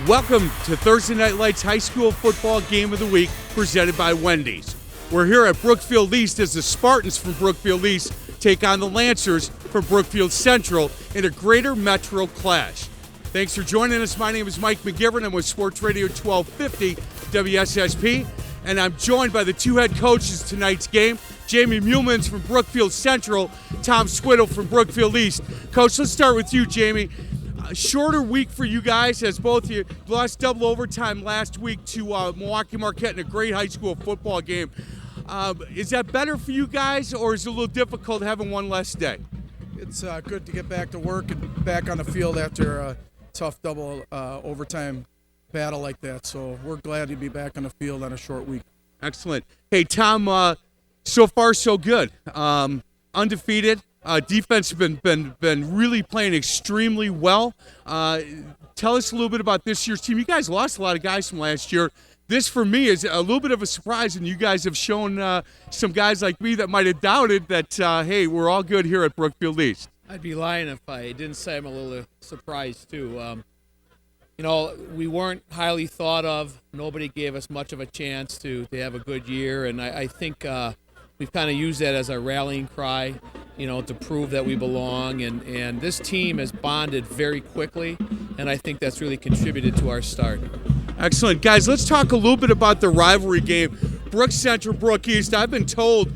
Welcome to Thursday Night Lights High School Football Game of the Week, presented by Wendy's. We're here at Brookfield East as the Spartans from Brookfield East take on the Lancers from Brookfield Central in a Greater Metro clash. Thanks for joining us. My name is Mike McGivern. I'm with Sports Radio 1250 WSSP, and I'm joined by the two head coaches tonight's game, Jamie Mulmans from Brookfield Central, Tom Squiddle from Brookfield East. Coach, let's start with you, Jamie. A shorter week for you guys as both you lost double overtime last week to Milwaukee Marquette in a great high school football game. Is that better for you guys, or is it a little difficult having one less day? It's good to get back to work and back on the field after a tough double overtime battle like that. So we're glad to be back on the field on a short week. Excellent. Hey, Tom, so far so good. Undefeated. Defense has been really playing extremely well. Tell us a little bit about this year's team. You guys lost a lot of guys from last year. This, for me, is a little bit of a surprise, and you guys have shown some guys like me that might have doubted that, hey, we're all good here at Brookfield East. I'd be lying if I didn't say I'm a little surprised, too. We weren't highly thought of. Nobody gave us much of a chance to have a good year, and I think we've kind of used that as our rallying cry, to prove that we belong. And this team has bonded very quickly, and I think that's really contributed to our start. Excellent. Guys, let's talk a little bit about the rivalry game. Brook Central, Brook East. I've been told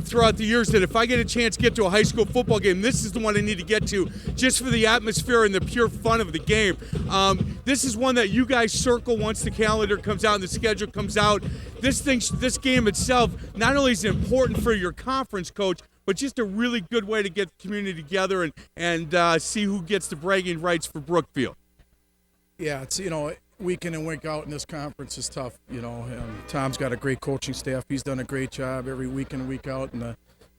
throughout the years that if I get a chance to get to a high school football game, this is the one I need to get to just for the atmosphere and the pure fun of the game. This is one that you guys circle once the calendar comes out and the schedule comes out. This game itself, not only is it important for your conference, Coach, but just a really good way to get the community together and see who gets the bragging rights for Brookfield. Yeah, it's, week in and week out in this conference is tough, Tom's got a great coaching staff. He's done a great job every week in and week out, and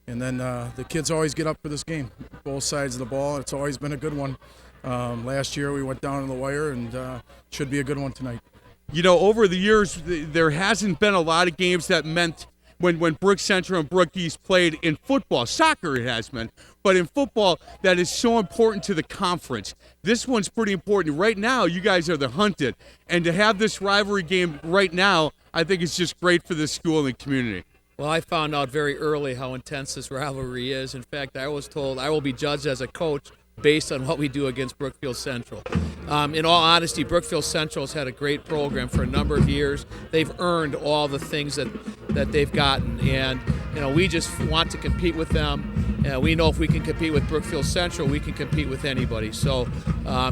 then the kids always get up for this game, both sides of the ball. It's always been a good one. Last year we went down to the wire, and should be a good one tonight. Over the years, there hasn't been a lot of games that meant when Brook Central and Brook East played in football. Soccer it has been, but in football that is so important to the conference. This one's pretty important. Right now, you guys are the hunted, and to have this rivalry game right now, I think it's just great for the school and the community. Well, I found out very early how intense this rivalry is. In fact, I was told I will be judged as a coach based on what we do against Brookfield Central. In all honesty, Brookfield Central has had a great program for a number of years. They've earned all the things that they've gotten, and we just want to compete with them. We know if we can compete with Brookfield Central, we can compete with anybody. So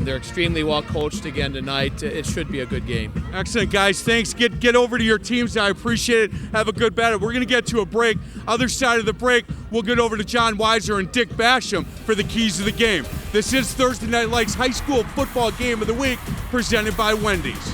they're extremely well coached again tonight. It should be a good game. Excellent, guys. Thanks. Get over to your teams. I appreciate it. Have a good battle. We're going to get to a break. Other side of the break, we'll get over to John Weiser and Dick Basham for the keys of the game. This is Thursday Night Lights High School Football Game of the Week, presented by Wendy's.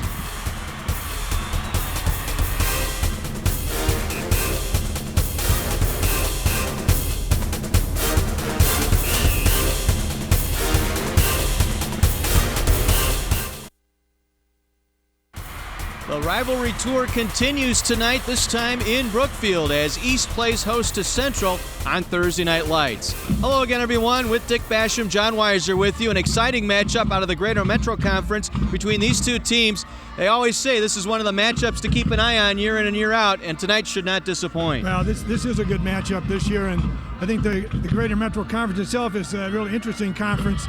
The rivalry tour continues tonight, this time in Brookfield, as East plays host to Central on Thursday Night Lights. Hello again, everyone. With Dick Basham, John Weiser with you. An exciting matchup out of the Greater Metro Conference between these two teams. They always say this is one of the matchups to keep an eye on year in and year out, and tonight should not disappoint. Well, this is a good matchup this year, and I think the Greater Metro Conference itself is a really interesting conference.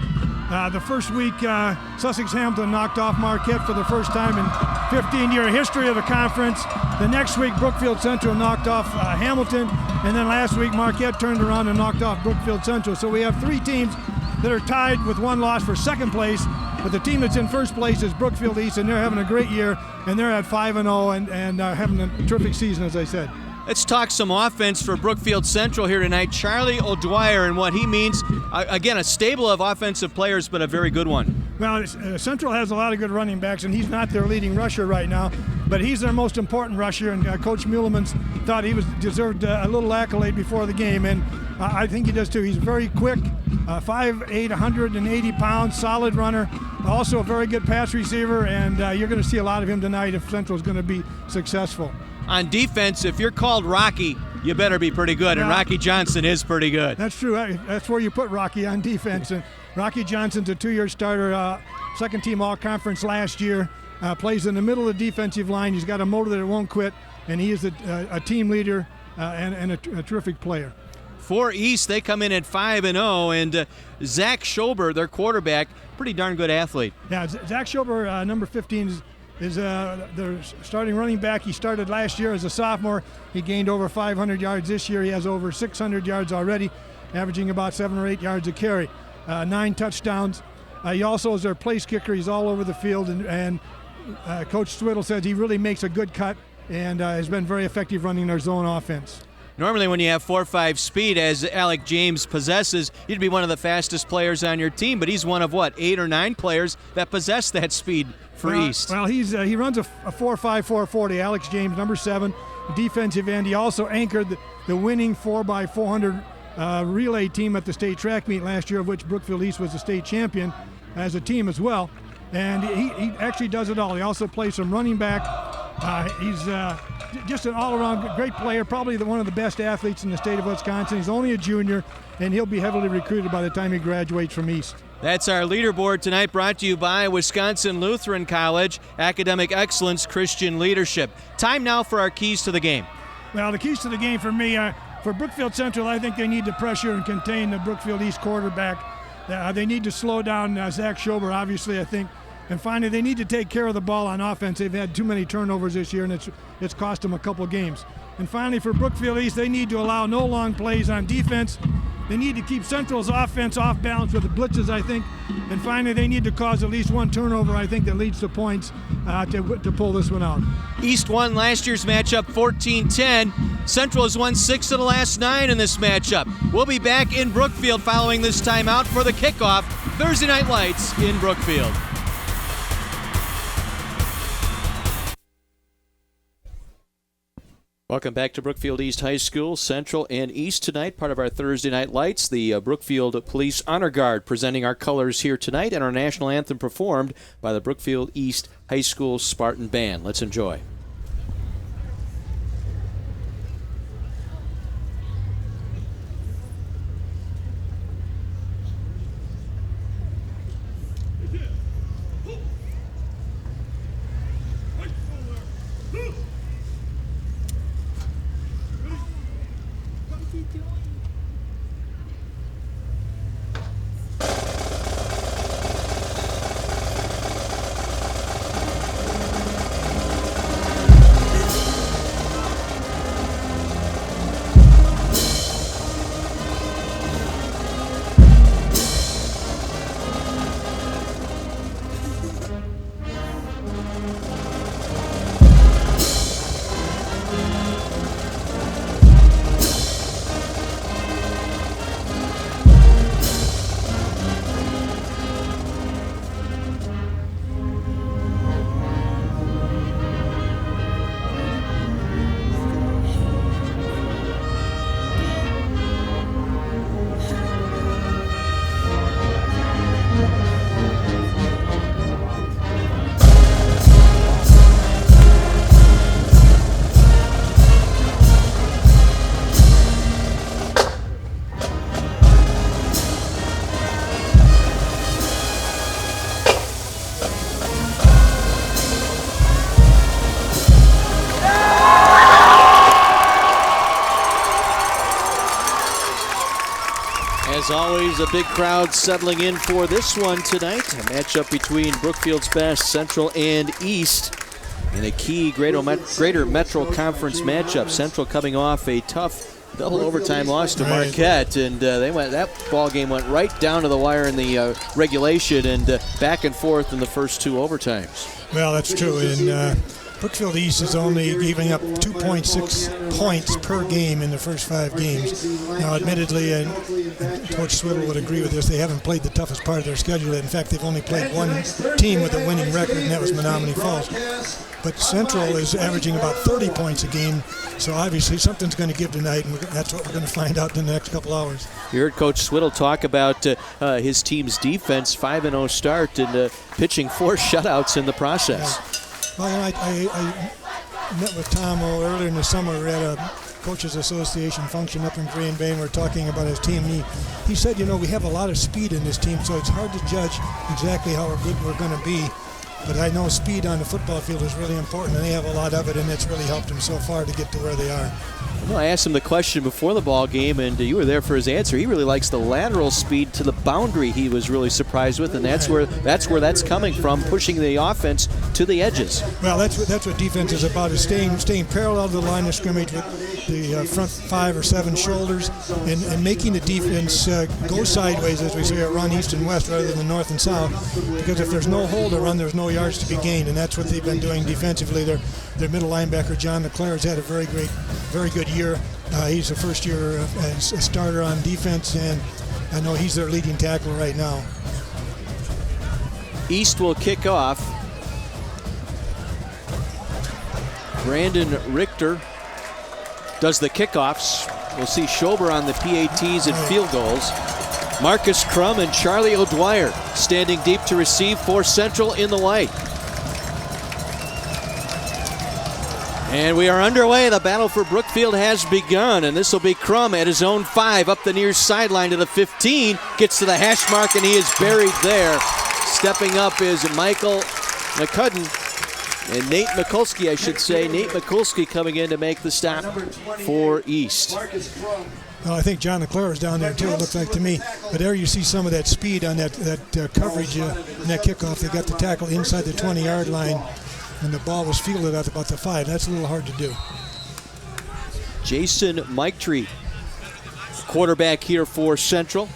The first week, Sussex-Hamilton knocked off Marquette for the first time in 15-year history of the conference. The next week, Brookfield Central knocked off Hamilton, and then last week, Marquette turned around and knocked off Brookfield Central. So we have three teams that are tied with one loss for second place, but the team that's in first place is Brookfield East, and they're having a great year, and they're at 5-0 and having a terrific season, as I said. Let's talk some offense for Brookfield Central here tonight. Charlie O'Dwyer and what he means. Again, a stable of offensive players, but a very good one. Well, Central has a lot of good running backs, and he's not their leading rusher right now, but he's their most important rusher, and Coach Mullemans thought he deserved a little accolade before the game, and I think he does too. He's very quick, 5'8", 180 pounds, solid runner, also a very good pass receiver, and you're going to see a lot of him tonight if Central's going to be successful. On defense, if you're called Rocky, you better be pretty good, and Rocky Johnson is pretty good. That's true. That's where you put Rocky, on defense. And Rocky Johnson's a 2-year starter, second-team All-Conference last year. plays in the middle of the defensive line. He's got a motor that won't quit, and he is a team leader and a terrific player. For East, they come in at 5-0, and Zach Schober, their quarterback, pretty darn good athlete. Yeah, Zach Schober, number 15, is their starting running back. He started last year as a sophomore. He gained over 500 yards this year. He has over 600 yards already, averaging about 7 or 8 yards a carry, 9 touchdowns. He also is their place kicker. He's all over the field, and Coach Swittle says he really makes a good cut and has been very effective running their zone offense. Normally when you have 4.5 speed, as Alec James possesses, you'd be one of the fastest players on your team, but he's one of, 8 or 9 players that possess that speed for East. Well, he runs a 4.5, 4.40. Alex James, number 7, defensive end. He also anchored the winning 4x400 relay team at the state track meet last year, of which Brookfield East was the state champion as a team as well. And he actually does it all. He also plays some running back. He's just an all-around great player, probably one of the best athletes in the state of Wisconsin. He's only a junior, and he'll be heavily recruited by the time he graduates from East. That's our leaderboard tonight, brought to you by Wisconsin Lutheran College, Academic Excellence, Christian Leadership. Time now for our keys to the game. Well, the keys to the game for me, for Brookfield Central, I think they need to pressure and contain the Brookfield East quarterback. They need to slow down Zach Schober, obviously, I think. And finally, they need to take care of the ball on offense. They've had too many turnovers this year, and it's cost them a couple games. And finally, for Brookfield East, they need to allow no long plays on defense. They need to keep Central's offense off balance with the blitzes, I think. And finally, they need to cause at least one turnover, I think, that leads to points to pull this one out. East won last year's matchup 14-10. Central has won 6 of the last 9 in this matchup. We'll be back in Brookfield following this timeout for the kickoff. Thursday Night Lights in Brookfield. Welcome back to Brookfield East High School. Central and East tonight, part of our Thursday Night Lights. The Brookfield Police Honor Guard presenting our colors here tonight, and our national anthem performed by the Brookfield East High School Spartan Band. Let's enjoy. As always, a big crowd settling in for this one tonight. A matchup between Brookfield's best, Central and East, in a key Greater Metro Conference matchup. Central coming off a tough double overtime loss to Marquette, and that ball game went right down to the wire in the regulation and back and forth in the first 2 overtimes. Well, that's true. And Brookfield East is only giving up 2.6 points per game in the first 5 games. Now, admittedly, and Coach Swittle would agree with this, they haven't played the toughest part of their schedule. In fact, they've only played one team with a winning record, and that was Menominee Falls. But Central is averaging about 30 points a game, so obviously something's going to give tonight, and that's what we're going to find out in the next couple hours. You heard Coach Swittle talk about his team's defense, 5-0 start, and pitching 4 shutouts in the process. Yeah. Well, I met with Tom earlier in the summer. We were at a Coaches Association function up in Green Bay, and we're talking about his team. He said, we have a lot of speed in this team, so it's hard to judge exactly how good we're going to be. But I know speed on the football field is really important, and they have a lot of it, and it's really helped them so far to get to where they are. Well, I asked him the question before the ball game, and you were there for his answer. He really likes the lateral speed to the boundary. He was really surprised with, and that's where that's coming from, pushing the offense to the edges. Well, that's what defense is about: is staying parallel to the line of scrimmage with the front 5 or 7 shoulders, and making the defense go sideways, as we say, or run east and west rather than north and south. Because if there's no hole to run, there's no yards to be gained, and that's what they've been doing defensively. Their middle linebacker John LeClaire has had a very good year. He's a first year as a starter on defense, and I know he's their leading tackle right now. East will kick off. Brandon Richter does the kickoffs. We'll see Schober on the PATs and field goals. Marcus Crum and Charlie O'Dwyer standing deep to receive for Central in the white. And we are underway. The battle for Brookfield has begun, and this will be Crum at his own 5 up the near sideline to the 15. Gets to the hash mark, and he is buried there. Stepping up is Michael McCudden and Nate Mikulski, I should say. Nate Mikulski coming in to make the stop for East. Well, I think John LeClaire is down there too, it looks like to me. But there you see some of that speed on that coverage in that kickoff. They got the tackle inside the 20-yard line, and the ball was fielded at about the 5. That's a little hard to do. Jason Miketree, quarterback here for Central,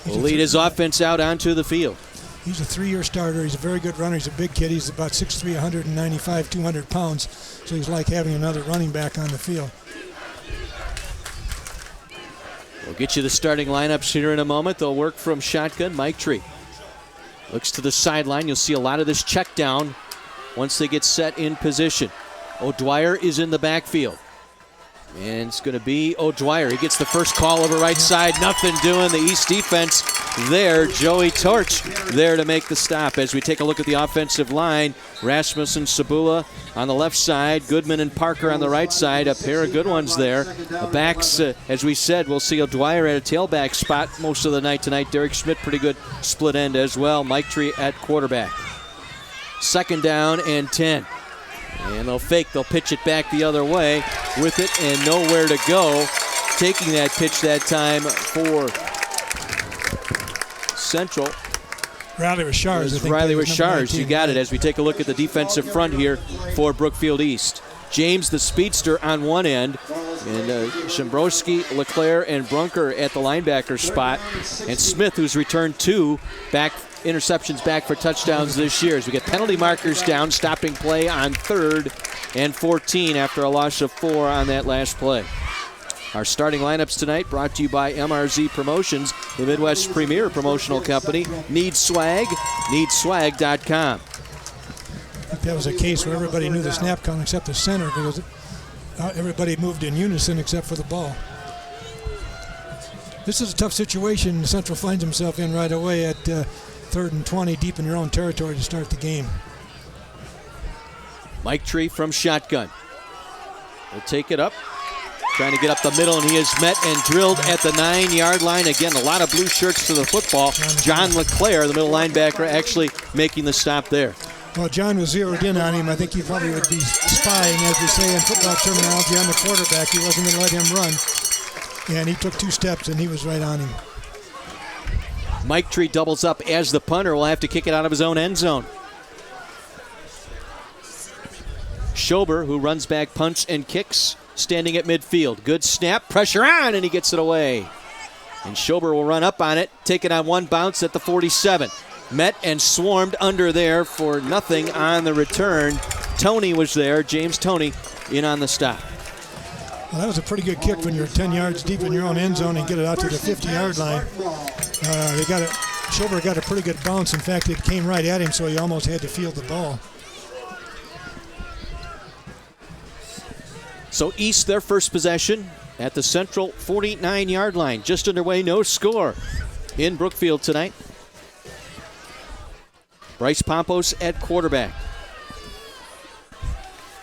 will lead his offense out onto the field. He's a 3-year starter. He's a very good runner. He's a big kid. He's about 6'3", 195, 200 pounds. So he's like having another running back on the field. We'll get you the starting lineups here in a moment. They'll work from shotgun. Miketree looks to the sideline. You'll see a lot of this check down once they get set in position. O'Dwyer is in the backfield. And it's going to be O'Dwyer. He gets the first call over right side. Nothing doing. The East defense there. Joey Torch there to make the stop. As we take a look at the offensive line, Rasmussen, Sabula on the left side. Goodman and Parker on the right side. A pair of good ones there. The backs, as we said, we'll see O'Dwyer at a tailback spot most of the night tonight. Derek Schmidt, pretty good split end as well. Miketree at quarterback. 2nd down and 10. And they'll fake. They'll pitch it back the other way with it and nowhere to go. Taking that pitch that time for Central. Riley Richards. Riley Richards. You got it. As we take a look at the defensive front here for Brookfield East. James, the speedster, on one end. And Shimbrowski, LeClaire, and Brunker at the linebacker spot. And Smith, who's returned 2 interceptions back for touchdowns this year. As we get penalty markers down, stopping play on 3rd and 14 after a loss of 4 on that last play. Our starting lineups tonight brought to you by MRZ Promotions, the Midwest's premier promotional company. Need swag? Needswag.com. I think that was a case where everybody knew the snap count except the center, because everybody moved in unison except for the ball. This is a tough situation Central finds himself in right away at 3rd and 20, deep in your own territory to start the game. Miketree from shotgun. Will take it up. Trying to get up the middle, and he is met and drilled at the 9-yard line. Again, a lot of blue shirts to the football. John LeClaire, the middle linebacker, actually making the stop there. Well, John was zeroed in on him. I think he probably would be spying, as we say in football terminology, on the quarterback. He wasn't going to let him run. And he took 2 steps, and he was right on him. Miketree doubles up as the punter. Will have to kick it out of his own end zone. Schober, who runs back, punts, and kicks, standing at midfield. Good snap, pressure on, and he gets it away. And Schober will run up on it, take it on one bounce at the 47. Met and swarmed under there for nothing on the return. Tony was there, James Tony, in on the stop. Well, that was a pretty good kick when you're 10 yards deep in your own end zone and get it out to the 50-yard line. Schober got a pretty good bounce. In fact, it came right at him, so he almost had to field the ball. So East, their first possession at the Central 49-yard line. Just underway, no score in Brookfield tonight. Bryce Pompos at quarterback.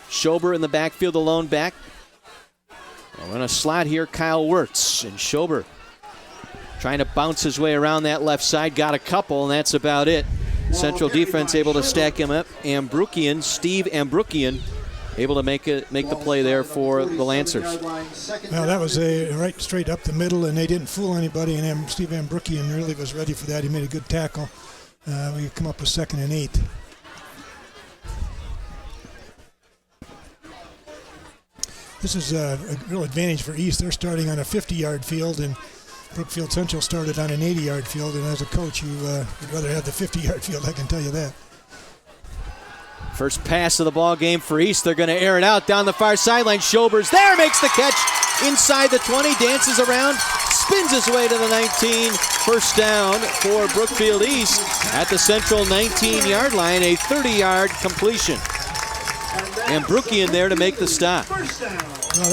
Schober in the backfield, the lone back. In a slot here, Kyle Wirtz. And Schober trying to bounce his way around that left side. Got a couple, and that's about it. Central defense able to stack him up. Steve Ambrukian, able to make the play there for the Lancers. Well, that was right straight up the middle, and they didn't fool anybody, and Steve Ambrukian really was ready for that. He made a good tackle. We come up with 2nd and 8. This is a real advantage for East. They're starting on a 50-yard field, and Brookfield Central started on an 80-yard field, and as a coach, you would rather have the 50-yard field, I can tell you that. First pass of the ball game for East. They're going to air it out down the far sideline. Schober's there, makes the catch inside the 20, dances around, spins his way to the 19. First down for Brookfield East at the Central 19-yard line, a 30-yard completion. And Ambrukian there to make the stop. Well,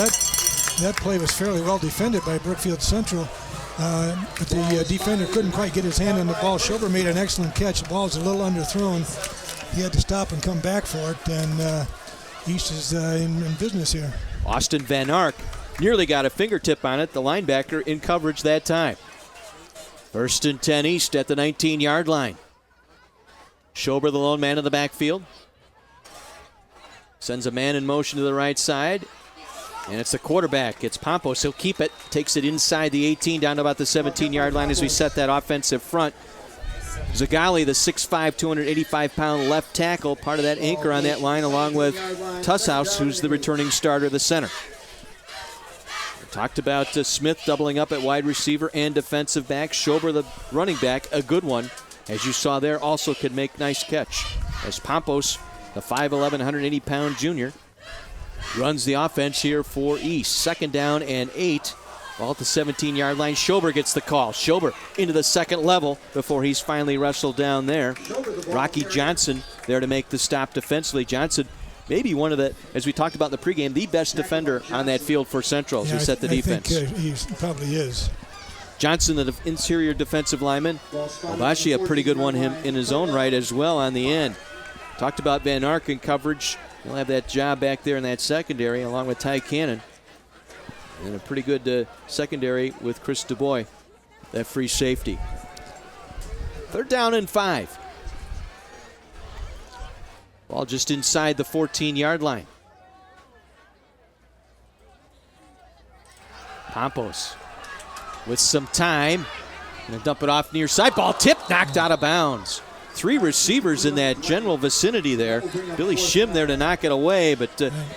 that play was fairly well defended by Brookfield Central, but the defender couldn't quite get his hand on the ball. Schober made an excellent catch. The ball was a little underthrown. He had to stop and come back for it, and East is in business here. Austin Van Ark nearly got a fingertip on it, the linebacker in coverage that time. 1st and 10 East at the 19-yard line. Schober, the lone man in the backfield. Sends a man in motion to the right side. And it's the quarterback. It's Pompos. He'll keep it. Takes it inside the 18 down to about the 17-yard line as we set that offensive front. Zagali, the 6'5", 285-pound left tackle, part of that anchor on that line, along with Tusshaus, who's the returning starter, the center. We talked about Smith doubling up at wide receiver and defensive back. Schober, the running back, a good one. As you saw there, also could make nice catch. As Pompos, the 5'11", 180-pound junior, runs the offense here for East. 2nd down and 8. Ball at the 17-yard line. Schober gets the call. Schober into the second level before he's finally wrestled down there. Rocky Johnson there to make the stop defensively. Johnson, maybe one of the, as we talked about in the pregame, the best defender on that field for Central as we set the defense. I think he probably is. Johnson, the interior defensive lineman. Abashi, a pretty good one in his own right as well on the end. Talked about Van Ark in coverage. He'll have that job back there in that secondary along with Ty Cannon. And a pretty good secondary with Chris DuBois, that free safety. 3rd down and 5. Ball just inside the 14-yard line. Pompos with some time. Gonna dump it off near side. Ball tipped, knocked out of bounds. 3 receivers in that general vicinity there. Billy Shim there to knock it away, but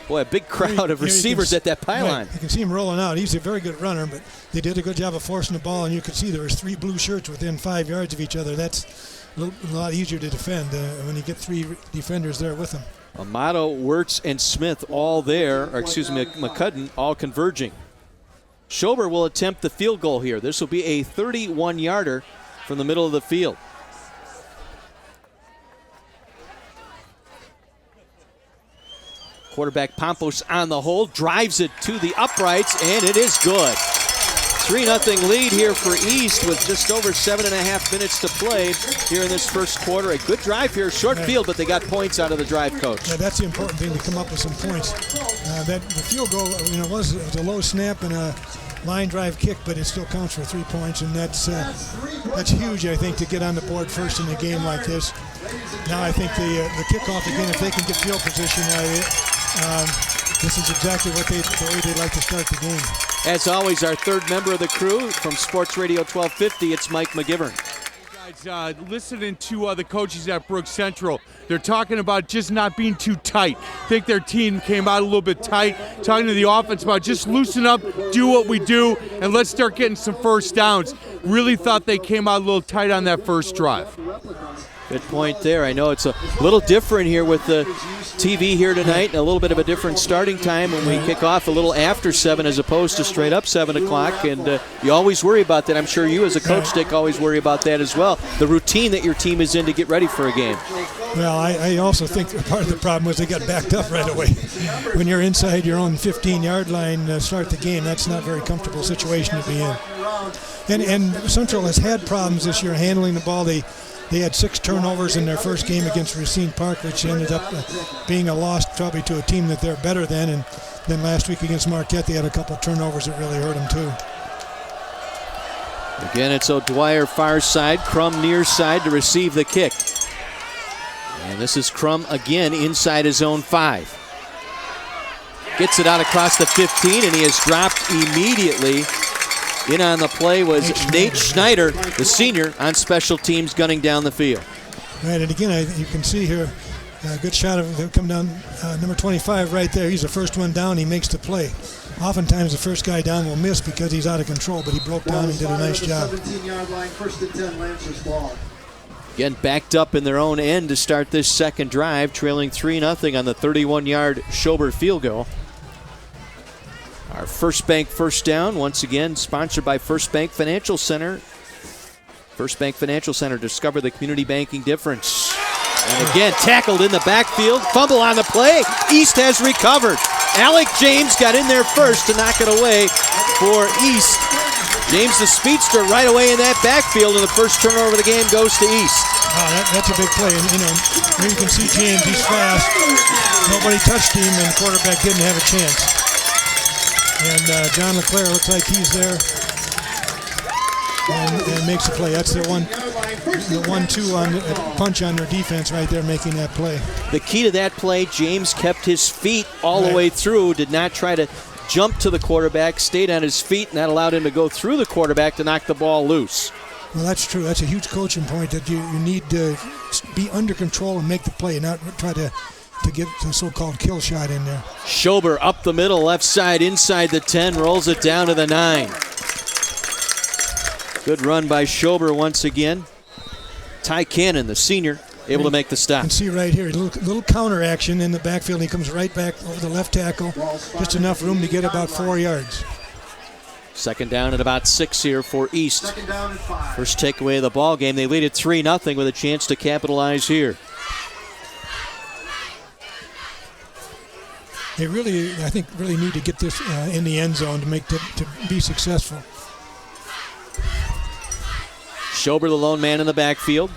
boy, a big crowd of receivers at that pylon. Right, you can see him rolling out. He's a very good runner, but they did a good job of forcing the ball, and you could see there was 3 blue shirts within 5 yards of each other. That's a lot easier to defend when you get 3 defenders there with them. Amato, Wirtz, and Smith all there, or excuse me, McCudden all converging. Schober will attempt the field goal here. This will be a 31-yarder from the middle of the field. Quarterback Pompos on the hold, drives it to the uprights, and it is good. 3-0 lead here for East with just over 7.5 minutes to play here in this first quarter. A good drive here, short field, but they got points out of the drive, Coach. Yeah, that's the important thing, to come up with some points. The field goal, was a low snap and a line drive kick, but it still counts for 3 points, and that's huge, I think, to get on the board first in a game like this. Now I think the kickoff again, if they can get field position, this is exactly the way they'd like to start the game. As always, our 3rd member of the crew from Sports Radio 1250, it's Mike McGivern. Guys, listening to the coaches at Brook Central, they're talking about just not being too tight. I think their team came out a little bit tight, talking to the offense about just loosen up, do what we do, and let's start getting some first downs. Really thought they came out a little tight on that first drive. Good point there. I know it's a little different here with the TV here tonight, and a little bit of a different starting time when we kick off a little after 7 as opposed to straight up 7 o'clock, and you always worry about that. I'm sure you as a coach, Dick, always worry about that as well, the routine that your team is in to get ready for a game. Well, I also think part of the problem was they got backed up right away. When you're inside your own 15-yard line, start the game, that's not a very comfortable situation to be in. And Central has had problems this year handling the ball. They had 6 turnovers in their first game against Racine Park, which ended up being a loss probably to a team that they're better than. And then last week against Marquette, they had a couple of turnovers that really hurt them too. Again, it's O'Dwyer far side, Crum near side to receive the kick. And this is Crum again inside his own 5. Gets it out across the 15, and he is dropped immediately. In on the play was Nate Schneider, the senior, on special teams, gunning down the field. Right, and again, you can see here, a good shot of him come down, number 25 right there. He's the first one down. He makes the play. Oftentimes the first guy down will miss because he's out of control, but he broke down and did a nice job. 17-yard line, 1st and 10, Lancers ball. Again, backed up in their own end to start this second drive, trailing 3-0 on the 31-yard Schober field goal. Our First Bank first down, once again, sponsored by First Bank Financial Center. First Bank Financial Center, discover the community banking difference. And again, tackled in the backfield, fumble on the play. East has recovered. Alec James got in there first to knock it away for East. James the speedster right away in that backfield, and the first turnover of the game goes to East. Wow, that's a big play. And, here you can see James, he's fast. Nobody touched him, and the quarterback didn't have a chance. And John LeClaire looks like he's there and makes the play. That's the 1-2 on the punch on their defense right there, making that play. The key to that play, James kept his feet all the way through, did not try to jump to the quarterback, stayed on his feet, and that allowed him to go through the quarterback to knock the ball loose. Well, that's true. That's a huge coaching point, that you need to be under control and make the play, not try to get the so-called kill shot in there. Schober up the middle, left side, inside the 10, rolls it down to the 9. Good run by Schober once again. Ty Cannon, the senior, able to make the stop. You can see right here, a little counter action in the backfield. He comes right back over the left tackle, just enough room to get about 4 yards. Second down at about 6 here for East. Second down and 5. First takeaway of the ball game. They lead at 3-0 with a chance to capitalize here. They really, I think, need to get this in the end zone to be successful. Schober, the lone man in the backfield.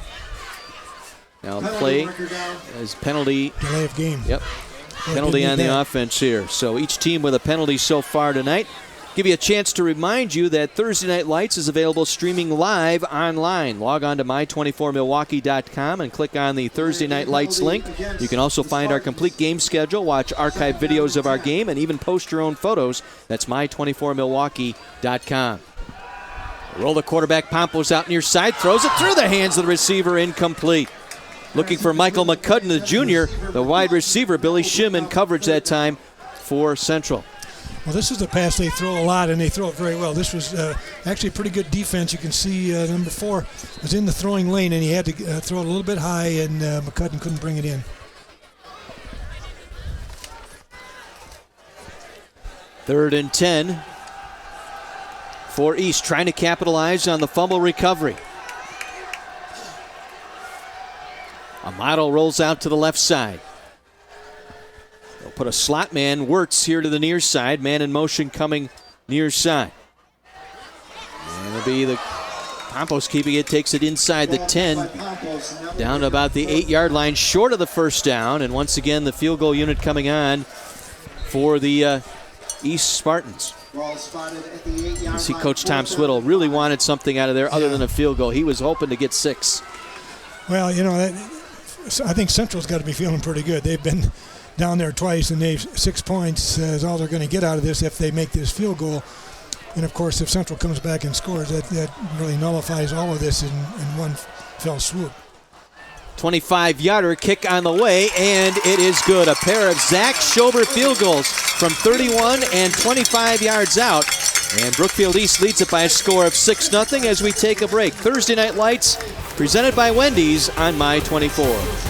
Now play as penalty. Delay of game. Yep. Penalty on the offense here. So each team with a penalty so far tonight. Give you a chance to remind you that Thursday Night Lights is available streaming live online. Log on to my24milwaukee.com and click on the Thursday Night Lights link. You can also find our complete game schedule, watch archived videos of our game, and even post your own photos. That's my24milwaukee.com. Roll the quarterback. Pompos out near side. Throws it through the hands of the receiver. Incomplete. Looking for Michael McCudden, the junior. The wide receiver, Billy Shim, in coverage that time for Central. Well, this is the pass they throw a lot, and they throw it very well. This was actually a pretty good defense. You can see number 4 was in the throwing lane, and he had to throw it a little bit high, and McCudden couldn't bring it in. Third and 10 for East, trying to capitalize on the fumble recovery. Amato rolls out to the left side. They'll put a slot man, Wirtz, here to the near side. Man in motion coming near side. And it'll be the Pompos keeping it, takes it inside the 10, down to about the 8-yard line, short of the first down. And once again, the field goal unit coming on for the East Spartans. You see Coach Tom Swiddle really wanted something out of there other than a field goal. He was hoping to get 6. Well, I think Central's got to be feeling pretty good. They've been down there twice, and 6 points is all they're going to get out of this if they make this field goal. And, of course, if Central comes back and scores, that really nullifies all of this in one fell swoop. 25-yarder kick on the way, and it is good. A pair of Zach Schober field goals from 31 and 25 yards out. And Brookfield East leads it by a score of 6-0 as we take a break. Thursday Night Lights, presented by Wendy's on My24.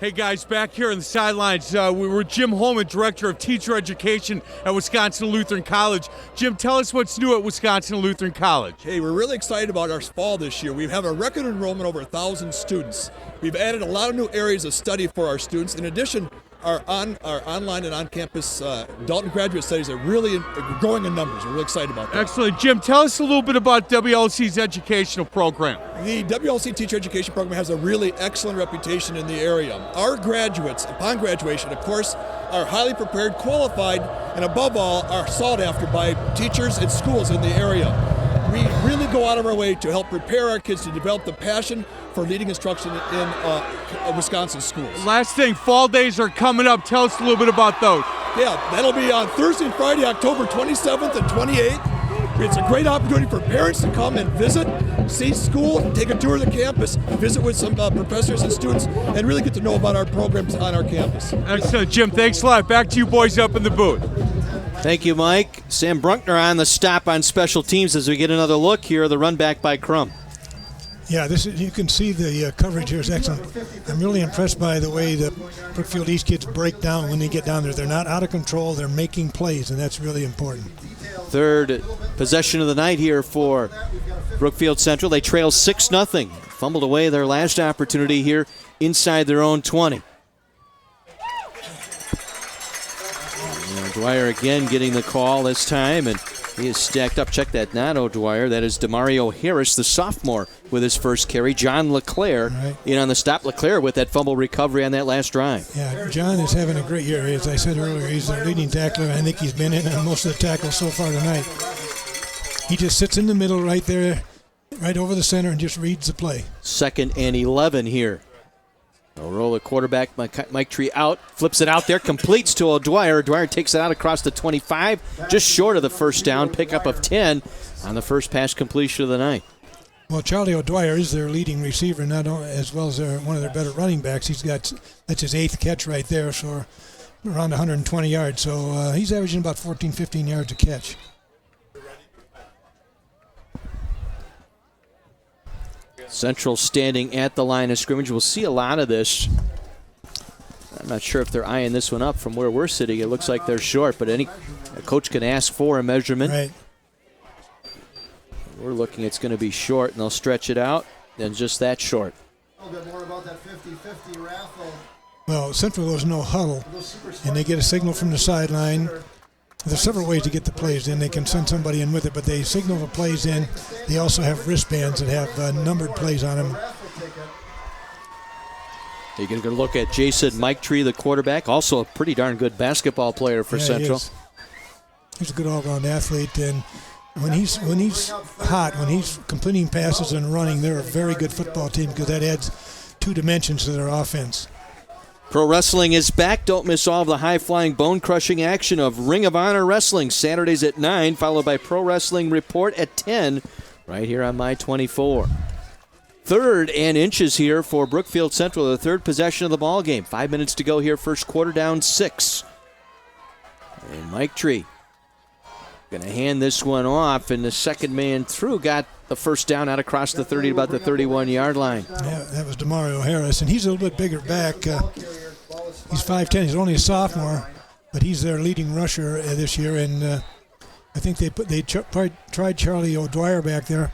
Hey guys, back here on the sidelines, we were Jim Holman, Director of Teacher Education at Wisconsin Lutheran College. Jim, tell us what's new at Wisconsin Lutheran College. Hey, we're really excited about our fall this year. We have a record enrollment over 1,000 students. We've added a lot of new areas of study for our students. In addition, our online and on-campus Dalton graduate studies are really growing in numbers. We're really excited about that. Excellent. Jim, tell us a little bit about WLC's educational program. The WLC Teacher Education Program has a really excellent reputation in the area. Our graduates, upon graduation, of course, are highly prepared, qualified, and above all, are sought after by teachers and schools in the area. We really go out of our way to help prepare our kids to develop the passion for leading instruction in Wisconsin schools. Last thing, fall days are coming up. Tell us a little bit about those. Yeah, that'll be on Thursday and Friday, October 27th and 28th. It's a great opportunity for parents to come and visit, see school, take a tour of the campus, visit with some professors and students, and really get to know about our programs on our campus. Excellent, Jim. Thanks a lot. Back to you boys up in the booth. Thank you, Mike. Sam Brunkner on the stop on special teams as we get another look here. The run back by Crum. Yeah, you can see the coverage here is excellent. I'm really impressed by the way the Brookfield East kids break down when they get down there. They're not out of control. They're making plays, and that's really important. Third possession of the night here for Brookfield Central. They trail 6-0. Fumbled away their last opportunity here inside their own 20. And Dwyer again getting the call this time, and he is stacked up. Check that, not O'Dwyer. That is DeMario Harris, the sophomore, with his first carry. John LeClaire in on the stop. LeClaire with that fumble recovery on that last drive. Yeah, John is having a great year. As I said earlier, he's their leading tackler. I think he's been in on most of the tackles so far tonight. He just sits in the middle right there, right over the center, and just reads the play. 2nd and 11 here. They'll roll the quarterback, Mike Tree out, flips it out there, completes to O'Dwyer. O'Dwyer takes it out across the 25, just short of the first down, pickup of 10 on the first pass completion of the night. Well, Charlie O'Dwyer is their leading receiver, not only, as well as one of their better running backs. That's his 8th catch right there, so around 120 yards. So he's averaging about 14, 15 yards a catch. Central standing at the line of scrimmage. We'll see a lot of this. I'm not sure if they're eyeing this one up from where we're sitting. It looks like they're short, but a coach can ask for a measurement. Right. We're looking, it's going to be short, and they'll stretch it out, and just that short. A little bit more about that 50-50 raffle. Well, Central goes no huddle, and they get a signal from the sideline. There's several ways to get the plays in. They can send somebody in with it, but they signal the plays in. They also have wristbands that have numbered plays on them. You're going to look at Jason Mike Tree, the quarterback, also a pretty darn good basketball player for Central. He's a good all-around athlete, and when he's hot, when he's completing passes and running, they're a very good football team because that adds 2 dimensions to their offense. Pro Wrestling is back. Don't miss all of the high-flying, bone-crushing action of Ring of Honor Wrestling, Saturdays at 9, followed by Pro Wrestling Report at 10, right here on My 24. 3rd and inches here for Brookfield Central, the 3rd possession of the ball game. 5 minutes to go here, first quarter, down 6. And Mike Tree going to hand this one off, and the second man through got the first down out across the 30 to about the 31-yard line. Yeah, that was DeMario Harris, and he's a little bit bigger back. He's 5'10". He's only a sophomore, but he's their leading rusher this year, and I think they tried Charlie O'Dwyer back there,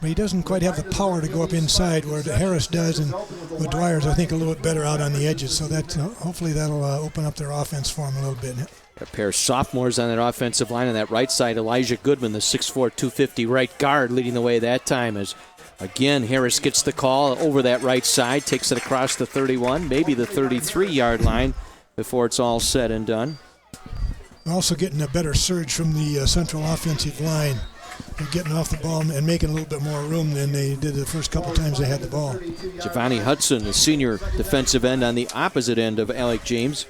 but he doesn't quite have the power to go up inside where Harris does, and O'Dwyer's, I think, a little bit better out on the edges, so that hopefully that'll open up their offense for him a little bit. A pair of sophomores on that offensive line on that right side. Elijah Goodman, the 6'4", 250 right guard, leading the way that time as, again, Harris gets the call over that right side, takes it across the 31, maybe the 33-yard line before it's all said and done. We're also getting a better surge from the Central offensive line. They're getting off the ball and making a little bit more room than they did the first couple times they had the ball. Giovanni Hudson, the senior defensive end on the opposite end of Alec James,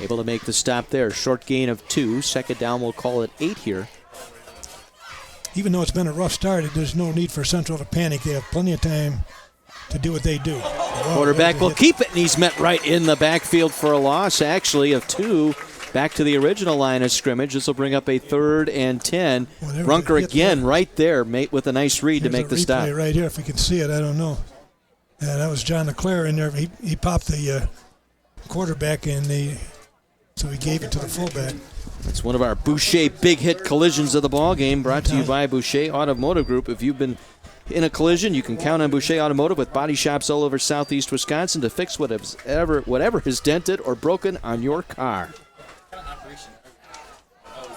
able to make the stop there. Short gain of 2. Second down, we'll call it 8 here. Even though it's been a rough start, there's no need for Central to panic. They have plenty of time to do what they do. Quarterback will keep it, and he's met right in the backfield for a loss, actually, of 2. Back to the original line of scrimmage. This will bring up a 3rd and 10. Brunker again right there, mate, with a nice read to make the stop. Right here, if you can see it, I don't know. That was John LeClaire in there. He popped the quarterback, and so he gave it to the fullback. It's one of our Boucher big hit collisions of the ball game, brought to you by Boucher Automotive Group. If you've been in a collision, you can count on Boucher Automotive with body shops all over southeast Wisconsin to fix whatever is dented or broken on your car.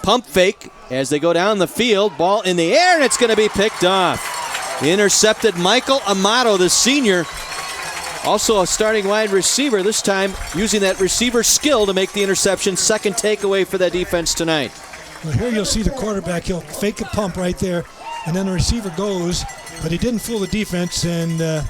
Pump fake as they go down the field. Ball in the air, and it's going to be picked off. Intercepted Michael Amato, the senior. Also a starting wide receiver, this time using that receiver skill to make the interception. Second takeaway for that defense tonight. Well, here you'll see the quarterback. He'll fake a pump right there, and then the receiver goes, but he didn't fool the defense, and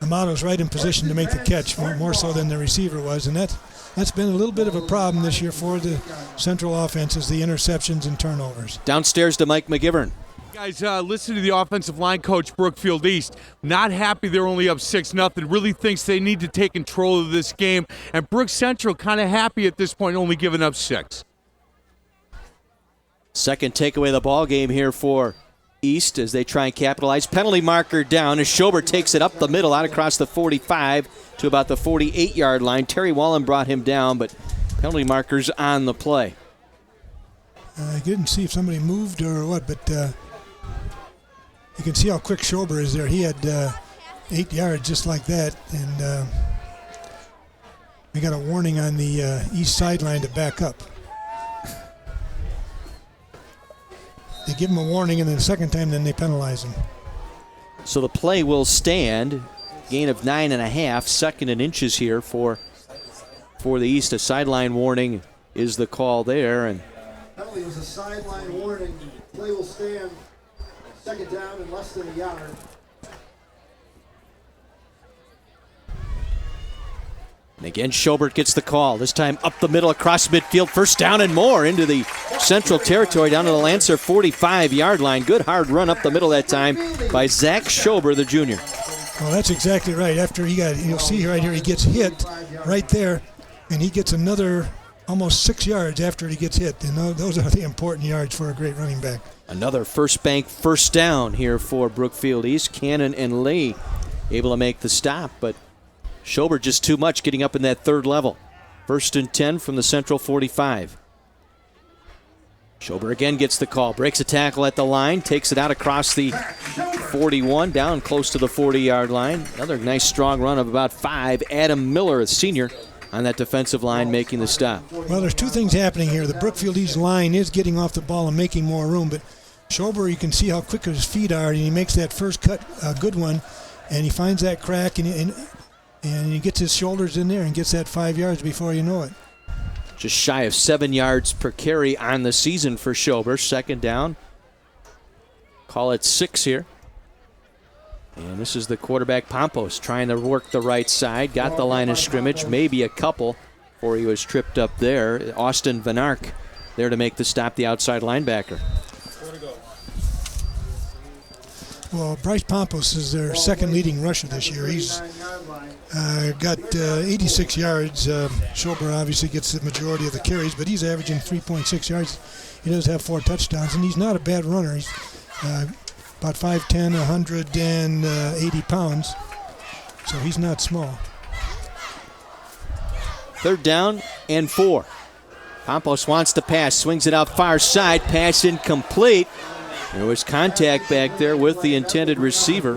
Amato's right in position to make the catch, more so than the receiver was, and that's been a little bit of a problem this year for the Central offense, is the interceptions and turnovers. Downstairs to Mike McGivern. Guys, listen to the offensive line coach, Brookfield East. Not happy they're only up 6-0. Really thinks they need to take control of this game. And Brook Central kind of happy at this point, only giving up 6. Second takeaway of the ball game here for East as they try and capitalize. Penalty marker down as Schober takes it up the middle, out across the 45 to about the 48-yard line. Terry Wallen brought him down, but penalty markers on the play. I didn't see if somebody moved or what, but you can see how quick Schober is there. He had 8 yards just like that, and we got a warning on the east sideline to back up. They give him a warning, and then the second time, then they penalize him. So the play will stand. Gain of 9.5, second in inches here for the East. A sideline warning is the call there. And Penalty was a sideline warning. Play will stand. Second down and less than a yard. And again, Schobert gets the call. This time up the middle across midfield. First down and more into the Central territory down to the Lancer 45-yard line. Good hard run up the middle that time by Zach Schober, the junior. Well, that's exactly right. After you'll see right here, he gets hit right there, and he gets another almost 6 yards after he gets hit. And those are the important yards for a great running back. Another first bank first down here for Brookfield East. Cannon and Lee able to make the stop, but Schober just too much getting up in that third level. First and 10 from the Central 45. Schober again gets the call, breaks a tackle at the line, takes it out across the 41, down close to the 40-yard line. Another nice strong run of about 5. Adam Miller, a senior, on that defensive line making the stop. Well, there's two things happening here. The Brookfield East line is getting off the ball and making more room, but Schober, you can see how quick his feet are, and he makes that first cut a good one, and he finds that crack, and he gets his shoulders in there and gets that 5 yards before you know it. Just shy of 7 yards per carry on the season for Schober. Second down. Call it 6 here. And this is the quarterback, Pompos, trying to work the right side. Got the line of scrimmage, maybe a couple before he was tripped up there. Austin Van Ark there to make the stop, the outside linebacker. Well, Bryce Pompos is their second leading rusher this year. He's got 86 yards. Schober obviously gets the majority of the carries, but he's averaging 3.6 yards. He does have 4 touchdowns, and he's not a bad runner. He's about 5'10", 180 pounds, so he's not small. Third down and 4. Pompos wants to pass, swings it out far side, pass incomplete. There was contact back there with the intended receiver.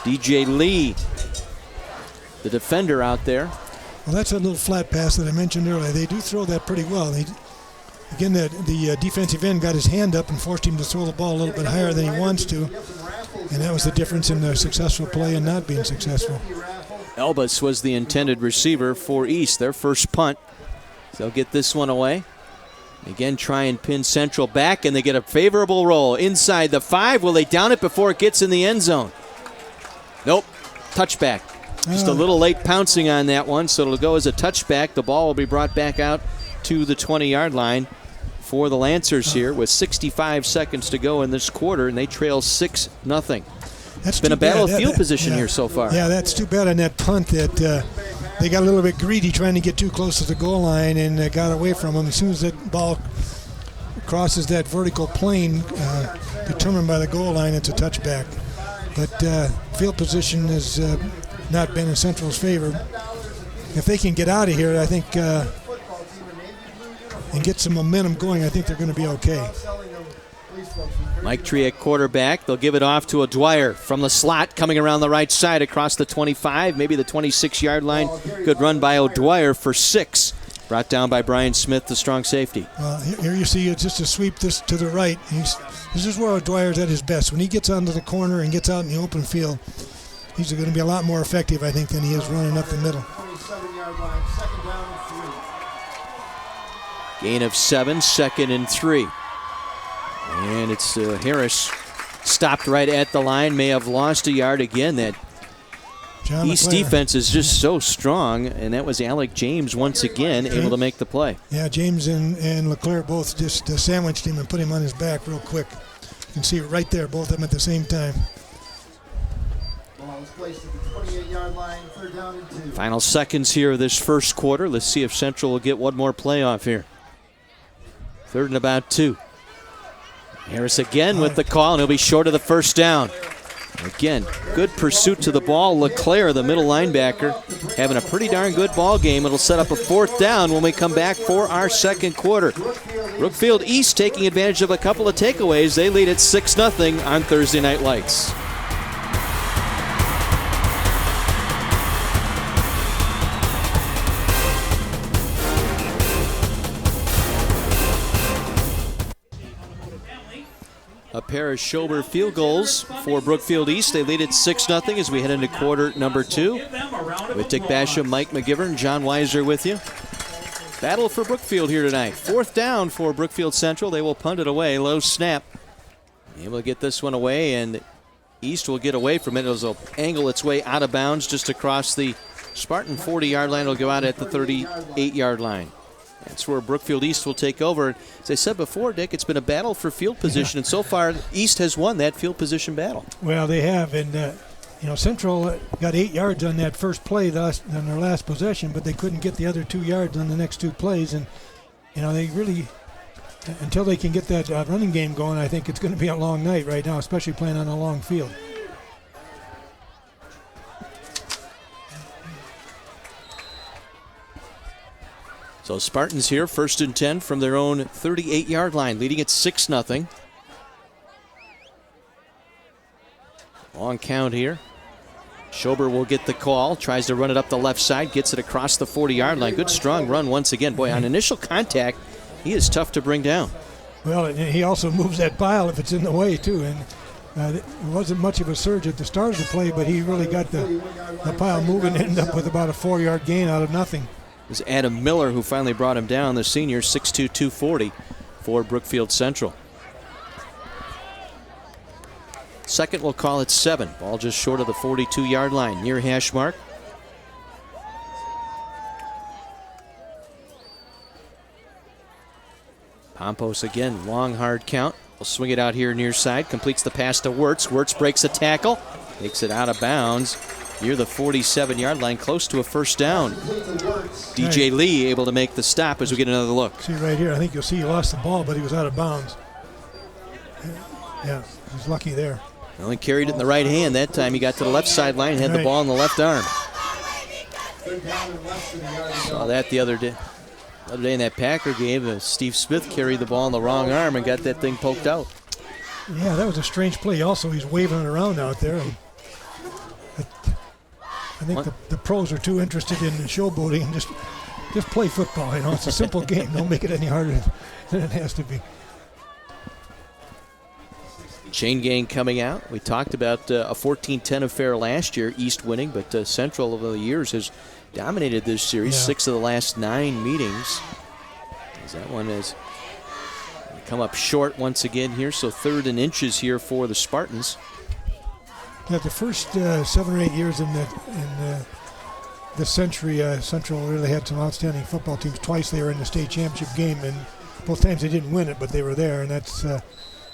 DJ Lee, the defender out there. Well, that's a little flat pass that I mentioned earlier. They do throw that pretty well. Again, the defensive end got his hand up and forced him to throw the ball a little bit higher than he wants to. And that was the difference in their successful play and not being successful. Elbus was the intended receiver for East, their first punt. So they'll get this one away. Again, try and pin Central back, and they get a favorable roll inside the 5. Will they down it before it gets in the end zone? Nope. Touchback. Just a little late pouncing on that one, so it'll go as a touchback. The ball will be brought back out to the 20-yard line for the Lancers here with 65 seconds to go in this quarter, and they trail 6-0. It's been a battle of field position here so far. Yeah, that's too bad on that punt that they got a little bit greedy trying to get too close to the goal line and got away from them. As soon as that ball crosses that vertical plane determined by the goal line, it's a touchback. But field position has not been in Central's favor. If they can get out of here, I think, and get some momentum going, I think they're going to be okay. Mike Tree at quarterback. They'll give it off to a Dwyer from the slot, coming around the right side across the 25, maybe the 26-yard line. Good run by O'Dwyer for 6. Brought down by Brian Smith, the strong safety. Here you see it's just a sweep this to the right. This is where O'Dwyer's at his best. When he gets onto the corner and gets out in the open field, he's going to be a lot more effective, I think, than he is running up the middle. 27-yard line, 2nd down and 3. Gain of 7, 2nd and 3. And it's Harris stopped right at the line, may have lost a yard again. That East defense is just so strong, and that was Alec James once again able to make the play. Yeah, James and LeClaire both just sandwiched him and put him on his back real quick. You can see it right there, both of them at the same time. Ball is placed at the 28-yard line, 3rd down and 2. Final seconds here of this first quarter. Let's see if Central will get one more playoff here. 3rd and about 2. Harris again with the call, and he'll be short of the first down. Again, good pursuit to the ball. LeClaire, the middle linebacker, having a pretty darn good ball game. It'll set up a 4th down when we come back for our second quarter. Brookfield East taking advantage of a couple of takeaways. They lead at 6-0 on Thursday Night Lights. A pair of Schober field goals for Brookfield East. They lead at 6-0 as we head into quarter number 2. With Dick Basham, Mike McGivern, John Weiser with you. Battle for Brookfield here tonight. 4th down for Brookfield Central. They will punt it away. Low snap. Able to get this one away, and East will get away from it. It'll angle its way out of bounds just across the Spartan 40-yard line. It'll go out at the 38-yard line. That's where Brookfield East will take over. As I said before, Dick, it's been a battle for field position, and so far East has won that field position battle. Well, they have, and Central got 8 yards on that first play on their last possession, but they couldn't get the other 2 yards on the next 2 plays, and they really, until they can get that running game going, I think it's going to be a long night right now, especially playing on a long field. So Spartans here, 1st and 10 from their own 38-yard line, leading at 6-0. Long count here. Schober will get the call, tries to run it up the left side, gets it across the 40-yard line. Good strong run once again. Boy, on initial contact, he is tough to bring down. Well, he also moves that pile if it's in the way, too. And it wasn't much of a surge at the start of the play, but he really got the pile moving and ended up with about a 4-yard gain out of nothing. It was Adam Miller who finally brought him down, the senior, 6'2", 240 for Brookfield Central. Second will call it 7. Ball just short of the 42-yard line, near hash mark. Pompos again, long hard count. Will swing it out here near side, completes the pass to Wirtz. Wirtz breaks a tackle, takes it out of bounds near the 47-yard line, close to a 1st down. DJ Lee able to make the stop as we get another look. See right here, I think you'll see he lost the ball, but he was out of bounds. Yeah, he's lucky there. Only carried it in the right hand. That time he got to the left sideline and had the ball in the left arm. Saw that the other day in that Packer game. Steve Smith carried the ball in the wrong arm and got that thing poked out. Yeah, that was a strange play. Also, he's waving it around out there. I think the pros are too interested in showboating and just play football. It's a simple game. Don't make it any harder than it has to be. Chain gang coming out. We talked about a 14-10 affair last year, East winning, but Central over the years has dominated this series. 6 of the last 9 meetings. As that one has come up short once again here, so 3rd and inches here for the Spartans. Yeah, the first 7 or 8 years in the century, Central really had some outstanding football teams. Twice they were in the state championship game, and both times they didn't win it, but they were there. And that's, of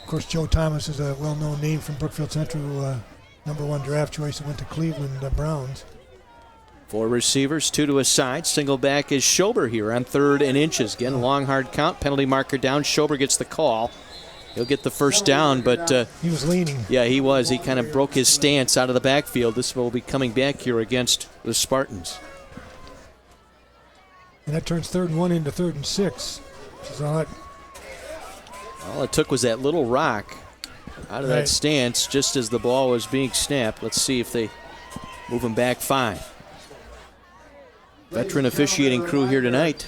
course, Joe Thomas is a well-known name from Brookfield Central, #1 draft choice that went to Cleveland Browns. 4 receivers, 2 to a side. Single back is Schober here on 3rd and inches. Again, long hard count, penalty marker down. Schober gets the call. He'll get the 1st down, but he was leaning. Yeah, he was. He kind of broke his stance out of the backfield. This will be coming back here against the Spartans. And that turns 3rd and 1 into 3rd and 6. Which is a All it took was that little rock out of that stance just as the ball was being snapped. Let's see if they move him back 5. Veteran officiating crew here tonight.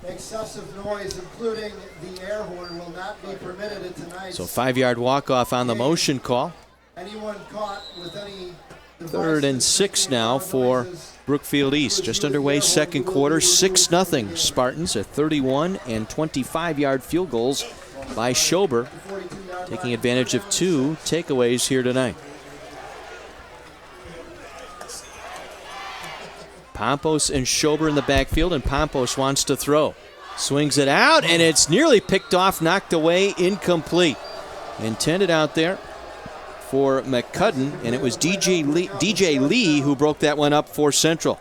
Excessive noise, including the air horn, will not be permitted at tonight's. So 5-yard walk-off on the motion call. Anyone caught with any 3rd and 6 now for Brookfield East. Just underway second quarter, 6-0 Spartans at 31 and 25-yard field goals by Schober, taking advantage of 2 takeaways here tonight. Pompos and Schober in the backfield, and Pompos wants to throw. Swings it out, and it's nearly picked off, knocked away, incomplete. Intended out there for McCudden, and it was DJ Lee who broke that one up for Central.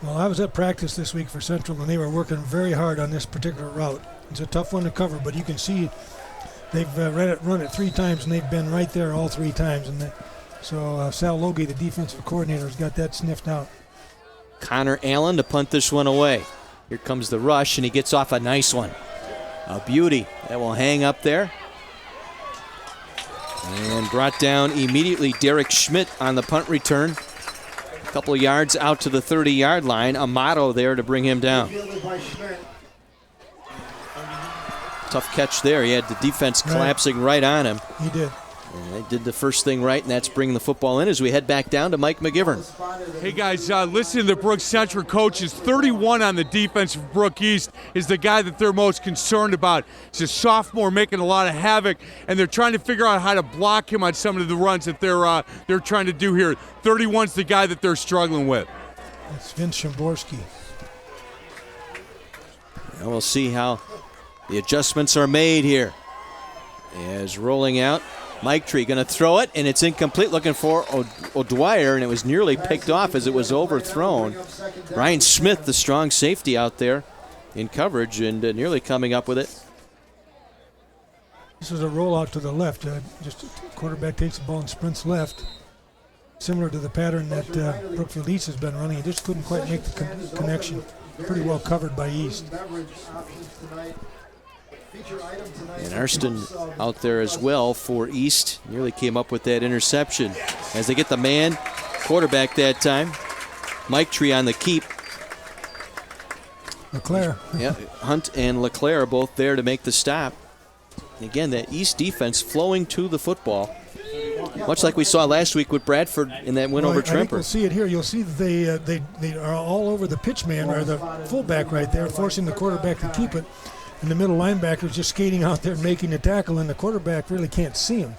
Well, I was at practice this week for Central, and they were working very hard on this particular route. It's a tough one to cover, but you can see they've run it 3 times, and they've been right there all 3 times. And so Sal Logie, the defensive coordinator, has got that sniffed out. Connor Allen to punt this one away. Here comes the rush, and he gets off a nice one. A beauty. That will hang up there. And brought down immediately. Derek Schmidt on the punt return. A couple of yards out to the 30-yard line. Amato there to bring him down. Tough catch there. He had the defense collapsing right on him. He did. And they did the first thing right, and that's bringing the football in as we head back down to Mike McGivern. Hey, guys, listen to the Brook Central coaches. 31 on the defense for Brook East is the guy that they're most concerned about. He's a sophomore making a lot of havoc, and they're trying to figure out how to block him on some of the runs that they're trying to do here. 31's the guy that they're struggling with. It's Vince Shimborski. And we'll see how the adjustments are made here. As rolling out, Mike Tree going to throw it, and it's incomplete, looking for O'Dwyer, and it was nearly picked off as it was overthrown. Ryan Smith, the strong safety out there in coverage, and nearly coming up with it. This is a rollout to the left. Just the quarterback takes the ball and sprints left, similar to the pattern that Brookfield East has been running. He just couldn't quite make the connection. Pretty well covered by East. And Arston out there as well for East. Nearly came up with that interception. As they get the man quarterback that time. Mike Tree on the keep. LeClaire. Yeah, Hunt and LeClaire are both there to make the stop. And again, that East defense flowing to the football. Much like we saw last week with Bradford in that win over I think Tremper. we'll see it here. You'll see that they are all over the pitch man, or the fullback right there, forcing the quarterback to keep it. And the middle linebacker is just skating out there making the tackle, and the quarterback really can't see him.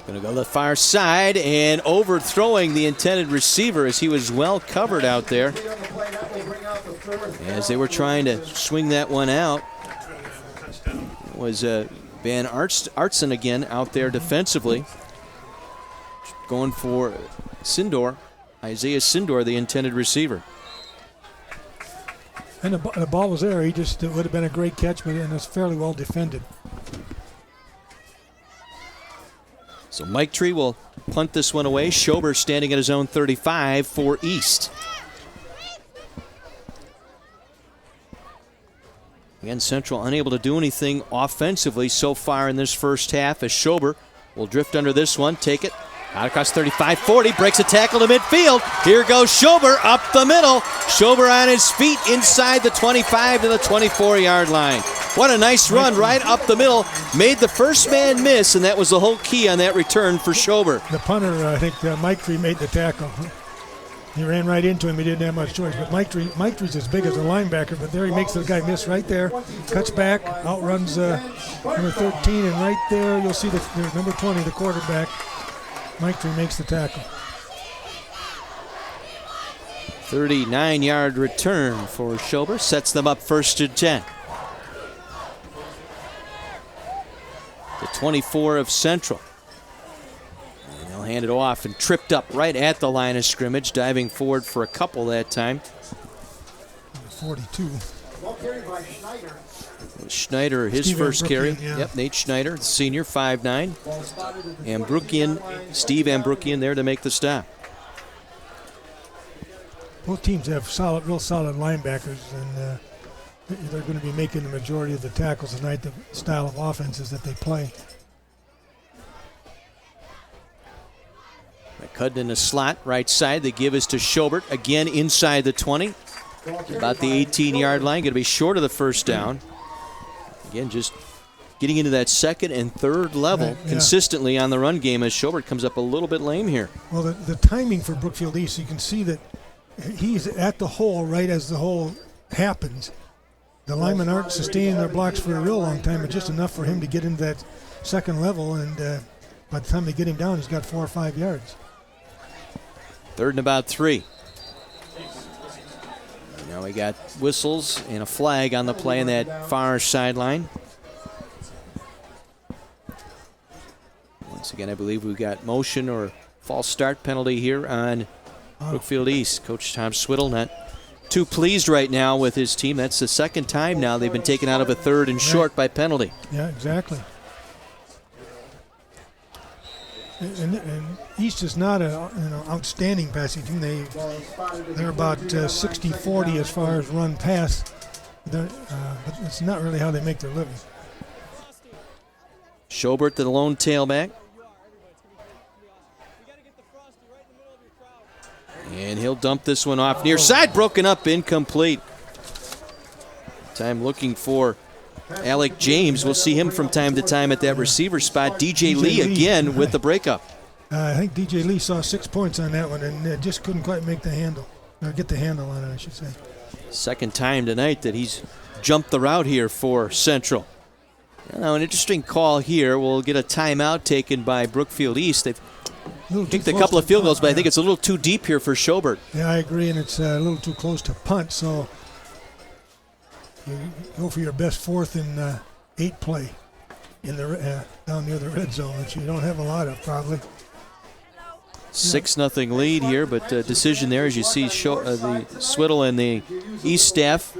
Going to go to the far side and overthrowing the intended receiver as he was well covered out there. As they were trying to swing that one out, it was Van Artson again out there defensively. Going for Sindor, Isaiah Sindor, the intended receiver. And the ball was there. It would have been a great catch, but it was fairly well defended. So Mike Tree will punt this one away. Schober standing at his own 35 for East. Again, Central unable to do anything offensively so far in this first half as Schober will drift under this one, take it. Out across 35-40, breaks a tackle to midfield. Here goes Schober up the middle. Schober on his feet inside the 25 to the 24-yard line. What a nice run right up the middle. Made the first man miss, and that was the whole key on that return for Schober. The punter, I think Mike Tree made the tackle. He ran right into him. He didn't have much choice. But Mike Tree's as big as a linebacker, but there he makes the guy miss right there. Cuts back, outruns number 13, and right there you'll see the number 20, the quarterback. Mike Tree makes the tackle. 39-yard return for Schober. Sets them up 1st and 10. The 24 of Central. And they'll hand it off and tripped up right at the line of scrimmage, diving forward for a couple that time. 42. Well carried by Schneider. Schneider, his Steve first carry. Ambrukian, yeah. Yep, Nate Schneider, the senior, 5'9". Steve Ambrukian there to make the stop. Both teams have real solid linebackers, and they're going to be making the majority of the tackles tonight, the style of offenses that they play. Cut in a slot, right side. The give is to Schobert, again inside the 20. About the 18-yard line, going to be short of the first down. Again, just getting into that second and third level consistently on the run game as Schobert comes up a little bit lame here. Well, the timing for Brookfield East, you can see that he's at the hole right as the hole happens. The linemen aren't sustaining their blocks for a real long time, but just enough for him to get into that second level, and by the time they get him down, he's got 4 or 5 yards. Third and about 3. Now we got whistles and a flag on the play on that far sideline. Once again, I believe we've got motion or false start penalty here on Brookfield East. Coach Tom Swiddle not too pleased right now with his team. That's the second time now they've been taken out of a third and short by penalty. Yeah, exactly. And East is not an outstanding passing team. They're about 60-40 as far as run pass. But it's not really how they make their living. Schobert, the lone tailback. And he'll dump this one off near side, broken up, incomplete. Time looking for Alec James. We'll see him from time to time at that receiver spot. DJ Lee again with the breakup. I think DJ Lee saw 6 points on that one and just couldn't quite make the handle, or get the handle on it, I should say. Second time tonight that he's jumped the route here for Central. Now an interesting call here. We'll get a timeout taken by Brookfield East. They've kicked a couple of field goals, but I think it's a little too deep here for Schobert. Yeah, I agree, and it's a little too close to punt, so you go for your best 4th and 8 play in the down near the red zone, which you don't have a lot of probably. 6-0 lead here, but decision there as you see the Swiddle and the East staff.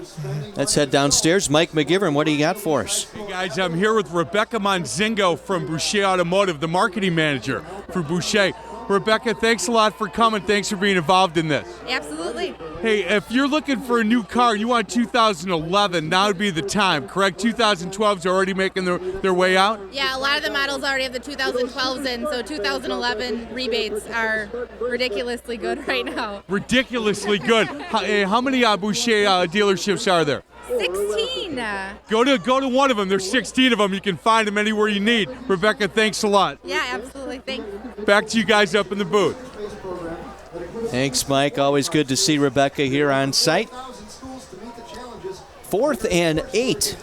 Let's head downstairs. Mike McGivern, what do you got for us? Hey guys, I'm here with Rebecca Monzingo from Boucher Automotive, the marketing manager for Boucher. Rebecca, thanks a lot for coming. Thanks for being involved in this. Absolutely. Hey, if you're looking for a new car, you want 2011, now would be the time, correct? 2012's already making their way out? Yeah, a lot of the models already have the 2012s in, so 2011 rebates are ridiculously good right now. Ridiculously good. How many Boucher dealerships are there? 16. Go to one of them. There's 16 of them. You can find them anywhere you need. Rebecca, thanks a lot. Yeah, absolutely. Thanks. Back to you guys up in the booth. Thanks, Mike. Always good to see Rebecca here on site. 4th and 8.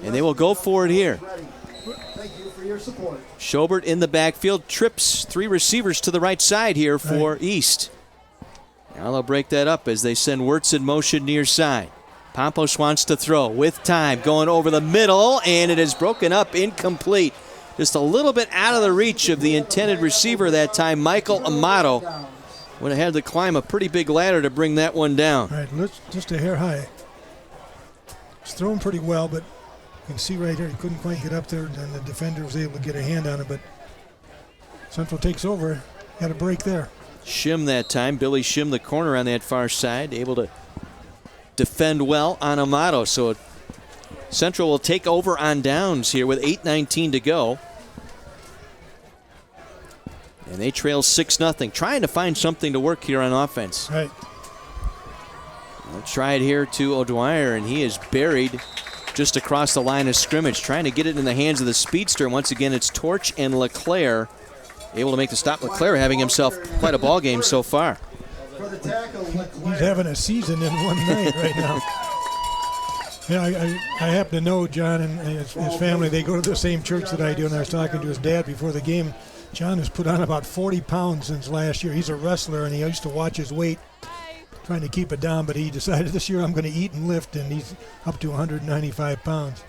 And they will go for it here. Schobert in the backfield. Trips 3 receivers to the right side here for East. Now they'll break that up as they send Wirtz in motion near side. Pompos wants to throw with time, going over the middle, and it is broken up, incomplete. Just a little bit out of the reach of the intended receiver that time. Michael Amato would have had to climb a pretty big ladder to bring that one down. Right, just a hair high. It's thrown pretty well, but you can see right here he couldn't quite get up there, and the defender was able to get a hand on it, but Central takes over. Got a break there. Shim that time. Billy Shim, the corner on that far side, able to defend well on Amato. So Central will take over on downs here with 8:19 to go. And they trail 6-0, trying to find something to work here on offense. Right. We'll try it here to O'Dwyer, and he is buried just across the line of scrimmage, trying to get it in the hands of the speedster. Once again, it's Torch and LeClaire able to make the stop. LeClaire having himself quite a ball game so far. He's having a season in one night right now. Yeah, I happen to know John and his family. They go to the same church that I do, and I was talking to his dad before the game. John has put on about 40 pounds since last year. He's a wrestler, and he used to watch his weight, trying to keep it down, but he decided this year I'm going to eat and lift, and he's up to 195 pounds.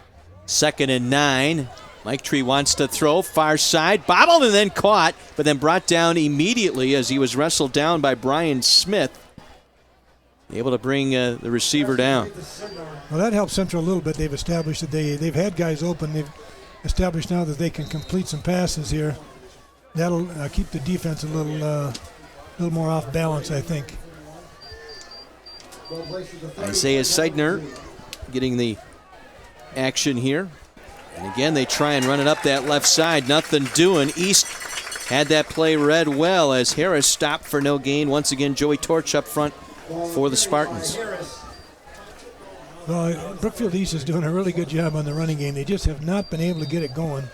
2nd and 9. Mike Tree wants to throw, far side, bobbled and then caught, but then brought down immediately as he was wrestled down by Brian Smith. Able to bring the receiver down. Well, that helps Central a little bit. They've established that they've had guys open. They've established now that they can complete some passes here. That'll keep the defense a little more off balance, I think. Isaiah Seidner getting the action here. And again, they try and run it up that left side. Nothing doing. East had that play read well as Harris stopped for no gain. Once again, Joey Torch up front for the Spartans. Well, Brookfield East is doing a really good job on the running game. They just have not been able to get it going.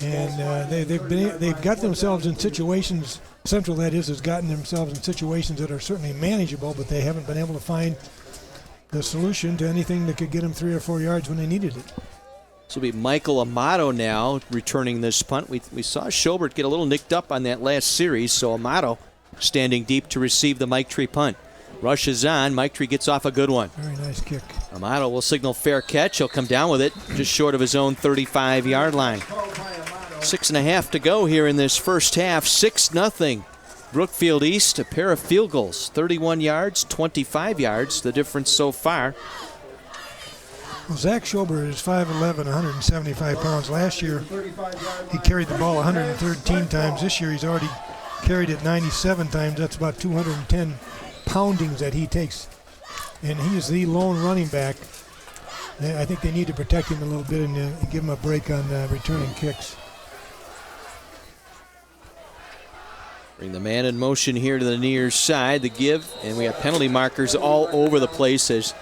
And they've got themselves in situations, Central that is, has gotten themselves in situations that are certainly manageable, but they haven't been able to find the solution to anything that could get them 3 or 4 yards when they needed it. This will be Michael Amato now returning this punt. We saw Schobert get a little nicked up on that last series, so Amato standing deep to receive the Mike Tree punt. Rushes on. Mike Tree gets off a good one. Very nice kick. Amato will signal fair catch. He'll come down with it just short of his own 35-yard line. 6.5 to go here in this first half. 6-0. Brookfield East, a pair of field goals. 31 yards, 25 yards, the difference so far. Well, Zach Schobert is 5'11", 175 pounds. Last year, he carried the ball 113 times. This year, he's already carried it 97 times. That's about 210 poundings that he takes. And he is the lone running back. I think they need to protect him a little bit and give him a break on returning kicks. Bring the man in motion here to the near side. The give, and we have penalty markers all over the place as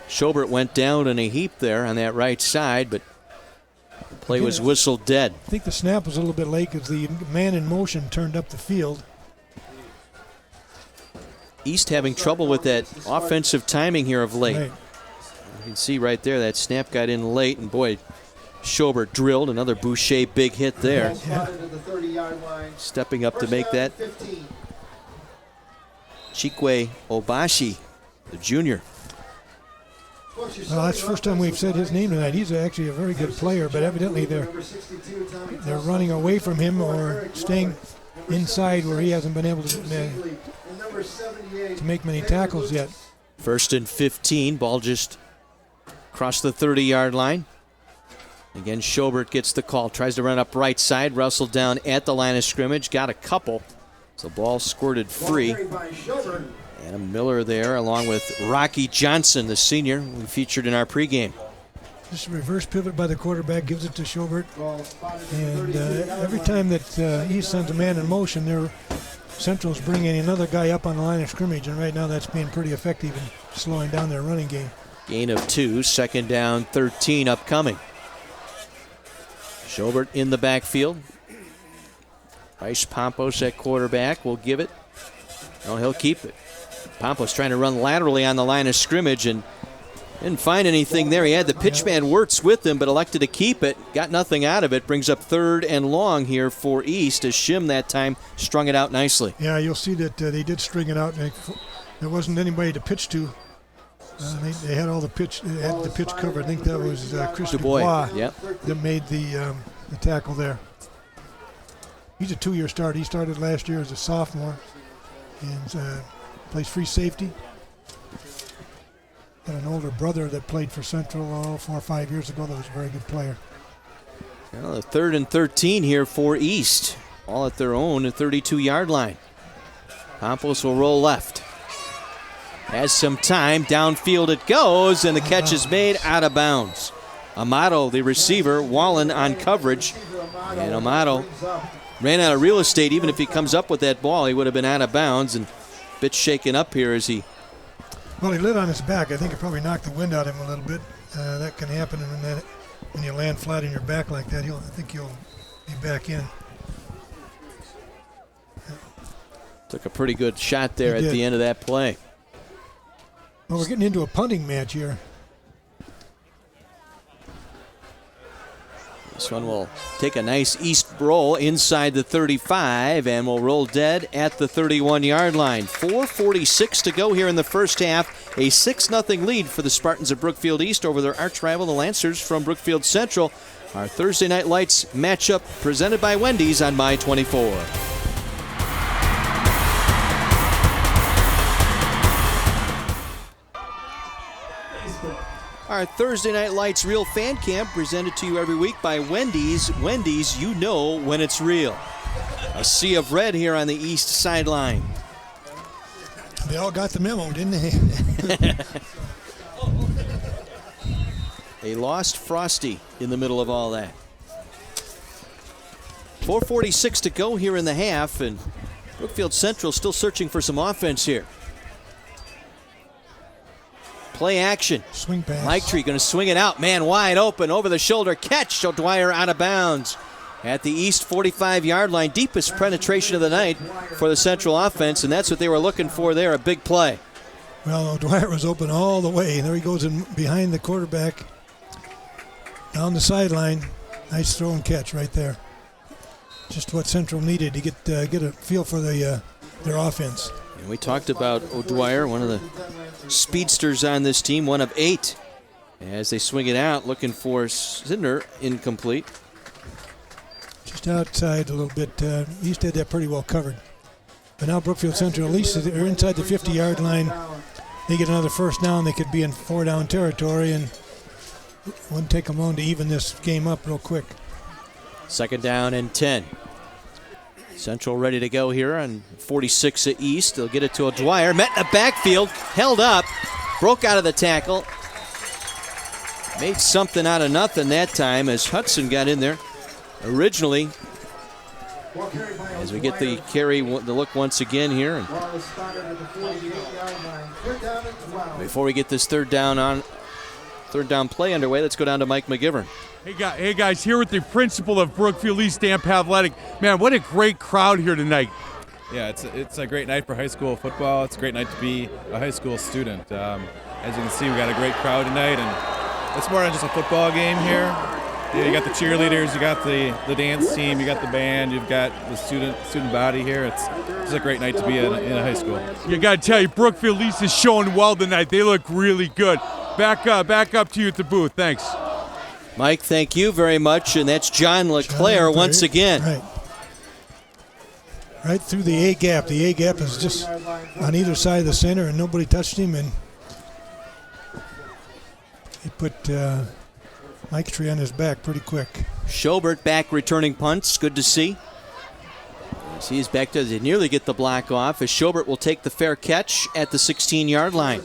Schobert went down in a heap there on that right side, but the play was whistled dead. I think the snap was a little bit late because the man in motion turned up the field. East having trouble with that offensive timing here of late. Right. You can see right there that snap got in late, and boy, Schobert drilled another Boucher big hit there. Yeah. Stepping up to make that. Chikwe Obashi, the junior. Well, that's the first time we've said his name tonight. He's actually a very good player, but evidently they're running away from him or staying inside where he hasn't been able to make many tackles yet. 1st and 15, ball just across the 30-yard line. Again, Schobert gets the call, tries to run up right side, wrestled down at the line of scrimmage, got a couple. So ball squirted free. Adam Miller there, along with Rocky Johnson, the senior we featured in our pregame. Just a reverse pivot by the quarterback, gives it to Schobert. And every time that East sends a man in motion, Central's bringing another guy up on the line of scrimmage, and right now that's being pretty effective in slowing down their running game. Gain of 2, 2nd down, 13 upcoming. Schobert in the backfield. Bryce Pompos at quarterback will give it. No, he'll keep it. Pompos trying to run laterally on the line of scrimmage and didn't find anything there. He had the pitchman Wirtz with him, but elected to keep it. Got nothing out of it. Brings up 3rd and long here for East as Shim that time strung it out nicely. Yeah, you'll see that they did string it out. There wasn't anybody to pitch to. They had all the pitch. They had the pitch covered. I think that was Chris Dubois that made the tackle there. He's a 2-year starter. He started last year as a sophomore and plays free safety. Got an older brother that played for Central 4 or 5 years ago that was a very good player. Well, the 3rd and 13 here for East. All at their own 32-yard line. Pompos will roll left. Has some time. Downfield it goes, and the catch is made out of bounds. Amato, the receiver, Wallen on coverage. And Amato ran out of real estate. Even if he comes up with that ball, he would have been out of bounds. And a bit shaken up here as he... Well, he lit on his back. I think it probably knocked the wind out of him a little bit. That can happen when you land flat on your back like that. I think you'll be back in. Took a pretty good shot there at the end of that play. Well, we're getting into a punting match here. This one will take a nice East roll inside the 35 and will roll dead at the 31-yard line. 4:46 to go here in the first half. A 6-0 lead for the Spartans of Brookfield East over their arch rival, the Lancers from Brookfield Central. Our Thursday Night Lights matchup presented by Wendy's on My 24. Our Thursday Night Lights Real Fan Camp presented to you every week by Wendy's. Wendy's, you know when it's real. A sea of red here on the east sideline. They all got the memo, didn't they? a lost Frosty in the middle of all that. 4:46 to go here in the half, and Brookfield Central still searching for some offense here. Play action. Swing pass. Mike Tree going to swing it out. Man wide open, over the shoulder catch. O'Dwyer out of bounds at the East 45-yard line. Deepest penetration of the night for the Central offense, and that's what they were looking for there, a big play. Well, O'Dwyer was open all the way. There he goes in behind the quarterback, down the sideline. Nice throw and catch right there. Just what Central needed to get a feel for their offense. And we talked about O'Dwyer, one of the speedsters on this team, one of 8. As they swing it out, looking for Sidner, incomplete. Just outside a little bit. East had that pretty well covered. But now Brookfield Central, at least they're inside the 50-yard line. They get another first down, they could be in 4-down territory, and it wouldn't take them long to even this game up real quick. 2nd down and 10. Central ready to go here on 46 at East. They'll get it to O'Dwyer. Met in the backfield, held up, broke out of the tackle. Made something out of nothing that time as Hudson got in there. Originally, as we get the carry, the look once again here. And before we get this third down play underway, let's go down to Mike McGivern. Hey guys, here with the principal of Brookfield East, Dan Pavletic. Man, what a great crowd here tonight. Yeah, it's a great night for high school football. It's a great night to be a high school student. As you can see, we got a great crowd tonight, and it's more than just a football game here. You got the cheerleaders, you got the dance team, you got the band, you've got the student body here. It's a great night to be in a high school. You got to tell you, Brookfield East is showing well tonight. They look really good. Back up to you at the booth. Thanks. Mike, thank you very much. And that's John LeClaire once again. Right through the A gap. The A gap is just on either side of the center, and nobody touched him. And he put Mike Tree on his back pretty quick. Schobert back returning punts. Good to see. As he's back to nearly get the block off, as Schobert will take the fair catch at the 16-yard line.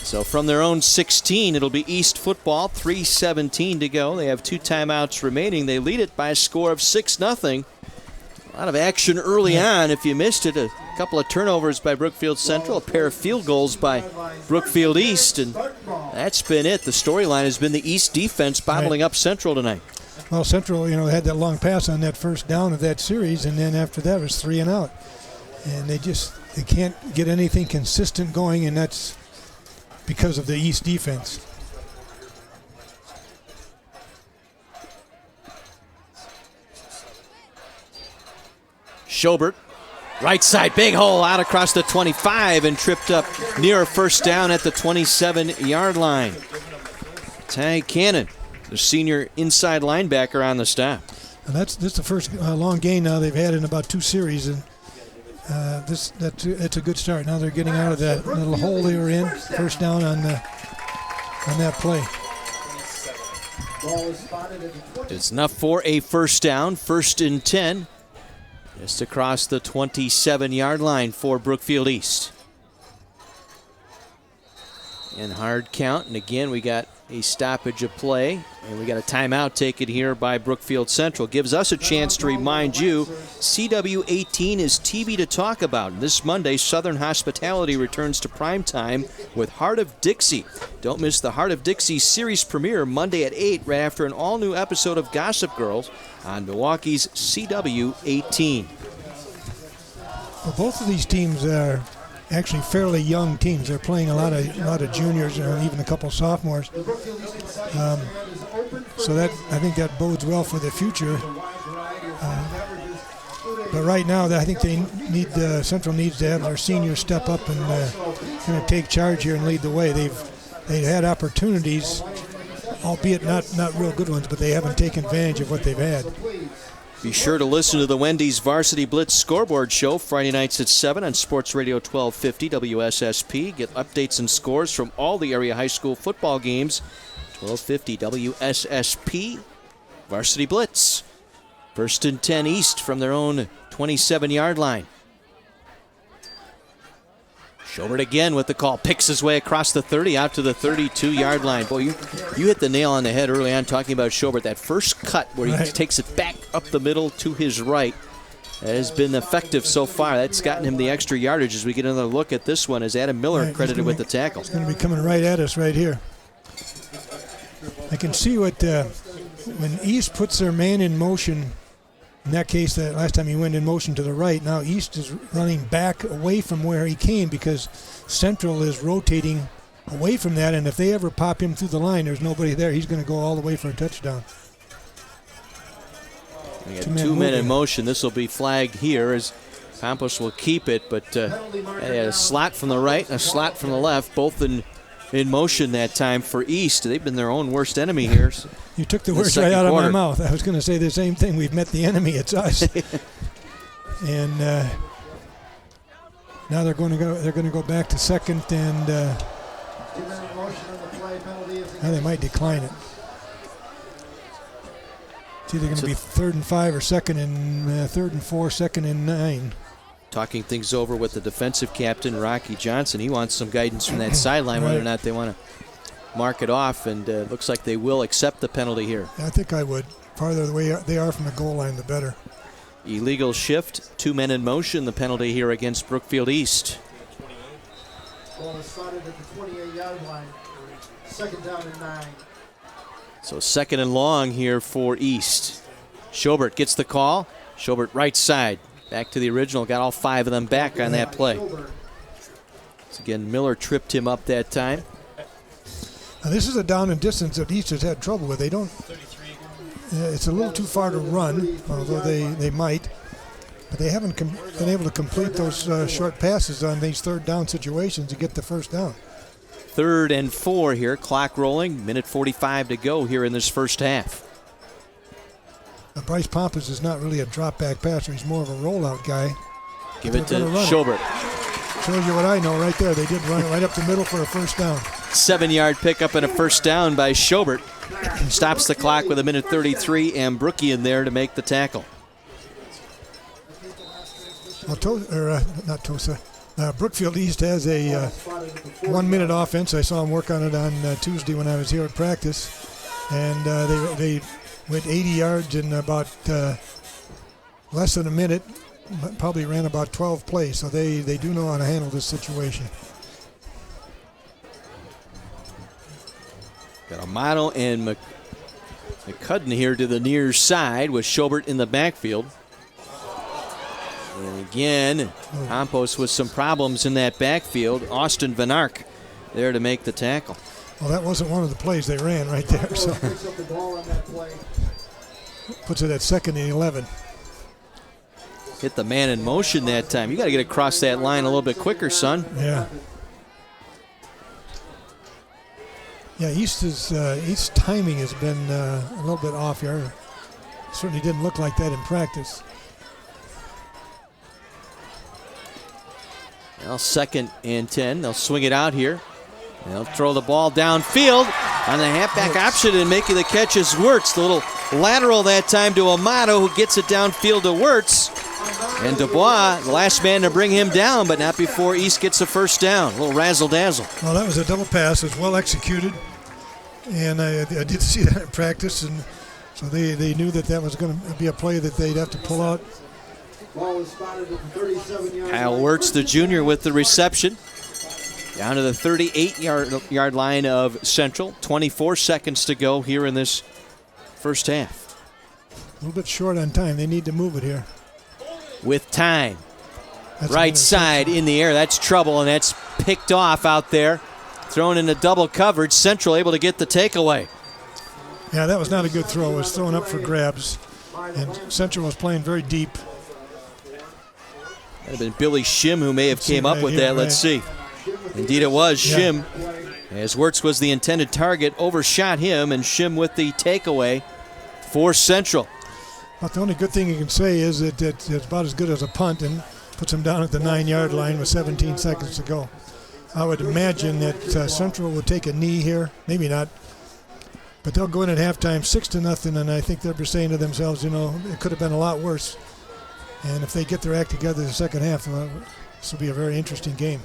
So from their own 16, it'll be East football, 3:17 to go. They have 2 timeouts remaining. They lead it by a score of 6-0. A lot of action early on. If you missed it, a couple of turnovers by Brookfield Central, a pair of field goals by Brookfield East, and that's been it. The storyline has been the East defense bottling up Central tonight. Well, Central, had that long pass on that first down of that series, and then after that it was 3 and out. And they can't get anything consistent going, and that's because of the East defense. Schobert, right side, big hole out across the 25 and tripped up near a first down at the 27-yard line. Ty Cannon, the senior inside linebacker on the stop. And that's the first long gain now they've had in about 2 series, and that's a good start. Now they're getting out of that little hole they were in. First down on that play. It's enough for a first down. 1st and 10. Just across the 27-yard line for Brookfield East. And hard count. And again, we got a stoppage of play. And we got a timeout taken here by Brookfield Central. Gives us a chance to remind you, CW18 is TV to talk about. This Monday, Southern Hospitality returns to primetime with Heart of Dixie. Don't miss the Heart of Dixie series premiere Monday at 8, right after an all-new episode of Gossip Girls on Milwaukee's CW18. Well, both of these teams are actually fairly young teams. They're playing a lot of juniors and even a couple sophomores. So that, I think that bodes well for the future. But right now, I think Central needs to have their seniors step up and kind of take charge here and lead the way. They've had opportunities, albeit not real good ones, but they haven't taken advantage of what they've had. Be sure to listen to the Wendy's Varsity Blitz Scoreboard Show Friday nights at 7 on Sports Radio 1250 WSSP. Get updates and scores from all the area high school football games. 1250 WSSP Varsity Blitz. 1st and 10 East from their own 27-yard line. Schobert again with the call. Picks his way across the 30 out to the 32-yard line. Boy, you hit the nail on the head early on talking about Schobert. That first cut where he takes it back up the middle to his right has been effective so far. That's gotten him the extra yardage. As we get another look at this one, as Adam Miller credited with the tackle. He's going to be coming right at us right here. I can see what when East puts their man in motion. In that case, that last time he went in motion to the right. Now East is running back away from where he came because Central is rotating away from that. And if they ever pop him through the line, there's nobody there. He's going to go all the way for a touchdown. We got two men in motion. This will be flagged here as Campos will keep it. But a slot from the right and a slot from the left, both in motion that time for East. They've been their own worst enemy here. You took the words right out of my mouth. I was going to say the same thing. We've met the enemy. It's us. And now they're going to go. They're going to go back to second, and now they might decline it. It's either going to be 3rd and 5 or 2nd and 3rd and 4, 2nd and 9. Talking things over with the defensive captain, Rocky Johnson. He wants some guidance from that sideline whether or not they want to mark it off, and looks like they will accept the penalty here. I think I would. Farther away they are from the goal line, the better. Illegal shift, 2 men in motion, the penalty here against Brookfield East. Ball is spotted at the 28-yard line. 2nd down and 9. So 2nd and long here for East. Schobert gets the call. Schobert right side. Back to the original. Got all 5 of them back on that play. So again, Miller tripped him up that time. Now this is a down and distance that East has had trouble with. They don't. It's a little too far to run, although they might. But they haven't been able to complete those short passes on these 3rd down situations to get the first down. 3rd and 4 here. Clock rolling. Minute 45 to go here in this first half. Now Bryce Pompous is not really a drop-back passer. He's more of a rollout guy. Give it to Schobert. Shows you what I know right there. They did run it right up the middle for a first down. 7-yard pickup and a first down by Schobert. Stops the clock with a minute 33, and Brookie in there to make the tackle. Well, Brookfield East has a 1-minute offense. I saw them work on it on Tuesday when I was here at practice. And they went 80 yards in about less than a minute. Probably ran about 12 plays, so they do know how to handle this situation. Got Amato and McCudden here to the near side with Schobert in the backfield. And again, Campos with some problems in that backfield. Austin Van Ark there to make the tackle. Well, that wasn't one of the plays they ran right there. So puts it at 2nd and 11. Hit the man in motion that time. You got to get across that line a little bit quicker, son. Yeah. Yeah, East's timing has been a little bit off here. Certainly didn't look like that in practice. Well, 2nd and 10. They'll swing it out here. They'll throw the ball downfield on the halfback option, and making the catch is Wirtz. The little lateral that time to Amato, who gets it downfield to Wirtz. And Dubois, the last man to bring him down, but not before East gets a first down. A little razzle-dazzle. Well, that was a double pass. It was well executed. And I did see that in practice, and so they knew that was going to be a play that they'd have to pull out. Kyle Wirtz, the junior, with the reception. Down to the 38-yard line of Central. 24 seconds to go here in this first half. A little bit short on time. They need to move it here. With time. Right side in the air. That's trouble, and that's picked off out there. Thrown into double coverage. Central able to get the takeaway. Yeah, that was not a good throw. It was thrown up for grabs. And Central was playing very deep. That would have been Billy Shim who may have came up with that. Let's see. Indeed it was Shim. As Wirtz was the intended target, overshot him, and Shim with the takeaway for Central. But the only good thing you can say is that it's about as good as a punt, and puts him down at the 9-yard line with 17 seconds to go. I would imagine that Central would take a knee here. Maybe not. But they'll go in at halftime 6-0, and I think they'll be saying to themselves, it could have been a lot worse. And if they get their act together in the second half, This will be a very interesting game.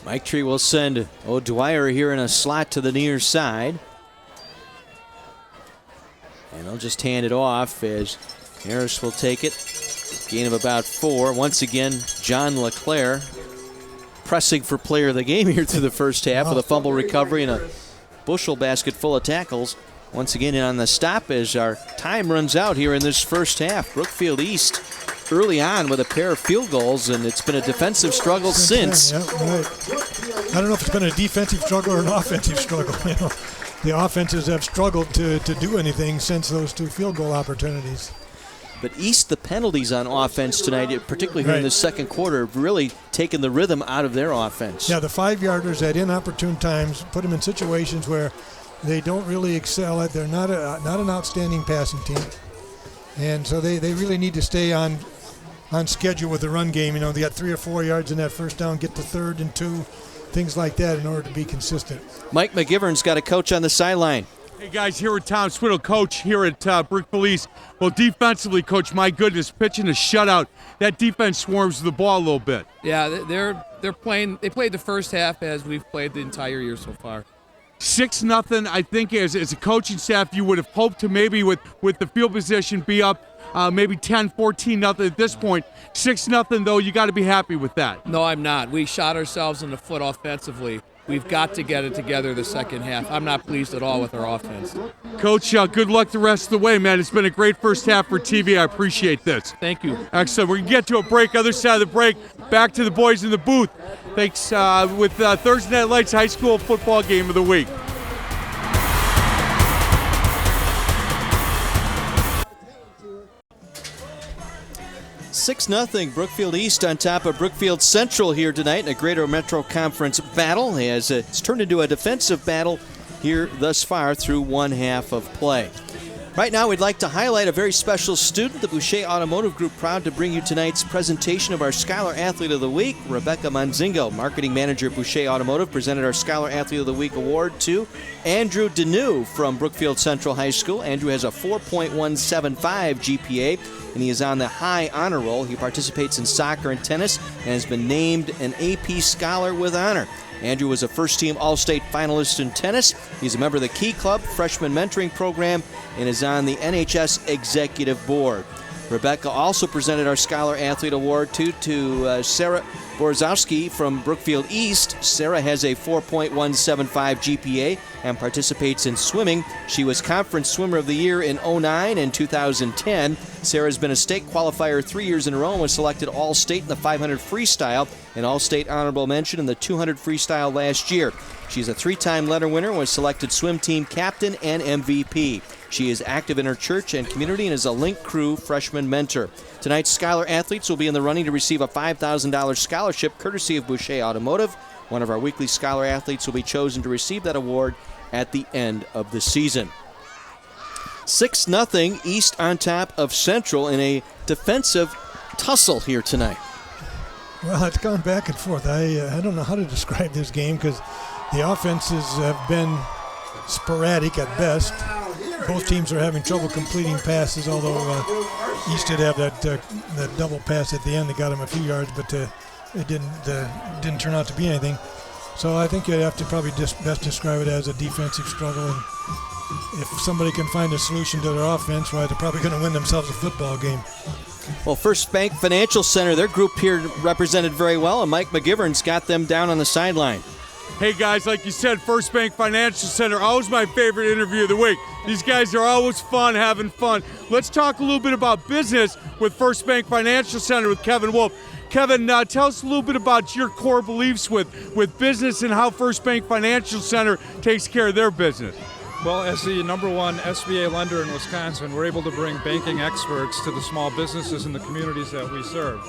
Mike Tree will send O'Dwyer here in a slot to the near side. And they'll just hand it off as Harris will take it. Gain of about 4. Once again, John LeClaire pressing for player of the game here through the first half with a fumble recovery and a bushel basket full of tackles. Once again on the stop as our time runs out here in this first half. Brookfield East early on with a pair of field goals, and it's been a defensive struggle since. Yeah, right. I don't know if it's been a defensive struggle or an offensive struggle. You know, the offenses have struggled to do anything since those 2 field goal opportunities. But East, the penalties on offense tonight, particularly here in the second quarter, have really taken the rhythm out of their offense. Yeah, the 5-yarders at inopportune times put them in situations where they don't really excel at. They're not an outstanding passing team. And so they really need to stay on schedule with the run game. You know, they got 3 or 4 yards in that first down, get to 3rd and 2, things like that in order to be consistent. Mike McGivern's got a coach on the sideline. Hey guys, here with Tom Swiddle, coach here at Brookfield East. Well, defensively, coach, my goodness, pitching a shutout. That defense swarms the ball a little bit. Yeah, they're playing. They played the first half as we've played the entire year so far. 6-0. I think as a coaching staff, you would have hoped to maybe with the field position be up maybe 10-14-0 at this point. 6-0 though, you got to be happy with that. No, I'm not. We shot ourselves in the foot offensively. We've got to get it together the second half. I'm not pleased at all with our offense. Coach, good luck the rest of the way, man. It's been a great first half for TV. I appreciate this. Thank you. Excellent. We're going to get to a break. Other side of the break, back to the boys in the booth. Thanks with Thursday Night Lights High School Football Game of the Week. Six 0 Brookfield East on top of Brookfield Central here tonight in a Greater Metro Conference battle, as it's turned into a defensive battle here thus far through one half of play. Right now, we'd like to highlight a very special student. The Boucher Automotive Group proud to bring you tonight's presentation of our Scholar Athlete of the Week. Rebecca Monzingo, Marketing Manager at Boucher Automotive, presented our Scholar Athlete of the Week award to Andrew Deneau from Brookfield Central High School. Andrew has a 4.175 GPA, and he is on the high honor roll. He participates in soccer and tennis and has been named an AP Scholar with honor. Andrew was a first-team All-State finalist in tennis. He's a member of the Key Club Freshman Mentoring Program and is on the NHS Executive Board. Rebecca also presented our Scholar Athlete Award to Sarah Borzowski from Brookfield East. Sarah has a 4.175 GPA and participates in swimming. She was Conference Swimmer of the Year in 2009 and 2010. Sarah has been a state qualifier 3 years in a row and was selected All-State in the 500 freestyle and All-State honorable mention in the 200 freestyle last year. She's a 3-time letter winner and was selected swim team captain and MVP. She is active in her church and community and is a Link Crew freshman mentor. Tonight's Scholar Athletes will be in the running to receive a $5,000 scholarship courtesy of Boucher Automotive. One of our weekly Scholar Athletes will be chosen to receive that award at the end of the season. 6-0 East on top of Central in a defensive tussle here tonight. Well, it's gone back and forth. I don't know how to describe this game because the offenses have been sporadic at best. Both teams are having trouble completing passes, although East did have that double pass at the end that got him a few yards, but it didn't turn out to be anything. So I think you'd have to probably best describe it as a defensive struggle. And if somebody can find a solution to their offense, well, they're probably going to win themselves a football game. Well, First Bank Financial Center, their group here represented very well, and Mike McGivern's got them down on the sideline. Hey guys, like you said, First Bank Financial Center, always my favorite interview of the week. These guys are always fun, having fun. Let's talk a little bit about business with First Bank Financial Center with Kevin Wolf. Kevin, tell us a little bit about your core beliefs with business and how First Bank Financial Center takes care of their business. Well, as the #1 SBA lender in Wisconsin, we're able to bring banking experts to the small businesses in the communities that we serve.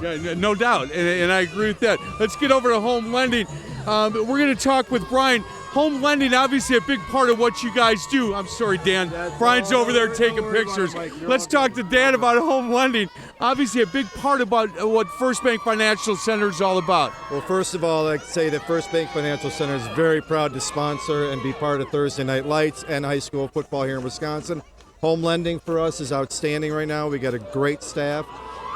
Yeah, no doubt, and I agree with that. Let's get over to home lending. We're going to talk with Brian. Home lending, obviously a big part of what you guys do. I'm sorry, Dan. Brian's over there taking pictures. Let's talk to Dan about home lending. Obviously a big part about what First Bank Financial Center is all about. Well, first of all, I'd like to say that First Bank Financial Center is very proud to sponsor and be part of Thursday Night Lights and high school football here in Wisconsin. Home lending for us is outstanding right now. We got a great staff.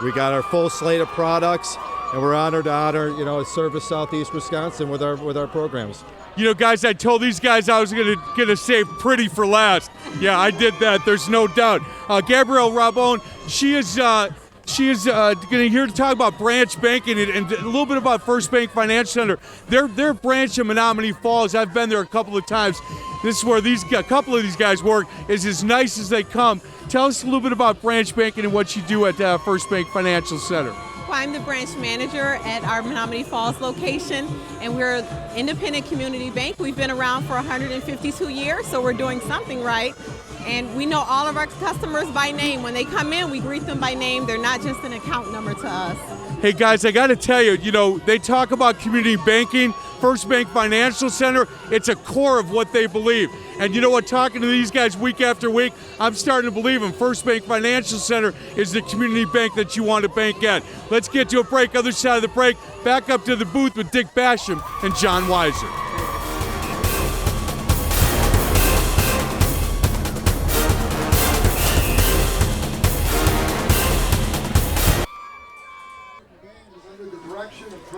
We got our full slate of products, and we're honored to service Southeast Wisconsin with our programs. You know, guys, I told these guys I was gonna save pretty for last. Yeah, I did that. There's no doubt. Gabrielle Rabone, she is going to here to talk about branch banking and a little bit about First Bank Financial Center. Their branch in Menominee Falls, I've been there a couple of times. This is where a couple of these guys work. Is as nice as they come. Tell us a little bit about branch banking and what you do at First Bank Financial Center. Well, I'm the branch manager at our Menominee Falls location, and we're an independent community bank. We've been around for 152 years, so we're doing something right. And we know all of our customers by name. When they come in, we greet them by name. They're not just an account number to us. Hey guys, I got to tell you, they talk about community banking, First Bank Financial Center, it's a core of what they believe. And you know what, talking to these guys week after week, I'm starting to believe them. First Bank Financial Center is the community bank that you want to bank at. Let's get to a break. Other side of the break, back up to the booth with Dick Basham and John Weiser.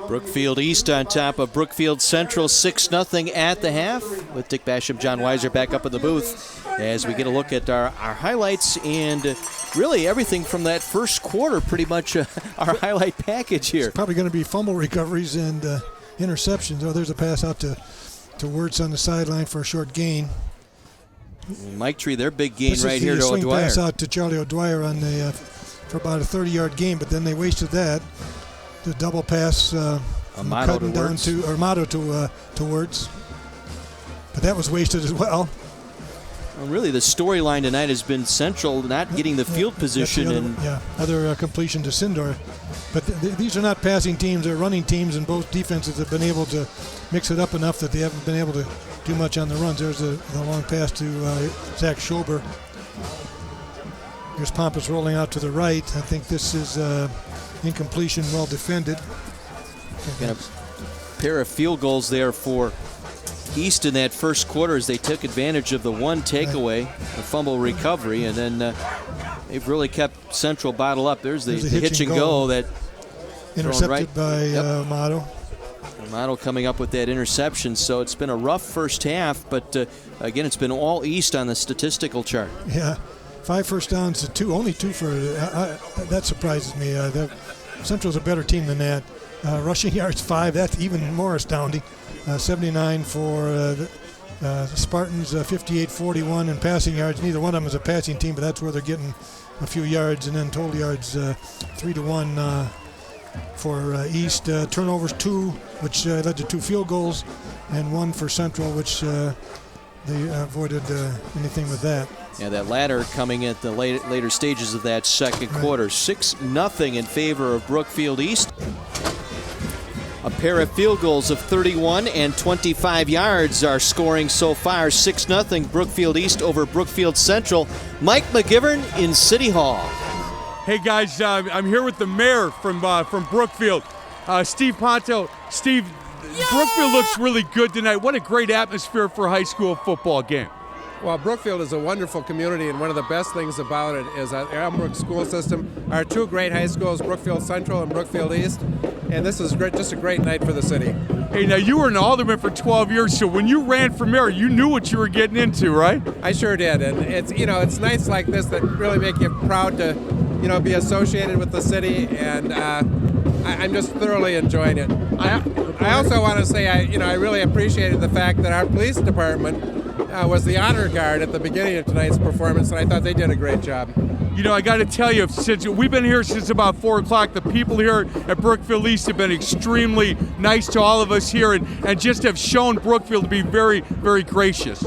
Brookfield East on top of Brookfield Central, 6-0 at the half. With Dick Basham, John Weiser back up in the booth as we get a look at our highlights and really everything from that first quarter, pretty much our highlight package here. It's probably going to be fumble recoveries and interceptions. Oh, there's a pass out to Wirtz on the sideline for a short gain. Mike Tree, their big gain right here to swing O'Dwyer. Pass out to Charlie O'Dwyer on the for about a 30-yard gain, but then they wasted that. The double pass Amato cutting down to Armato to Wirtz, but that was wasted as well. Well, really, the storyline tonight has been Central not getting the field position. Other completion to Sindor. But these are not passing teams, they're running teams, and both defenses have been able to mix it up enough that they haven't been able to do much on the runs. There's the long pass to Zach Schober. Here's Pompous rolling out to the right. I think this is incompletion, well defended. And a pair of field goals there for East in that first quarter as they took advantage of the one takeaway, the fumble recovery, and then they've really kept Central bottled up. There's the hitch and go that intercepted by Amato. Amato coming up with that interception. So it's been a rough first half, but again, it's been all East on the statistical chart. Yeah. 5 first downs to 2, only 2 for that surprises me. Central's a better team than that. Rushing yards 5, that's even more astounding. 79 for the Spartans, 58-41 in passing yards. Neither one of them is a passing team, but that's where they're getting a few yards. And then total yards 3-1 for East. Turnovers 2, which led to 2 field goals, and 1 for Central, which they avoided anything with that. Yeah, that latter coming at the later stages of that second quarter. 6-0 in favor of Brookfield East. A pair of field goals of 31 and 25 yards are scoring so far. 6-0 Brookfield East over Brookfield Central. Mike McGivern in City Hall. Hey guys, I'm here with the mayor from Brookfield, Steve Ponto. Steve, Brookfield looks really good tonight. What a great atmosphere for a high school football game. Well, Brookfield is a wonderful community, and one of the best things about it is our Elmbrook school system. Our 2 great high schools, Brookfield Central and Brookfield East, and this is just a great night for the city. Hey, now you were an alderman for 12 years, so when you ran for mayor, you knew what you were getting into, right? I sure did, and it's nights like this that really make you proud to be associated with the city, and I'm just thoroughly enjoying it. I also want to say I really appreciated the fact that our police department was the honor guard at the beginning of tonight's performance, and I thought they did a great job. I got to tell you, since we've been here since about 4 o'clock, the people here at Brookfield East have been extremely nice to all of us here and just have shown Brookfield to be very, very gracious.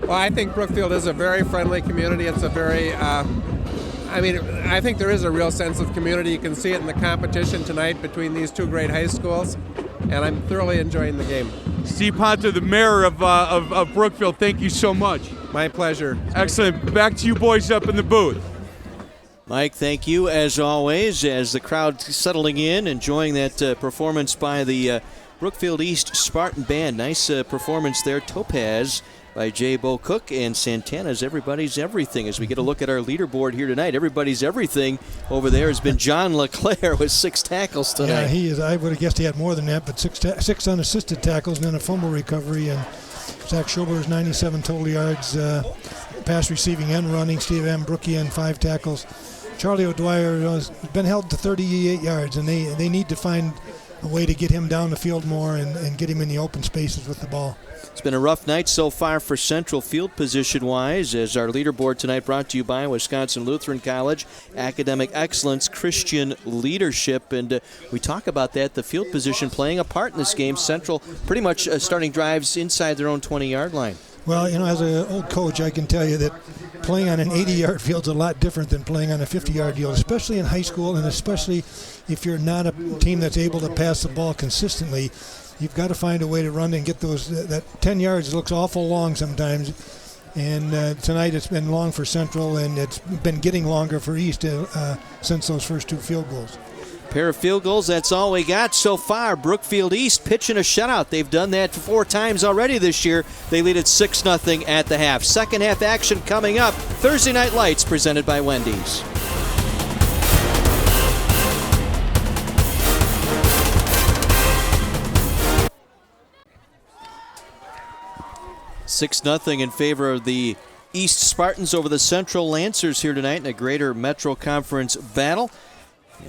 Well, I think Brookfield is a very friendly community. It's a very, I think there is a real sense of community. You can see it in the competition tonight between these 2 great high schools, and I'm thoroughly enjoying the game. Steve Ponto, the mayor of Brookfield, thank you so much. My pleasure. Excellent. Back to you boys up in the booth. Mike, thank you as always. As the crowd settling in, enjoying that performance by the Brookfield East Spartan Band. Nice performance there. Topaz by Jay Bo Cook, and Santana's Everybody's Everything. As we get a look at our leaderboard here tonight, Everybody's Everything over there has been John LeClaire with 6 tackles tonight. Yeah, he is. I would have guessed he had more than that, but six unassisted tackles and then a fumble recovery. And Zach Schober's 97 total yards, pass receiving and running. Steve Ambruckian 5 tackles. Charlie O'Dwyer has been held to 38 yards, and they need to find a way to get him down the field more and get him in the open spaces with the ball. It's been a rough night so far for Central field position-wise, as our leaderboard tonight brought to you by Wisconsin Lutheran College, Academic Excellence, Christian Leadership, and we talk about that, the field position playing a part in this game. Central pretty much starting drives inside their own 20-yard line. Well, as an old coach, I can tell you that playing on an 80-yard field is a lot different than playing on a 50-yard field, especially in high school, and especially if you're not a team that's able to pass the ball consistently. You've got to find a way to run and get those. That 10 yards looks awful long sometimes, and tonight it's been long for Central, and it's been getting longer for East since those first 2 field goals. Pair of field goals, that's all we got so far. Brookfield East pitching a shutout. They've done that 4 times already this year. They lead it 6-0 at the half. Second half action coming up. Thursday Night Lights presented by Wendy's. (6-0) in favor of the East Spartans over the Central Lancers here tonight in a Greater Metro Conference battle.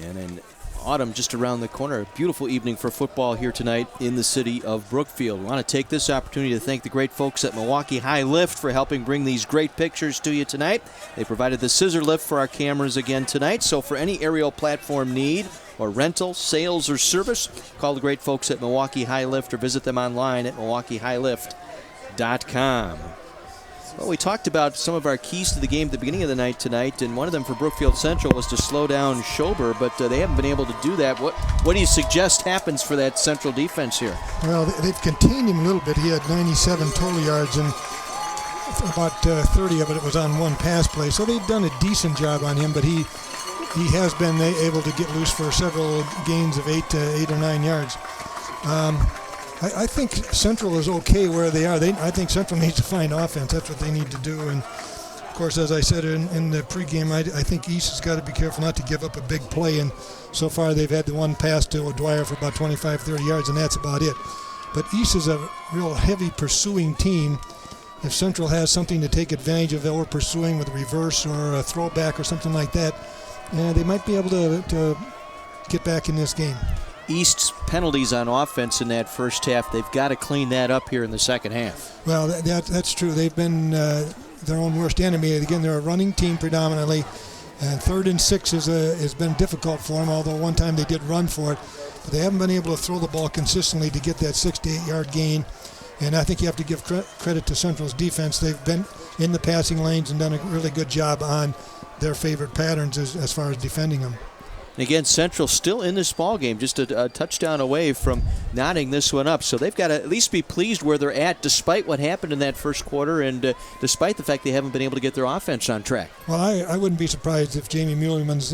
And in autumn just around the corner, a beautiful evening for football here tonight in the city of Brookfield. We want to take this opportunity to thank the great folks at Milwaukee High Lift for helping bring these great pictures to you tonight. They provided the scissor lift for our cameras again tonight, so for any aerial platform need or rental, sales, or service, call the great folks at Milwaukee High Lift or visit them online at MilwaukeeHighLift.com. Well, we talked about some of our keys to the game at the beginning of the night tonight, and one of them for Brookfield Central was to slow down Schober, but they haven't been able to do that. What do you suggest happens for that Central defense here? Well, they've contained him a little bit. He had 97 total yards, and about 30 of it was on one pass play. So they've done a decent job on him, but he has been able to get loose for several gains of 8 or 9 yards. I think Central is okay where they are. I think Central needs to find offense. That's what they need to do. And, of course, as I said in the pregame, I think East has got to be careful not to give up a big play. And so far they've had the one pass to O'Dwyer for about 25, 30 yards, and that's about it. But East is a real heavy pursuing team. If Central has something to take advantage of that we're pursuing with a reverse or a throwback or something like that, they might be able to get back in this game. East's penalties on offense in that first half, they've got to clean that up here in the second half. Well, that's true. They've been their own worst enemy. Again, they're a running team predominantly, and 3rd and 6 has been difficult for them, although one time they did run for it. But they haven't been able to throw the ball consistently to get that 6 to 8 yard gain, and I think you have to give credit to Central's defense. They've been in the passing lanes and done a really good job on their favorite patterns as far as defending them. Again, Central still in this ball game, just a touchdown away from knotting this one up. So they've got to at least be pleased where they're at, despite what happened in that first quarter and despite the fact they haven't been able to get their offense on track. Well, I wouldn't be surprised if Jamie Muellermans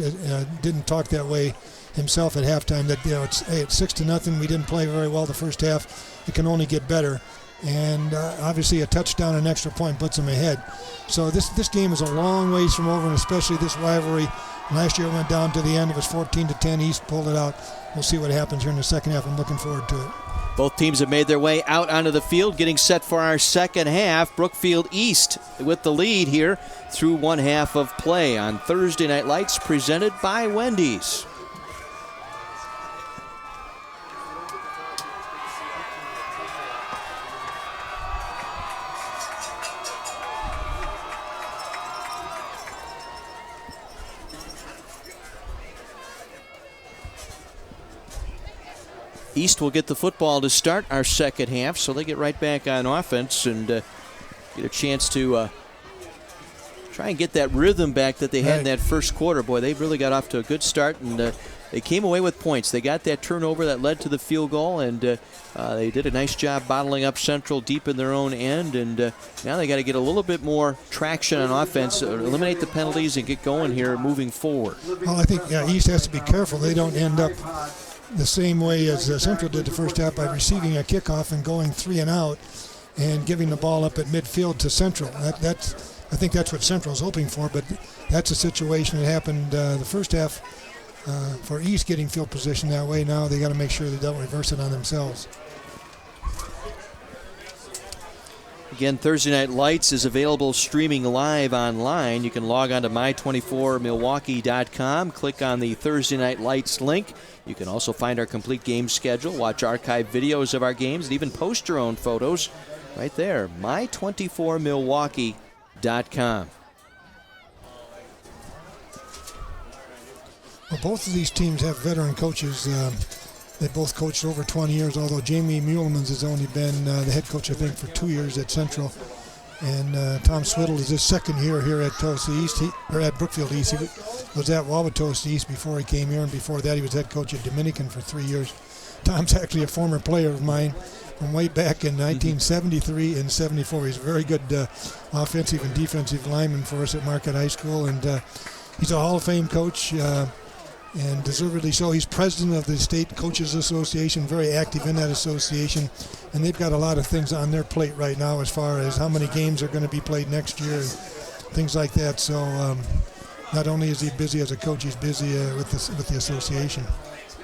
didn't talk that way himself at halftime, that it's 6-0. We didn't play very well the first half. It can only get better. And obviously a touchdown and an extra point puts them ahead. So this game is a long ways from over, and especially this rivalry. Last year it went down to the end. It was 14-10. East pulled it out. We'll see what happens here in the second half. I'm looking forward to it. Both teams have made their way out onto the field, getting set for our second half. Brookfield East with the lead here through one half of play on Thursday Night Lights, presented by Wendy's. East will get the football to start our second half, so they get right back on offense and get a chance to try and get that rhythm back that they had in that first quarter. Boy, they really got off to a good start, and they came away with points. They got that turnover that led to the field goal, and they did a nice job bottling up Central deep in their own end. And now they got to get a little bit more traction on offense, eliminate the penalties, and get going here moving forward. Well, I think East has to be careful. They don't end up the same way as Central did the first half by receiving a kickoff and going 3 and out and giving the ball up at midfield to Central. I think that's what Central's hoping for, but that's a situation that happened the first half for East getting field position that way. Now they got to make sure they don't reverse it on themselves. Again, Thursday Night Lights is available streaming live online. You can log on to my24milwaukee.com, click on the Thursday Night Lights link. You can also find our complete game schedule, watch archived videos of our games, and even post your own photos right there, my24milwaukee.com. Well, both of these teams have veteran coaches. They both coached over 20 years, although Jamie Muehlmans has only been the head coach, I think, for 2 years at Central. And Tom Swiddle is his second year here at Tulsa East, or at Brookfield East. He was at Wauwatosa East before he came here, and before that he was head coach at Dominican for 3 years. Tom's actually a former player of mine from way back in 1973 and 74. He's a very good offensive and defensive lineman for us at Marquette High School, and he's a Hall of Fame coach, and deservedly so. He's president of the State Coaches Association, very active in that association, and they've got a lot of things on their plate right now as far as how many games are going to be played next year and things like that. So not only is he busy as a coach, he's busy with the association.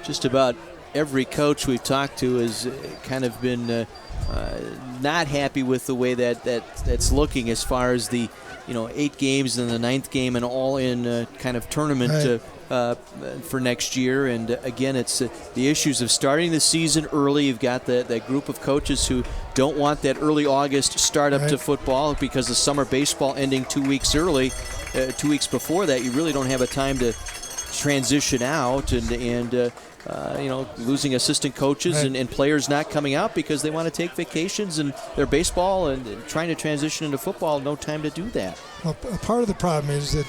Just about every coach we've talked to has kind of been not happy with the way that's looking as far as the 8 games and the 9th game and all in kind of tournament right. For next year. And again, it's the issues of starting the season early. You've got that group of coaches who don't want that early August start up right. to football because of summer baseball ending 2 weeks early. 2 weeks before that, you really don't have a time to transition out and losing assistant coaches right. and players not coming out because they want to take vacations and their baseball and trying to transition into football, no time to do that. Well, part of the problem is that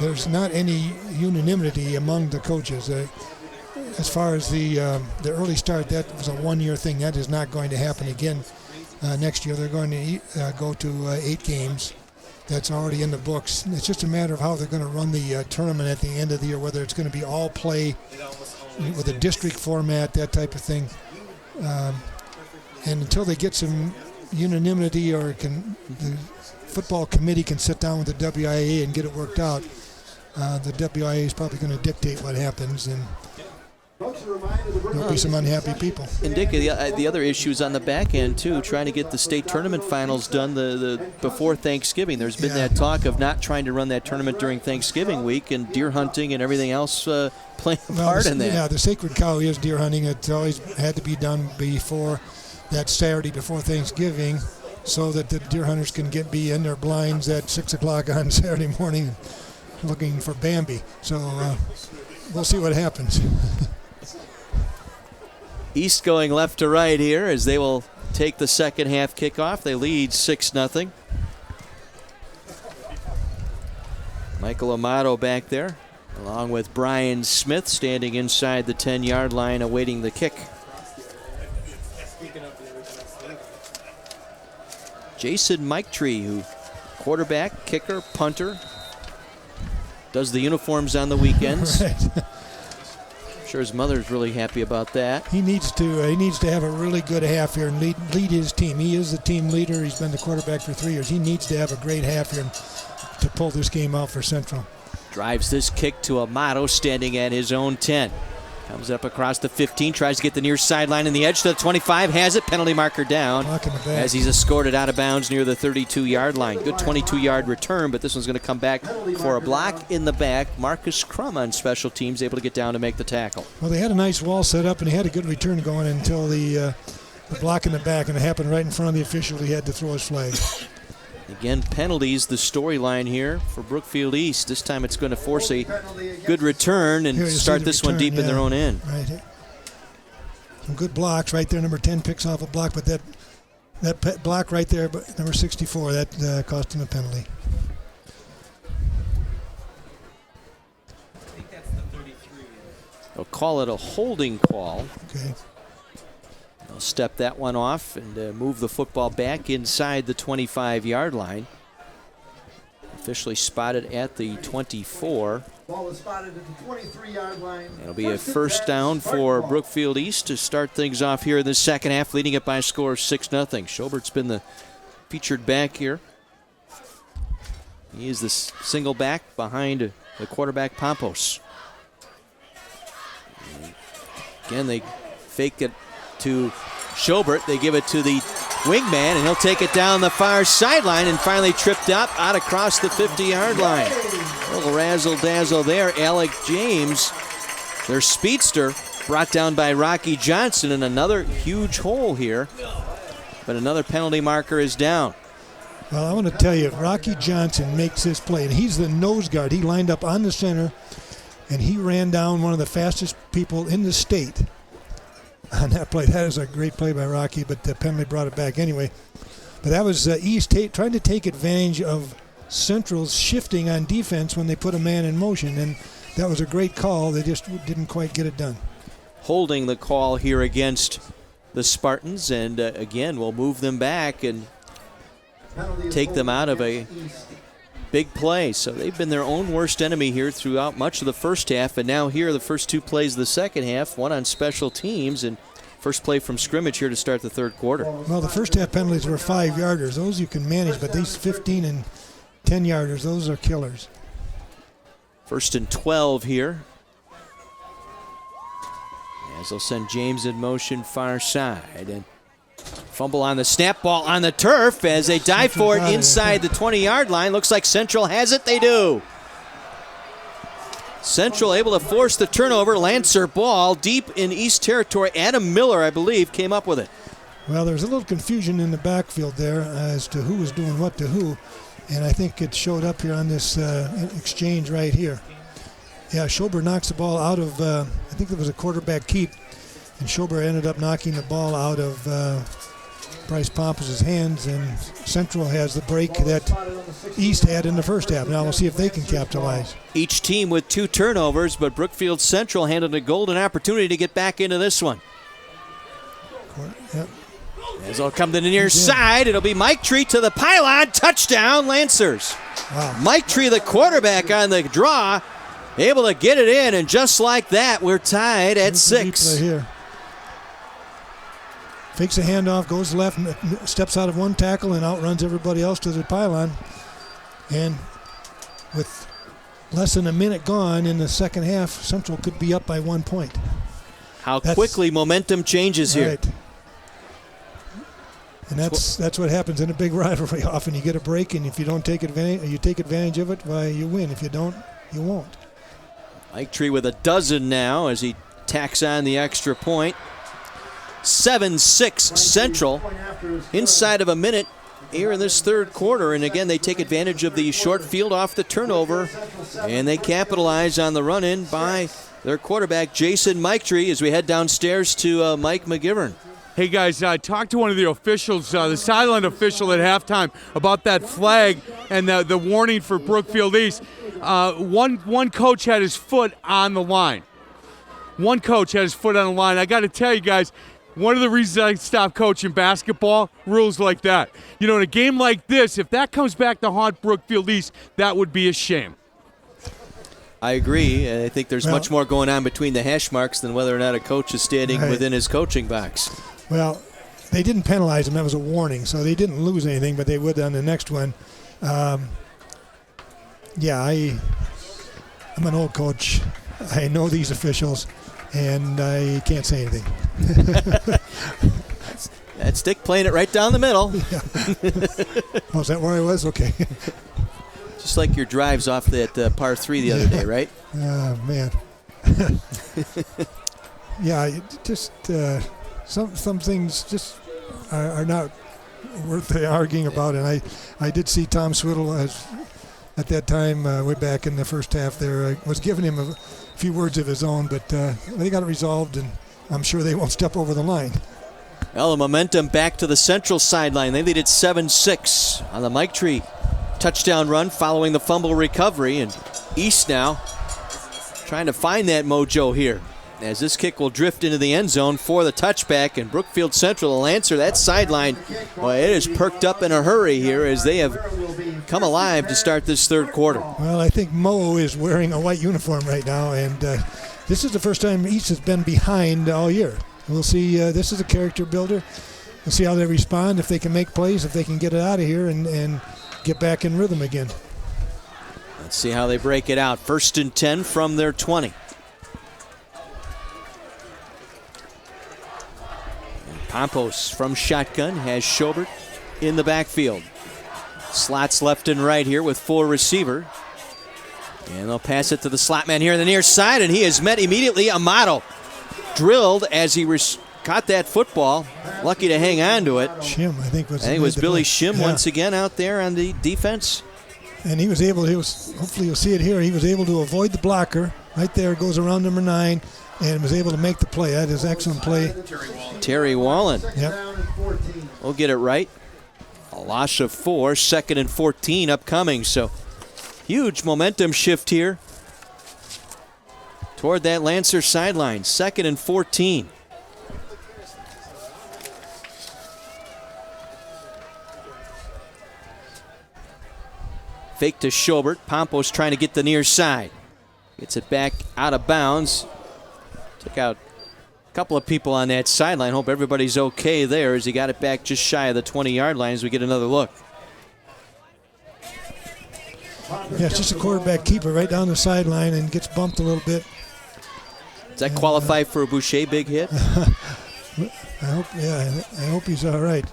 there's not any unanimity among the coaches. As far as the early start, that was a 1-year thing. That is not going to happen again next year. They're going to go to 8 games. That's already in the books. It's just a matter of how they're going to run the tournament at the end of the year, whether it's going to be all play with a district format, that type of thing. And until they get some unanimity or the football committee can sit down with the WIA and get it worked out, the WIA is probably going to dictate what happens, and there'll be some unhappy people. And Dick, the other issue is on the back end too, trying to get the state tournament finals done before Thanksgiving. There's been that talk of not trying to run that tournament during Thanksgiving week, and deer hunting and everything else playing a part in that. Yeah, the sacred cow is deer hunting. It's always had to be done before that Saturday before Thanksgiving, so that the deer hunters can be in their blinds at 6 o'clock on Saturday morning looking for Bambi. So we'll see what happens. East going left to right here as they will take the second half kickoff. They lead 6-0. Michael Amato back there, along with Brian Smith standing inside the 10-yard line awaiting the kick. Jason Miketree, who quarterback, kicker, punter, does the uniforms on the weekends. Right. I'm sure his mother's really happy about that. He needs to have a really good half here and lead his team. He is the team leader. He's been the quarterback for 3 years. He needs to have a great half here to pull this game out for Central. Drives this kick to Amato, standing at his own 10. Comes up across the 15, tries to get the near sideline in the edge to the 25, has it, penalty marker down as he's escorted out of bounds near the 32-yard line. Good 22-yard return, but this one's going to come back for a block in the back. Marcus Crum on special teams, able to get down to make the tackle. Well, they had a nice wall set up, and he had a good return going until the block in the back, and it happened right in front of the official. He had to throw his flag. Again, penalties, the storyline here for Brookfield East. This time it's going to force a good return and start this one deep in their own end. Right. Some good blocks right there. Number 10 picks off a block, but that block right there, number 64, that cost him a penalty. They'll call it a holding call. Okay. They'll step that one off and move the football back inside the 25-yard line. Officially spotted at the 24. Ball is spotted at the 23-yard line. It'll be a first down for Brookfield East to start things off here in the second half, leading it by a score of 6-0. Schobert's been the featured back here. He is the single back behind the quarterback, Pompos. Again, they fake it to Schobert. They give it to the wingman, and he'll take it down the far sideline and finally tripped up out across the 50-yard line. A little razzle-dazzle there. Alec James, their speedster, brought down by Rocky Johnson, and another huge hole here. But another penalty marker is down. Well, I want to tell you, Rocky Johnson makes this play, and he's the nose guard. He lined up on the center, and he ran down one of the fastest people in the state on that play. That is a great play by Rocky, but the penalty brought it back anyway. But that was East trying to take advantage of Central's shifting on defense when they put a man in motion, and that was a great call. They just didn't quite get it done. Holding the call here against the Spartans, and again, we'll move them back and take them out of a big play. So they've been their own worst enemy here throughout much of the first half, and now here are the first two plays of the second half, one on special teams, and first play from scrimmage here to start the third quarter. Well, the first half penalties were 5-yarders. Those you can manage, but these 15 and 10-yarders, those are killers. 1st and 12 here. As they'll send James in motion far side, and fumble on the snap, ball on the turf as they dive for it inside the 20-yard line. Looks like Central has it. They do. Central able to force the turnover. Lancer ball deep in East territory. Adam Miller, I believe, came up with it. Well, there's a little confusion in the backfield there as to who was doing what to who, and I think it showed up here on this exchange right here. Yeah, Schober knocks the ball out of, I think it was a quarterback keep, and Schober ended up knocking the ball out of Bryce Pompous' hands, and Central has the break that East had in the first half. Now we'll see if they can capitalize. Each team with 2 turnovers, but Brookfield Central handled a golden opportunity to get back into this one. Yep. As they'll come to the near side, it'll be Mike Tree to the pylon. Touchdown, Lancers. Wow. Mike Tree, the quarterback on the draw, able to get it in, and just like that, we're tied at 6. Here. Fakes a handoff, goes left, steps out of one tackle, and outruns everybody else to the pylon. And with less than a minute gone in the second half, Central could be up by 1 point. How quickly momentum changes here. Right. And that's what happens in a big rivalry. Often you get a break, and if you don't take advantage of it, why, you win. If you don't, you won't. Mike Tree with a dozen now as he tacks on the extra point. 7-6 Central inside of a minute here in this third quarter. And again, they take advantage of the short field off the turnover, and they capitalize on the run-in by their quarterback, Jason Mike Tree, as we head downstairs to Mike McGivern. Hey guys, I talked to one of the officials, the sideline official at halftime, about that flag and the warning for Brookfield East. One coach had his foot on the line. One coach had his foot on the line. I got to tell you guys, one of the reasons I stopped coaching basketball, rules like that. You know, in a game like this, if that comes back to haunt Brookfield East, that would be a shame. I agree. I think there's much more going on between the hash marks than whether or not a coach is standing within his coaching box. Well, they didn't penalize him. That was a warning, so they didn't lose anything, but they would on the next one. Yeah, I'm an old coach. I know these officials, and I can't say anything. That's Dick playing it right down the middle. Oh, is that where I was? Okay. Just like your drives off that par 3 the other day, right? Oh, man. Yeah, just some things just are not worth arguing about. And I did see Tom Swiddle at that time, way back in the first half there, was giving him a few words of his own, but they got it resolved, and I'm sure they won't step over the line. Well, the momentum back to the Central sideline. They lead at 7-6 on the Mike Tree touchdown run following the fumble recovery. And East now trying to find that mojo here. as this kick will drift into the end zone for the touchback. And Brookfield Central, the Lancer, that sideline, well, it is perked up in a hurry here as they have come alive to start this third quarter. Well, I think Mo is wearing a white uniform right now, and this is the first time East has been behind all year. We'll see. This is a character builder. We'll see how they respond, if they can make plays, if they can get it out of here and get back in rhythm again. Let's see how they break it out. 1st and 10 from their 20. And Pompos from shotgun has Schobert in the backfield. Slots left and right here with full receiver. And they'll pass it to the slot man here on the near side, and he is met immediately. Amato drilled as he caught that football. Lucky to hang on to it. Shim, I think it was Billy Shim once again out there on the defense. And hopefully you'll see it here, he was able to avoid the blocker. Right there, goes around number 9, and was able to make the play. That is excellent play. Terry Wallen. Yep. We'll get it right. A loss of 4, 2nd and 14 upcoming. So huge momentum shift here toward that Lancer sideline. 2nd and 14. Fake to Schobert. Pompos trying to get the near side. Gets it back out of bounds. Took out a couple of people on that sideline. Hope everybody's okay there as he got it back just shy of the 20-yard line as we get another look. Yeah, it's just a quarterback keeper right down the sideline and gets bumped a little bit. Does that qualify for a Boucher big hit? I hope he's all right.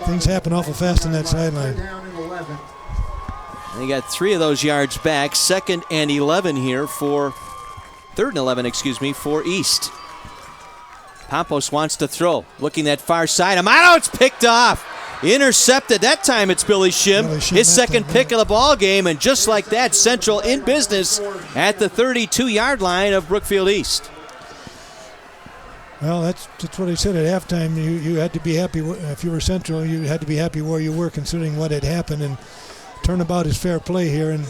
Things happen awful fast on that sideline. They got 3 of those yards back. 2nd and 11 here for 3rd and 11, for East. Pompos wants to throw. Looking that far side. Amato, it's picked off. Intercepted. That time it's Billy Shim. His second pick of the ball game, and just like that, Central in business at the 32-yard line of Brookfield East. Well, that's what I said at halftime. You had to be happy. If you were Central, you had to be happy where you were considering what had happened. And turnabout is fair play here, and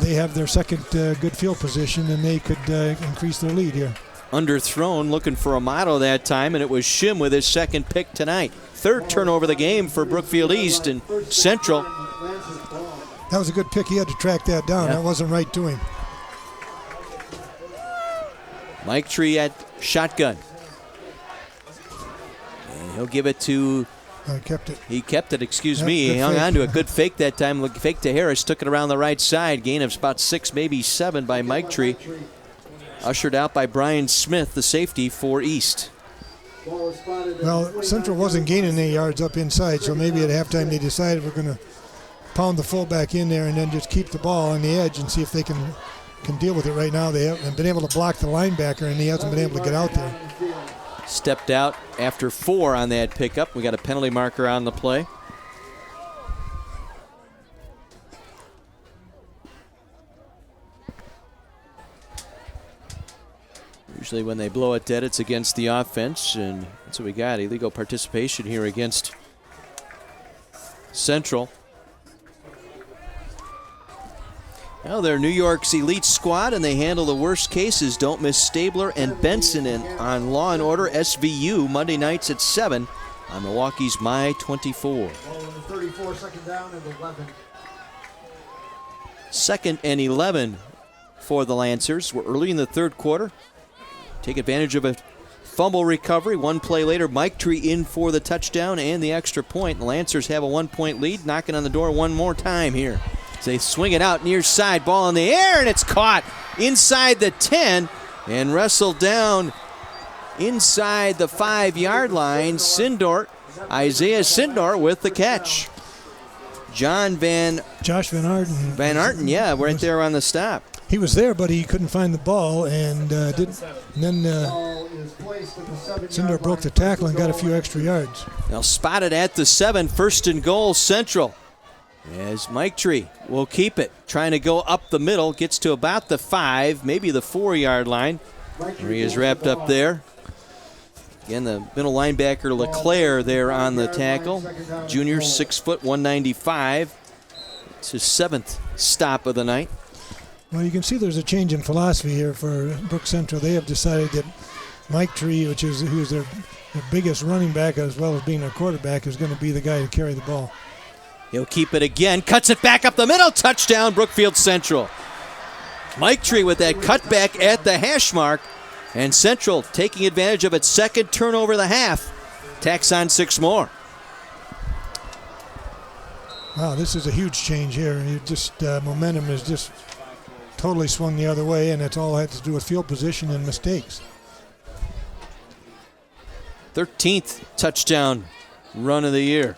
they have their second good field position, and they could increase their lead here. Underthrown, looking for Amato that time, and it was Shim with his second pick tonight. 3rd turnover of the game for Brookfield East, and Central. That was a good pick. He had to track that down. That wasn't right to him. Mike Tree at shotgun. And he'll give it to... He kept it, He hung on to a good fake that time. Fake to Harris, took it around the right side. Gain of about 6, maybe 7 by Mike Tree. Ushered out by Brian Smith, the safety for East. Well, Central wasn't gaining any yards up inside, so maybe at halftime they decided we're going to pound the fullback in there and then just keep the ball on the edge and see if they can deal with it. Right now they haven't been able to block the linebacker, and he hasn't been able to get out there. Stepped out after 4 on that pickup. We got a penalty marker on the play. Usually when they blow it dead, it's against the offense, and that's what we got. Illegal participation here against Central. Well, they're New York's elite squad, and they handle the worst cases. Don't miss Stabler and Benson on Law & Order SVU Monday nights at 7 on Milwaukee's My 24. 34, 2nd down and 11. 2nd and 11 for the Lancers. We're early in the 3rd quarter. Take advantage of a fumble recovery. 1 play later, Mike Tree in for the touchdown and the extra point. The Lancers have a 1-point lead, knocking on the door one more time here. So they swing it out near side, ball in the air, and it's caught inside the 10 and wrestled down inside the 5-yard line. Isaiah Sindor with the catch. Josh Van Arten. Van Arten, right there on the stop. He was there, but he couldn't find the ball, and didn't. And then Sindor broke the tackle and got a few extra yards. Now spotted at the 7, 1st and goal, Central. As Mike Tree will keep it, trying to go up the middle, gets to about the 5, maybe the 4-yard line. Where he is wrapped up there. Again, the middle linebacker LeClaire there on the tackle. Junior, 6 foot, 195. It's his 7th stop of the night. Well, you can see there's a change in philosophy here for Brook Central. They have decided that Mike Tree, who's their biggest running back as well as being their quarterback, is going to be the guy to carry the ball. He'll keep it again, cuts it back up the middle, touchdown Brookfield Central. Mike Tree with that cutback at the hash mark, and Central taking advantage of its second turnover of the half. Tacks on 6 more. Wow, this is a huge change here. Momentum is just totally swung the other way, and it's all had to do with field position and mistakes. 13th touchdown run of the year.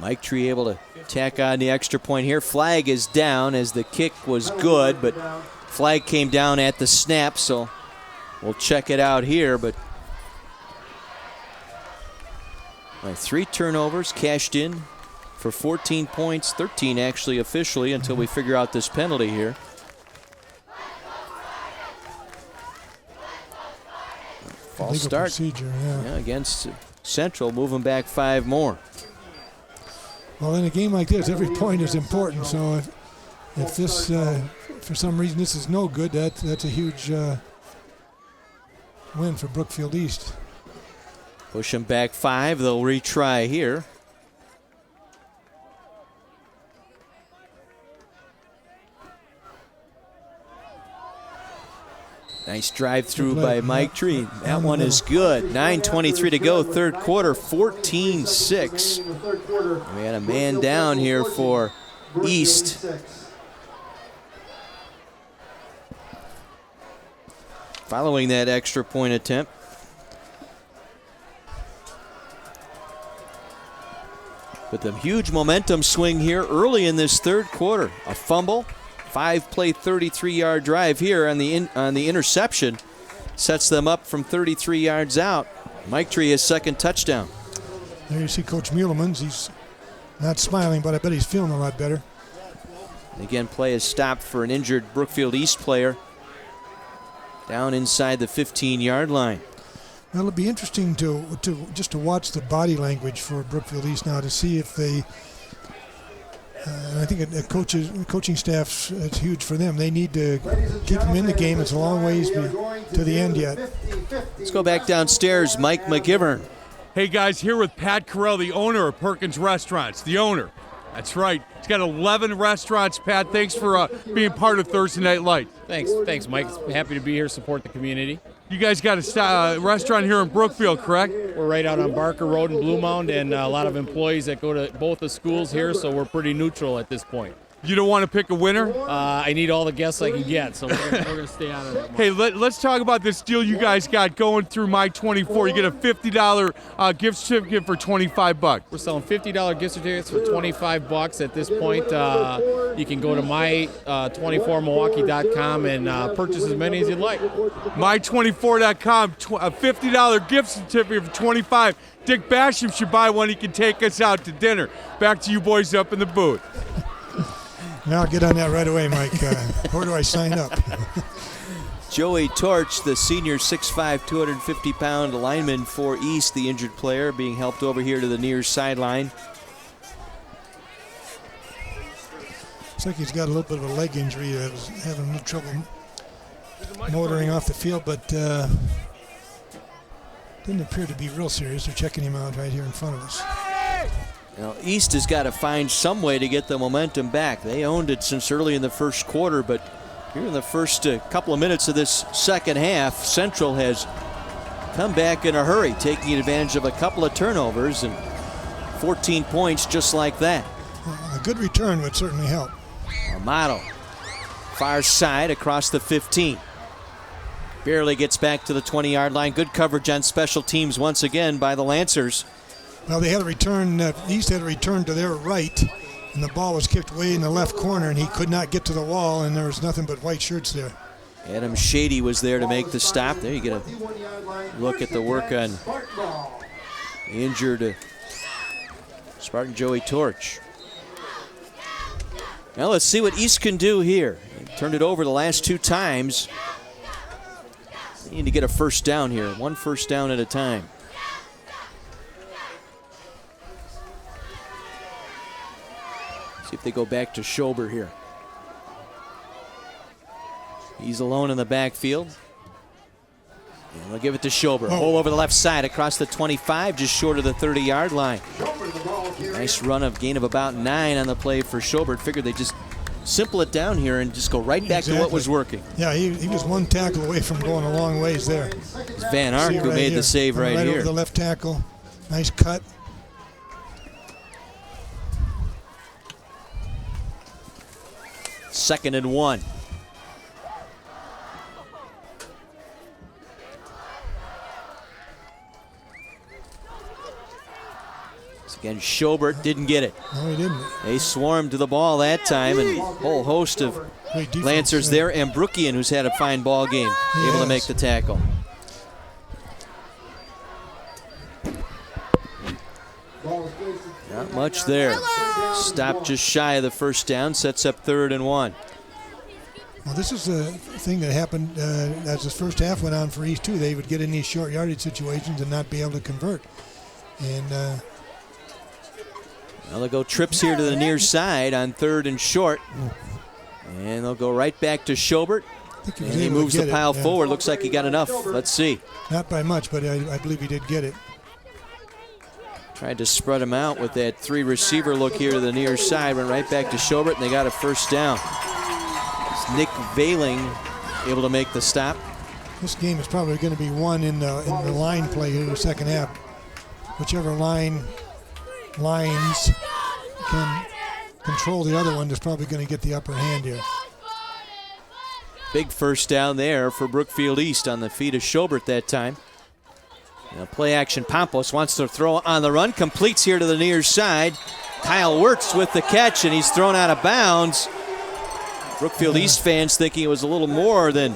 Mike Tree able to tack on the extra point here. Flag is down as the kick was good, but flag came down at the snap, so we'll check it out here. But 3 turnovers cashed in for 14 points, 13 actually officially until we figure out this penalty here. False start procedure, yeah, against Central, moving back 5 more. Well, in a game like this, every point is important. So if this, for some reason, this is no good, that's a huge win for Brookfield East. Push them back 5. They'll retry here. Nice drive through by Mike Tree. That one is good. 9:23 to go, third quarter, 14-6. We had a man down here for East. Following that extra point attempt. With a huge momentum swing here early in this third quarter. A fumble. 5-play, 33-yard drive here on the interception. Sets them up from 33 yards out. Mike Tree, his second touchdown. There you see Coach Mulemans. He's not smiling, but I bet he's feeling a lot better. And again, play is stopped for an injured Brookfield East player down inside the 15-yard line. Well, it'll be interesting to watch the body language for Brookfield East now to see if they. I think coaching staff, it's huge for them. They need to keep them in the game. It's a long ways to the end yet. Let's go back downstairs. Mike McGivern. Hey guys, here with Pat Carell, the owner of Perkins Restaurants. The owner. That's right. He's got 11 restaurants. Pat, thanks for being part of Thursday Night Lights. Thanks, Mike. Happy to be here, support the community. You guys got a restaurant here in Brookfield, correct? We're right out on Barker Road in Blue Mound, and a lot of employees that go to both the schools here, so we're pretty neutral at this point. You don't want to pick a winner? I need all the guests I can get, so we're going to stay out of it. Hey, let's talk about this deal you guys got going through My24. You get a $50 gift certificate for $25. We're selling $50 gift certificates for $25 at this point. You can go to my24milwaukee.com and purchase as many as you'd like. My24.com, a $50 gift certificate for $25. Dick Basham should buy one. He can take us out to dinner. Back to you boys up in the booth. Now I'll get on that right away, Mike. Where do I sign up? Joey Torch, the senior 6'5", 250-pound lineman for East, the injured player, being helped over here to the near sideline. Looks like he's got a little bit of a leg injury. That was having a little trouble motoring off the field, but didn't appear to be real serious. They're checking him out right here in front of us. Now, East has got to find some way to get the momentum back. They owned it since early in the first quarter, but here in the first couple of minutes of this second half, Central has come back in a hurry, taking advantage of a couple of turnovers and 14 points just like that. A good return would certainly help. Amato, far side across the 15. Barely gets back to the 20-yard line. Good coverage on special teams once again by the Lancers. Well, they had a return. East had a return to their right, and the ball was kicked way in the left corner, and he could not get to the wall, and there was nothing but white shirts there. Adam Shady was there to make the stop. There you get a look at the work on the injured Spartan Joey Torch. Now let's see what East can do here. They've turned it over the last 2 times. They need to get a first down here, 1 first down at a time. See if they go back to Schober here. He's alone in the backfield. And they'll give it to Schobert. Hole over the left side across the 25, just short of the 30-yard line. Nice run of gain of about 9 on the play for Schobert. Figured they just simple it down here and just go right back to what was working. Yeah, he was one tackle away from going a long ways there. It's Van Ark who made the save right here. Over the left tackle. Nice cut. Second and 1. Again, Schobert didn't get it. No, he didn't. They swarmed to the ball that time, and a whole host of Lancers there. And Brookian, who's had a fine ball game, able to make the tackle. Not much there. Stop just shy of the first down, sets up 3rd and 1. Well, this is the thing that happened as the first half went on for East, too. They would get in these short yardage situations and not be able to convert. And now they'll go trips here to the near side on 3rd and short. And they'll go right back to Schobert. And he moves the pile forward. Looks like he got enough. Let's see. Not by much, but I believe he did get it. Tried to spread him out with that 3-receiver look here to the near side. Went right back to Schobert, and they got a first down. It's Nick Veiling able to make the stop. This game is probably going to be won in the line play here in the second half. Whichever lines can control the other one is probably going to get the upper hand here. Big first down there for Brookfield East on the feet of Schobert that time. Now play action. Pompos wants to throw on the run. Completes here to the near side. Kyle Wirtz with the catch, and he's thrown out of bounds. Brookfield East fans thinking it was a little more than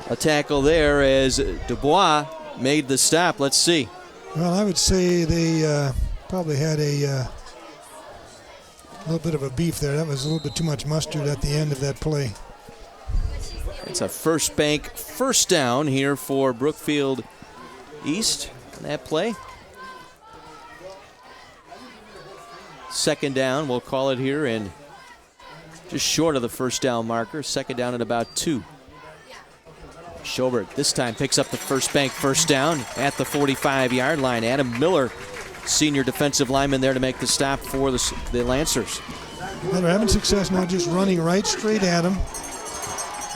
a tackle there as Dubois made the stop. Let's see. Well, I would say they probably had a little bit of a beef there. That was a little bit too much mustard at the end of that play. It's a first bank first down here for Brookfield East on that play. Second down, we'll call it here, and just short of the first down marker. Second down at about 2. Schobert this time picks up the first bank first down at the 45-yard line. Adam Miller, senior defensive lineman, there to make the stop for the Lancers. Well, they're having success now just running right straight at him.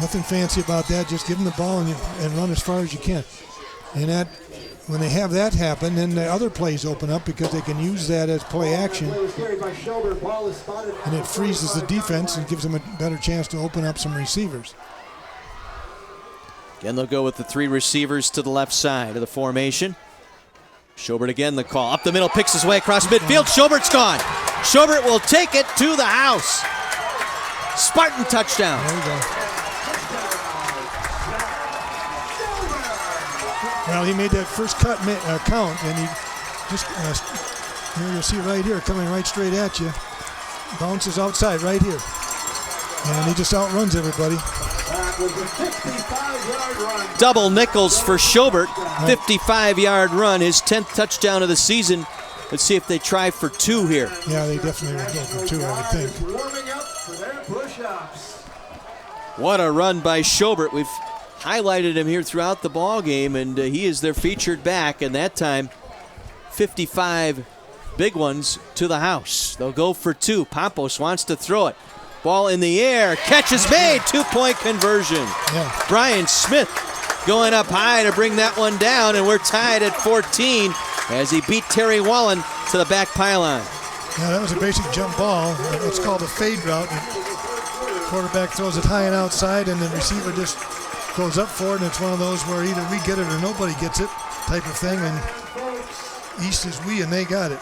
Nothing fancy about that. Just give them the ball and run as far as you can. And that, when they have that happen, then the other plays open up because they can use that as play action. And it freezes the defense and gives them a better chance to open up some receivers. Again, they'll go with the 3 receivers to the left side of the formation. Schobert again, the call. Up the middle, picks his way across midfield. Schobert's gone. Schobert will take it to the house. Spartan touchdown. There you go. Well, he made that first cut count, and he just, here you'll see right here, coming right straight at you. Bounces outside right here. And he just outruns everybody. Double nickels for Schobert. 55-yard run, his 10th touchdown of the season. Let's see if they try for 2 here. Yeah, they definitely will go for 2, I would think. What a run by Schobert. We've highlighted him here throughout the ball game, and he is their featured back, and that time 55 big ones to the house. They'll go for 2. Pompos wants to throw it. Ball in the air. Catch is made. 2-point conversion. Yeah. Brian Smith going up high to bring that one down, and we're tied at 14 as he beat Terry Wallen to the back pylon. Yeah, that was a basic jump ball. It's called a fade route. The quarterback throws it high and outside, and the receiver just goes up for it, and it's one of those where either we get it or nobody gets it type of thing, and East is we, and they got it.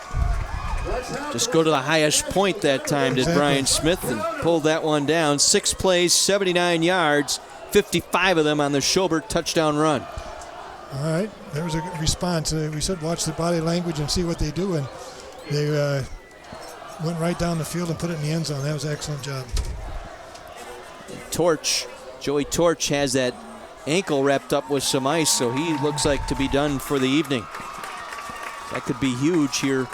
Just go to the highest point that time, did Brian Smith, and pulled that one down. 6 plays, 79 yards, 55 of them on the Schobert touchdown run. All right, there was a response. We said watch the body language and see what they do, and they went right down the field and put it in the end zone. That was an excellent job. Joey Torch has that ankle wrapped up with some ice, so he looks like to be done for the evening. That could be huge here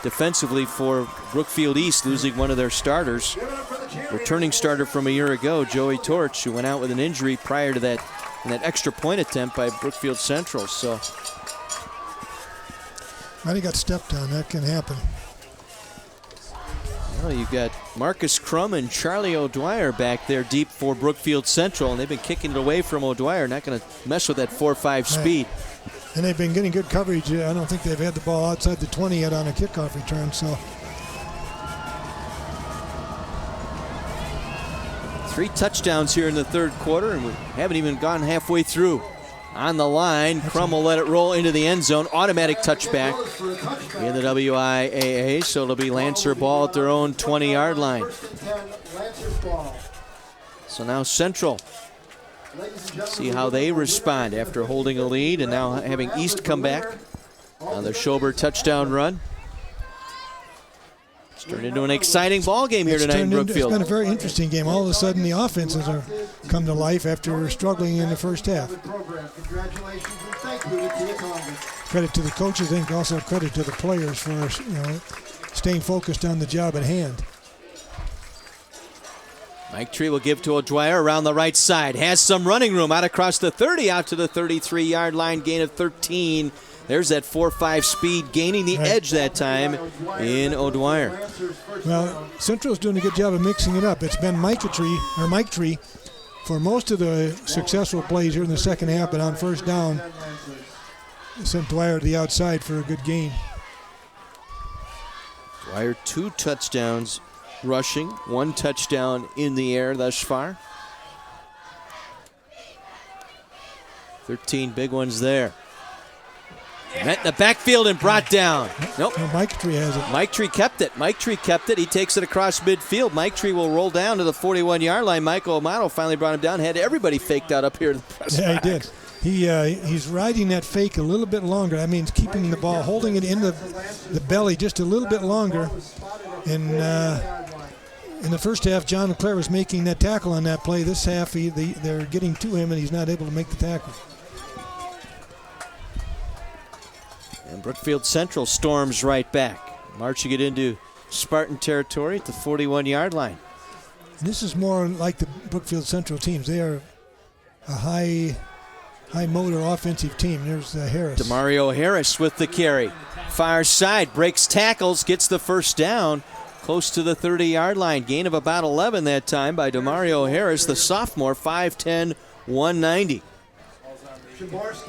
defensively for Brookfield East, losing one of their starters. returning starter from a year ago, Joey Torch, who went out with an injury prior to that in that extra point attempt by Brookfield Central. So might have got stepped on. That can happen. well, you've got Marcus Crum and Charlie O'Dwyer back there deep for Brookfield Central, and they've been kicking it away from O'Dwyer. Not going to mess with that 4-5 speed. And they've been getting good coverage. I don't think they've had the ball outside the 20 yet on a kickoff return. So 3 touchdowns here in the third quarter, and we haven't even gone halfway through. On the line, Crum will let it roll into the end zone. Automatic touchback in the WIAA, so it'll be Lancer ball at their own 20-yard line. So now Central, see how they respond after holding a lead and now having East come back on the Schober touchdown run. It's turned into an exciting ball game here tonight in Brookfield. It's been a very interesting game. All of a sudden, the offenses have come to life after struggling in the first half. Credit to the coaches, I think also credit to the players for staying focused on the job at hand. Mike Tree will give to O'Dwyer around the right side. Has some running room out across the 30, out to the 33-yard line, gain of 13. There's that 4-5 speed, gaining the edge that time in O'Dwyer. Well, Central's doing a good job of mixing it up. It's been Mike Tree for most of the successful plays here in the second half, but on first down, sent Dwyer to the outside for a good gain. Dwyer 2 touchdowns rushing, 1 touchdown in the air thus far. 13 big ones there. Met in the backfield and brought down. Nope. No, Mike Tree has it. Mike Tree kept it. Mike Tree kept it. He takes it across midfield. Mike Tree will roll down to the 41-yard line. Michael Amato finally brought him down. Had everybody faked out up here in the press Yeah, box. he did. He's riding that fake a little bit longer. That means keeping the ball, holding it in the belly just a little bit longer. And in the first half, John LeClaire was making that tackle on that play. This half, they're getting to him, and he's not able to make the tackle. And Brookfield Central storms right back, marching it into Spartan territory at the 41-yard line. And this is more like the Brookfield Central teams. They are a high motor offensive team. There's Harris. DeMario Harris with the carry. Far side, breaks tackles, gets the first down, close to the 30-yard line. Gain of about 11 that time by DeMario Harris, the sophomore, 5'10", 190. Vince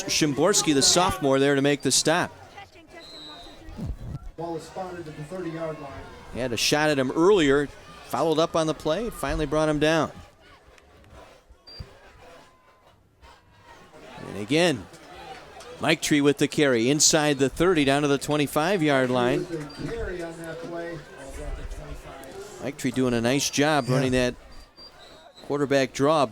Shimborski, the sophomore, there to make the stop. Ball is spotted at the 30-yard line. He had a shot at him earlier, followed up on the play, finally brought him down. And again, Mike Tree with the carry inside the 30 down to the 25-yard line. Mike Tree doing a nice job running that quarterback draw.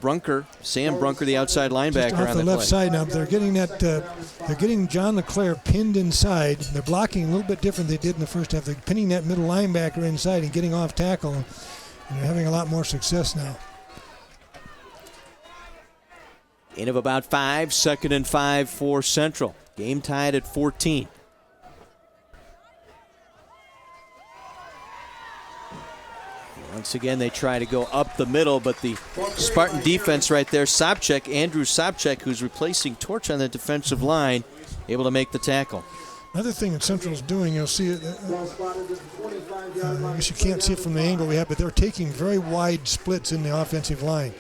Sam Brunker, the outside linebacker Just off on the the left play. side now. They're getting that. They're getting John LeClaire pinned inside. They're blocking a little bit different than they did in the first half. They're pinning that middle linebacker inside and getting off tackle, and they're having a lot more success now. Gain of about 5, 2nd and 5 for Central. Game tied at 14. Once again, they try to go up the middle, but the Spartan defense right there, Andrew Sobchak, who's replacing Torch on the defensive line, able to make the tackle. Another thing that Central's doing, you'll see it. I guess you can't see it from the angle we have, but they're taking very wide splits in the offensive line,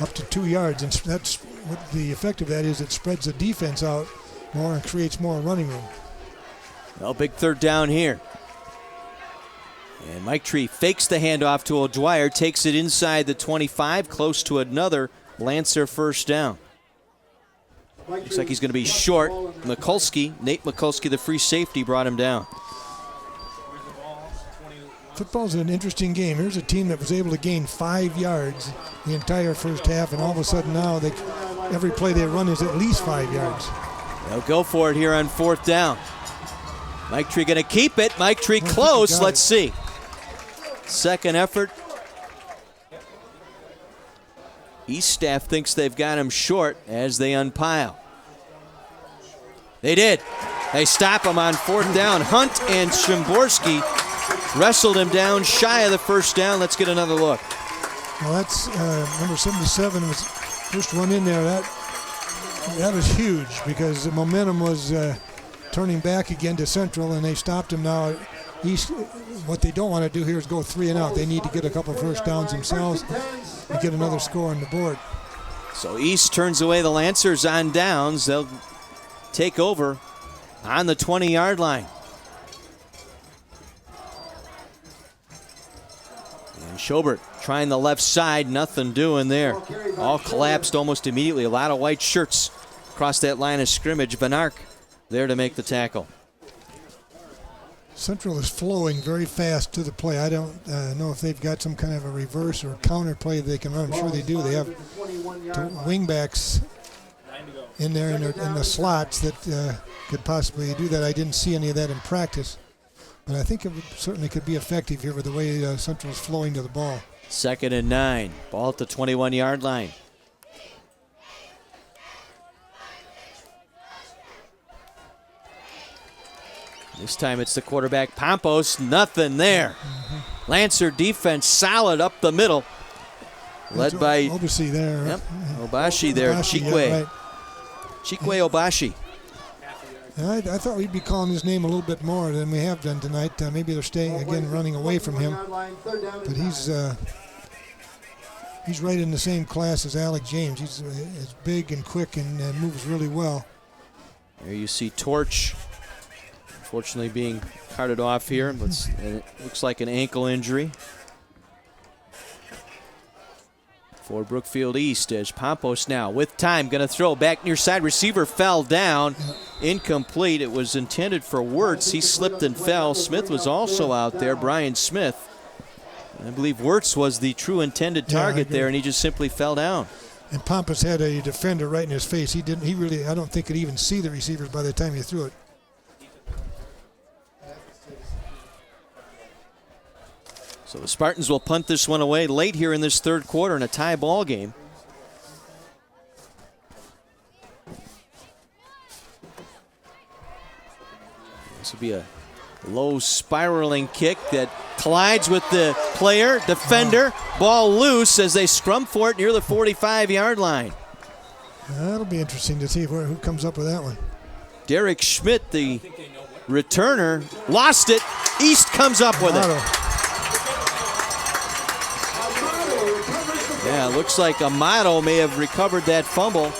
up to 2 yards, and that's what the effect of that is. It spreads the defense out more and creates more running room. Well, big third down here. And Mike Tree fakes the handoff to O'Dwyer, takes it inside the 25, close to another Lancer first down. Looks like he's going to be short. Nate Mikulski, the free safety, brought him down. Football's an interesting game. Here's a team that was able to gain 5 yards the entire first half, and all of a sudden now every play they run is at least 5 yards. They'll go for it here on 4th down. Mike Tree going to keep it. Mike Tree close. Let's see. Second effort. East staff thinks they've got him short as they unpile. They did. They stop him on 4th down. Hunt and Shimborski wrestled him down shy of the first down. Let's get another look. Well, that's number 77 was first one in there. That was huge because the momentum was turning back again to Central, and they stopped him now. East, what they don't want to do here is go 3 and out. They need to get a couple first downs themselves and get another score on the board. So East turns away the Lancers on downs. They'll take over on the 20-yard line. And Schobert trying the left side, nothing doing there. All collapsed almost immediately. A lot of white shirts across that line of scrimmage. Van Ark there to make the tackle. Central is flowing very fast to the play. I don't know if they've got some kind of a reverse or counter play they can run. I'm sure they do. They have wingbacks in there in the slots that could possibly do that. I didn't see any of that in practice, but I think it certainly could be effective here with the way Central is flowing to the ball. 2nd and 9. Ball at the 21-yard line. This time it's the quarterback, Pompos. Nothing there. Lancer defense solid up the middle. Led by Obashi there. Yep, Obashi there. Chikwe. Yeah, right. Chikwe Obashi. I thought we'd be calling his name a little bit more than we have done tonight. Maybe they're staying again, running away from him. But he's right in the same class as Alec James. He's big and quick and moves really well. There you see Torch, unfortunately being carted off here. And it looks like an ankle injury for Brookfield East, as Pompos now with time going to throw back near side. Receiver fell down. Incomplete. It was intended for Wirtz. He slipped and fell. Smith was also out there, Brian Smith. I believe Wirtz was the true intended target there, and he just simply fell down. And Pompous had a defender right in his face. He really, I don't think, could even see the receivers by the time he threw it. So the Spartans will punt this one away late here in this third quarter in a tie ball game. This will be a low spiraling kick that collides with the player, defender, ball loose as they scrum for it near the 45-yard line. That'll be interesting to see who comes up with that one. Derek Schmidt, the returner, lost it. East comes up with it. Yeah, looks like Amato may have recovered that fumble.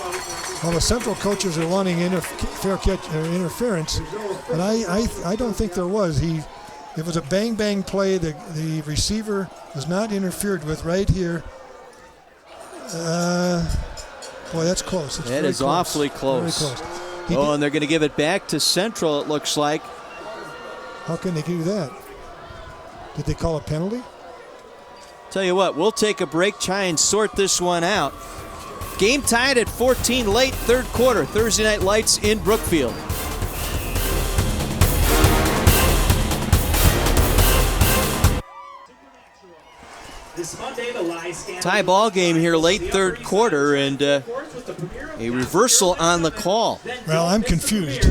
Well, the Central coaches are wanting fair catch or interference, but I don't think there was. It was a bang play. The receiver was not interfered with right here. Boy, that's close. That is close. Awfully close. Very close. And they're going to give it back to Central, it looks like. How can they do that? Did they call a penalty? Tell you what, we'll take a break, try and sort this one out. Game tied at 14 late third quarter. Thursday Night Lights in Brookfield. Tie ball game here late third quarter, and a reversal on the call. Well, I'm confused.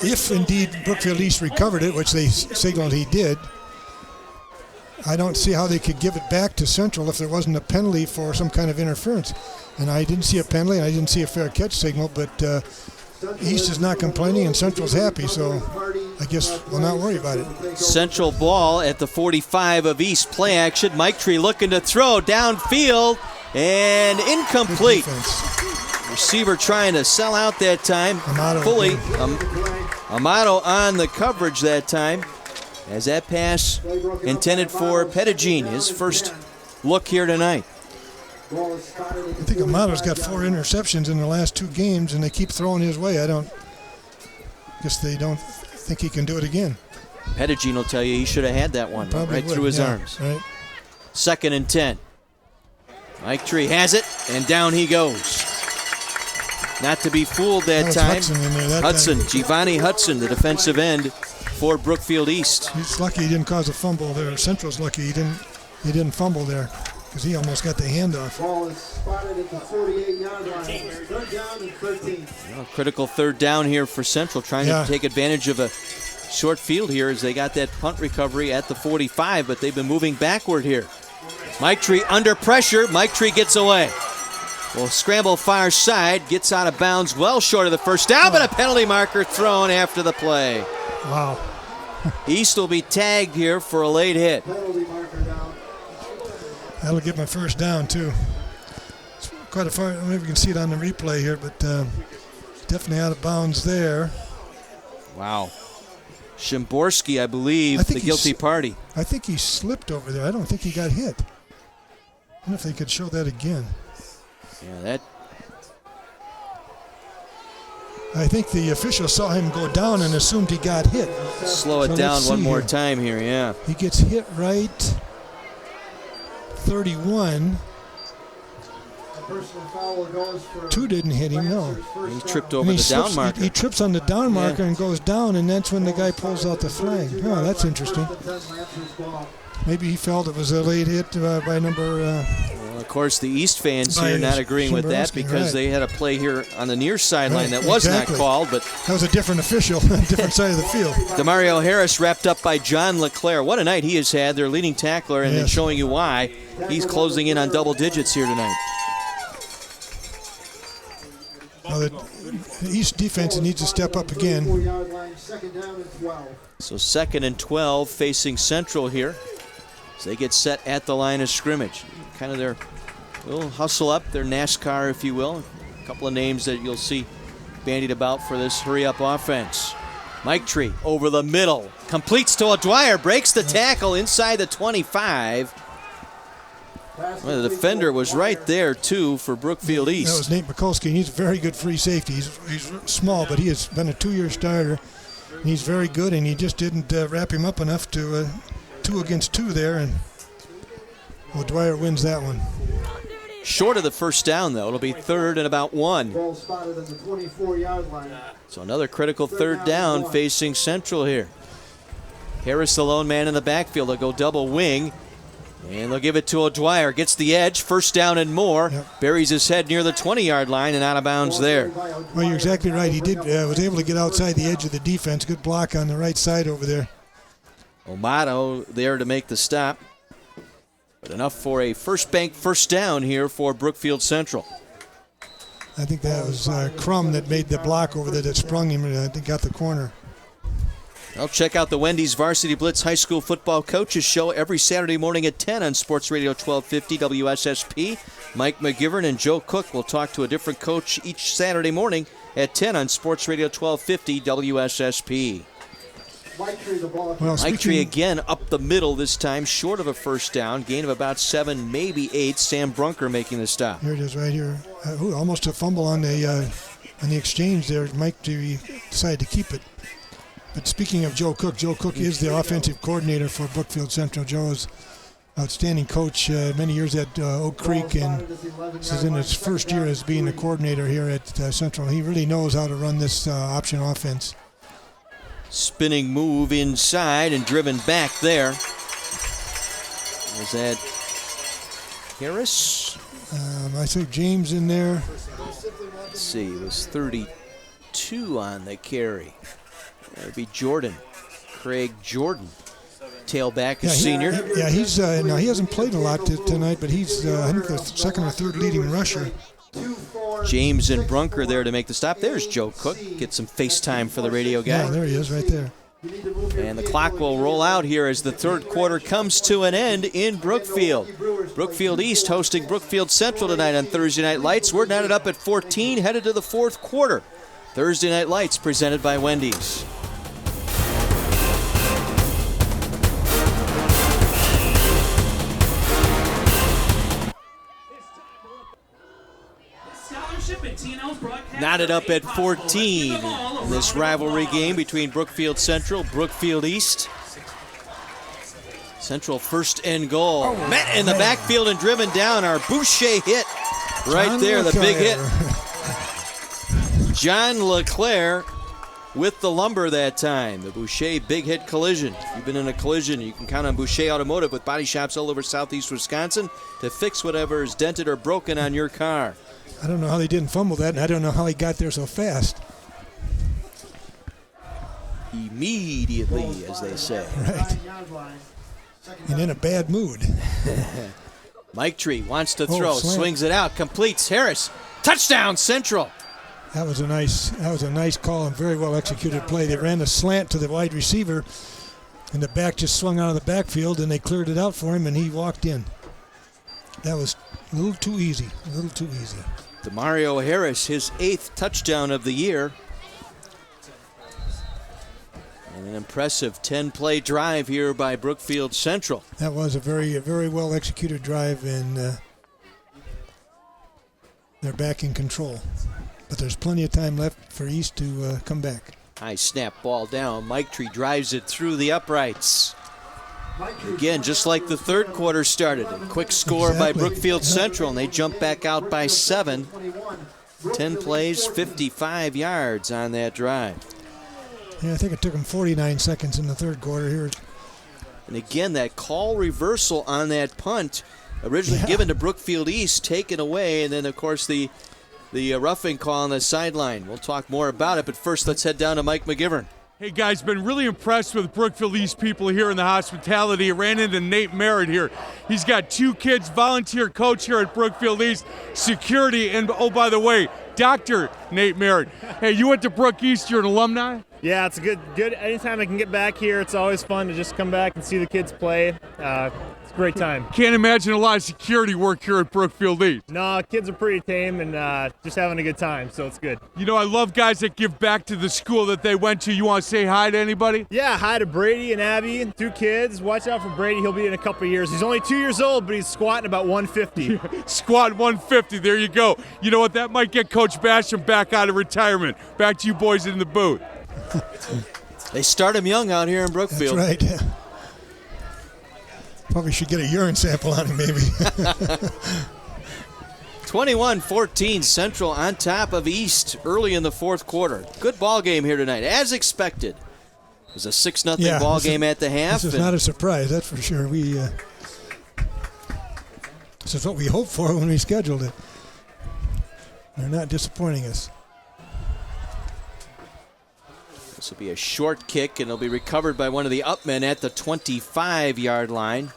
If indeed Brookfield East recovered it, which they signaled he did, I don't see how they could give it back to Central if there wasn't a penalty for some kind of interference. And I didn't see a penalty, I didn't see a fair catch signal, but East is not complaining and Central's happy, so I guess we'll not worry about it. Central ball at the 45 of East. Play action. Mike Tree looking to throw downfield and incomplete. Receiver trying to sell out that time. Fully. Amato on the coverage that time. As that pass intended for Pettigene, his first look here tonight. I think Amato's got 4 interceptions in the last 2 games, and they keep throwing his way. Guess they don't think he can do it again. Pettigene will tell you he should have had that one right through his arms. Right. 2nd and 10. Mike Tree has it, and down he goes. Not to be fooled that time. Hudson, Giovanni Hudson, the defensive end for Brookfield East. He's lucky he didn't cause a fumble there. Central's lucky he didn't fumble there, because he almost got the handoff. Ball is spotted at the 48-yard line. 3rd down and 13. Critical 3rd down here for Central, trying to take advantage of a short field here as they got that punt recovery at the 45, but they've been moving backward here. Mike Tree under pressure. Mike Tree gets away. Will scramble far side, gets out of bounds well short of the first down, but a penalty marker thrown after the play. Wow. East will be tagged here for a late hit. That'll get my first down, too. It's quite a far, maybe we can see it on the replay here, but definitely out of bounds there. Wow. Shimborski, I believe, the guilty party. I think he slipped over there. I don't think he got hit. I wonder if they could show that again. Yeah, that. I think the official saw him go down and assumed he got hit. Slow it down one more time here, yeah. He gets hit right 31. Two didn't hit him, no. He tripped over the down marker. He trips on the down marker and goes down, and that's when the guy pulls out the flag. Oh, that's interesting. Maybe he felt it was a late hit by number... well, of course, the East fans here not agreeing with that because they had a play here on the near sideline that was not called. But that was a different official, different side of the field. Demario Harris wrapped up by John LeClaire. What a night he has had, their leading tackler, and then showing you why he's closing in on double digits here tonight. Well, the East defense needs to step up again. So 2nd and 12 facing Central here. So they get set at the line of scrimmage. Kind of their little hustle up, their NASCAR, if you will. A couple of names that you'll see bandied about for this hurry-up offense. Mike Tree over the middle. Completes to O'Dwyer, breaks the tackle inside the 25. Well, the defender was right there, too, for Brookfield East. That was Nate Mikulski. He's a very good free safety. He's small, but he has been a 2-year starter. He's very good, and he just didn't wrap him up enough to 2 against 2 there, and O'Dwyer wins that one. Short of the first down, though. It'll be 3rd and about 1. Ball spotted at the 24-yard line. So another critical 3rd down facing Central here. Harris, the lone man in the backfield. They'll go double wing. And they'll give it to O'Dwyer. Gets the edge, 1st down and more. Yep. Buries his head near the 20-yard line and out of bounds there. Well, you're exactly right. He was able to get outside the edge of the defense. Good block on the right side over there. Amato there to make the stop. But enough for a first down here for Brookfield Central. I think that was Crum that made the block over there that sprung him and got the corner. Well, check out the Wendy's Varsity Blitz High School Football Coaches Show every Saturday morning at 10 on Sports Radio 1250 WSSP. Mike McGivern and Joe Cook will talk to a different coach each Saturday morning at 10 on Sports Radio 1250 WSSP. Mike Tree again up the middle this time, short of a first down, gain of about 7, maybe 8. Sam Brunker making the stop. Here it is right here. Almost a fumble on the exchange there. Mike Tree decided to keep it. But speaking of Joe Cook is the offensive coordinator for Brookfield Central. Joe is outstanding coach, many years at Oak Creek, and this is in his first year as being the coordinator here at Central. He really knows how to run this option offense. Spinning move inside and driven back there. Was that Harris? I see James in there. Let's see, it was 32 on the carry. That would be Jordan, Craig Jordan, tailback, senior. He's now he hasn't played a lot tonight, but he's I think the 2nd or 3rd leading rusher. James and Brunker there to make the stop. There's Joe Cook. Get some FaceTime for the radio guy. Yeah, there he is right there. And the clock will roll out here as the 3rd quarter comes to an end in Brookfield. Brookfield East hosting Brookfield Central tonight on Thursday Night Lights. We're knotted up at 14, headed to the 4th quarter. Thursday Night Lights presented by Wendy's. Knotted up at 14 in this rivalry game between Brookfield Central, Brookfield East. Central 1st and goal. Met in the backfield and driven down. Our Boucher hit right there, the big hit. John LeClaire with the lumber that time. The Boucher big hit collision. If you've been in a collision, you can count on Boucher Automotive with body shops all over southeast Wisconsin to fix whatever is dented or broken on your car. I don't know how they didn't fumble that, and I don't know how he got there so fast. immediately, as they say. Right. And in a bad mood. Mike Tree wants to throw, slant. swings it out, completes. Harris, touchdown, Central. That was a nice call and very well executed play. They ran a slant to the wide receiver, and the back just swung out of the backfield, and they cleared it out for him, and he walked in. That was a little too easy. DeMario Harris, his 8th touchdown of the year. And an impressive 10-play drive here by Brookfield Central. That was a very well executed drive, and they're back in control. But there's plenty of time left for East to come back. High snap, ball down. Mike Tree drives it through the uprights. Again, just like the third quarter started. A quick score by Brookfield Central, and they jump back out by 7. 10 plays, 55 yards on that drive. Yeah, I think it took them 49 seconds in the third quarter here. And again, that call reversal on that punt, originally given to Brookfield East, taken away, and then, of course, the roughing call on the sideline. We'll talk more about it, but first let's head down to Mike McGivern. Hey guys, been really impressed with Brookfield East people here in the hospitality. I ran into Nate Merritt here. He's got 2 kids, volunteer coach here at Brookfield East, security, and oh, by the way, Dr. Nate Merritt. Hey, you went to Brook East, you're an alumni? Yeah, it's good. Anytime I can get back here, it's always fun to just come back and see the kids play. It's a great time. Can't imagine a lot of security work here at Brookfield East. No, kids are pretty tame and just having a good time, so it's good. You know, I love guys that give back to the school that they went to. You want to say hi to anybody? Yeah, hi to Brady and Abby, 2 kids. Watch out for Brady. He'll be in a couple of years. He's only 2 years old, but he's squatting about 150. Squat 150. There you go. You know what? That might get Coach Basham back out of retirement. Back to you boys in the booth. They start him young out here in Brookfield. That's right. Probably should get a urine sample on him, maybe. 21-14, Central on top of East early in the fourth quarter. Good ball game here tonight, as expected. It was a 6-0 ball game at the half. This is not a surprise, that's for sure. This is what we hoped for when we scheduled it. They're not disappointing us. This will be a short kick, and it'll be recovered by one of the upmen at the 25-yard line.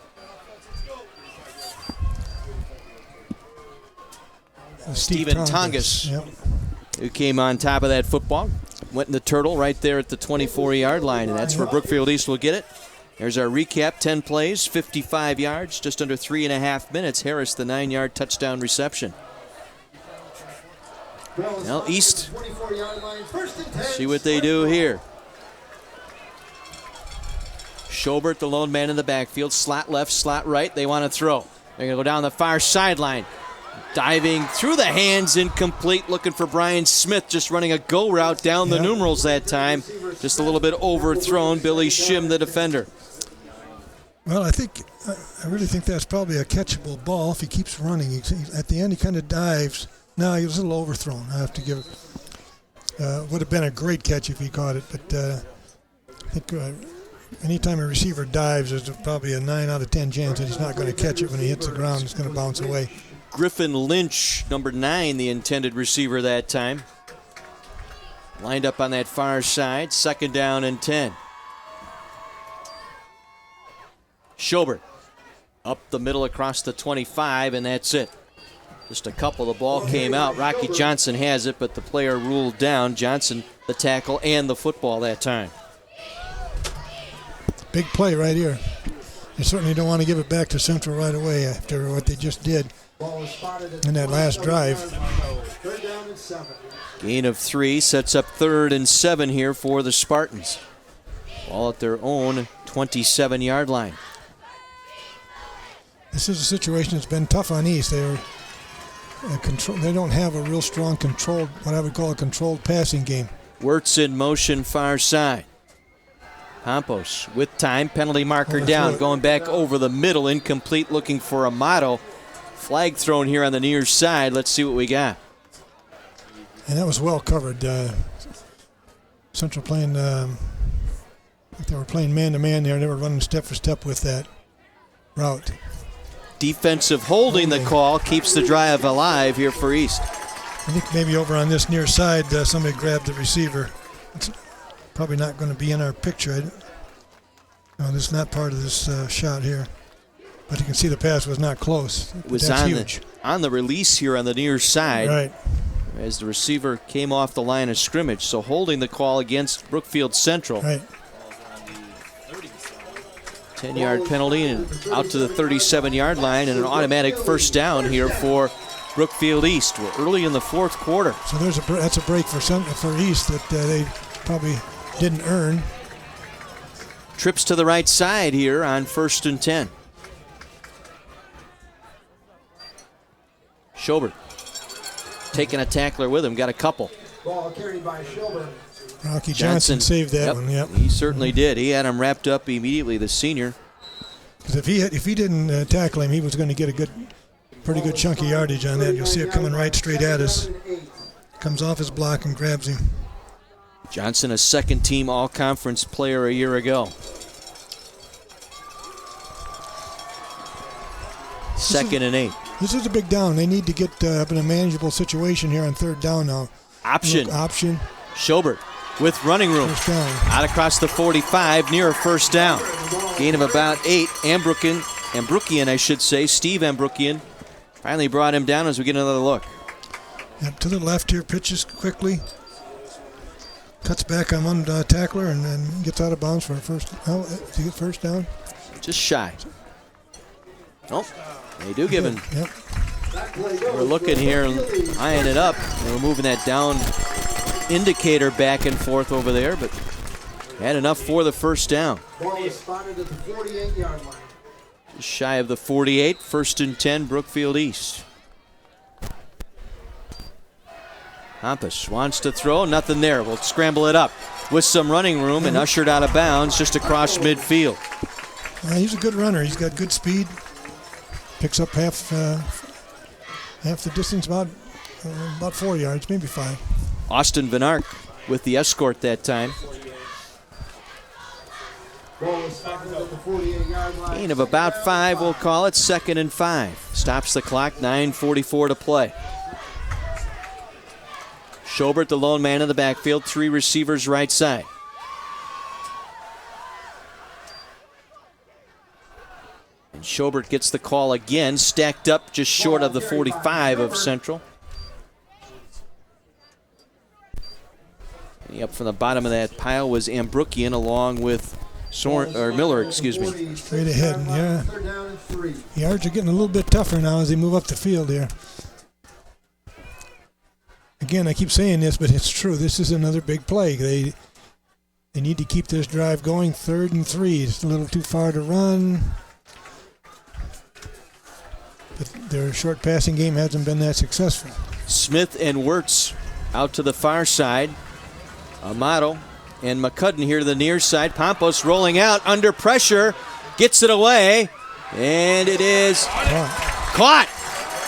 Stephen Tongas, who came on top of that football, went in the turtle right there at the 24-yard line, and that's where Brookfield East will get it. There's our recap, 10 plays, 55 yards, just under 3.5 minutes. Harris, the 9-yard touchdown reception. Now East, see what they do here. Schobert, the lone man in the backfield, slot left, slot right. They want to throw. They're going to go down the far sideline. Diving through the hands, incomplete, looking for Brian Smith, just running a go route down the numerals that time. Just a little bit overthrown. Billy Shim, the defender. Well, I really think that's probably a catchable ball if he keeps running. At the end, he kind of dives. No, he was a little overthrown. I have to give it. Would have been a great catch if he caught it, but I think anytime a receiver dives, there's probably a 9 out of 10 chance that he's not going to catch it when he hits the ground. It's going to bounce away. Griffin Lynch, number 9, the intended receiver that time. Lined up on that far side, 2nd down and 10. Schobert up the middle across the 25, and that's it. Just a couple. The ball came out. Rocky Johnson has it, but the player ruled down. Johnson, the tackle, and the football that time. Big play right here. You certainly don't want to give it back to Central right away after what they just did in that last drive. Gain of 3 sets up 3rd and 7 here for the Spartans. All at their own 27-yard line. This is a situation that's been tough on East. They don't have a real strong controlled, what I would call a controlled passing game. Wirtz in motion far side. Campos with time, penalty marker down, going back over the middle, incomplete, looking for Amato. Flag thrown here on the near side. Let's see what we got. And that was well covered. Central playing, I think they were playing man-to-man there. They were running step for step with that route. Defensive holding the call keeps the drive alive here for East. I think maybe over on this near side, somebody grabbed the receiver. probably not going to be in our picture. No, this is not part of this shot here. But you can see the pass was not close. It was huge. On the release here on the near side. Right. As the receiver came off the line of scrimmage. So holding the call against Brookfield Central. Right. 10-yard penalty and out to the 37-yard line and an automatic first down here for Brookfield East. We're early in the fourth quarter. So that's a break for East that they probably didn't earn. Trips to the right side here on 1st and 10. Schobert taking a tackler with him, got a couple. Ball carried by Schobert. Rocky Johnson saved that one. Yep, he certainly did. He had him wrapped up immediately, the senior. Because if he didn't tackle him, he was going to get a pretty good chunk of yardage on that. You'll see it coming right straight at us. Comes off his block and grabs him. Johnson, a second-team all-conference player a year ago. Second and 8. This is a big down. They need to get up in a manageable situation here on 3rd down now. Option. Option. Schobert with running room. First down. Out across the 45, near a first down. Gain of about 8. Ambrukian, I should say. Steve Ambrukian finally brought him down as we get another look. Yep, to the left here, pitches quickly. Cuts back on one tackler and then gets out of bounds for a first. To get first down. Just shy. Oh, they do give him. Yep. We're looking here, eyeing it up. And we're moving that down indicator back and forth over there, but had enough for the first down. Ball is spotted at the 48-yard line. Just shy of the 48, 1st and 10, Brookfield East. Hampus wants to throw, nothing there. We'll scramble it up with some running room and ushered out of bounds just across midfield. He's a good runner. He's got good speed. Picks up half the distance, about 4 yards, maybe 5. Austin Van Ark with the escort that time. Gain of about 5, we'll call it. 2nd and 5. Stops the clock, 9:44 to play. Schobert, the lone man in the backfield, 3 receivers right side. And Schobert gets the call again, stacked up just short of the 45 of Central. And up from the bottom of that pile was Ambrukian along with Miller, excuse me. Straight ahead, yeah. Yards are getting a little bit tougher now as they move up the field here. Again, I keep saying this, but it's true. This is another big play. They need to keep this drive going. 3rd and 3. It's a little too far to run. But their short passing game hasn't been that successful. Smith and Wirtz out to the far side. Amato and McCudden here to the near side. Pompos rolling out under pressure. Gets it away. And it is caught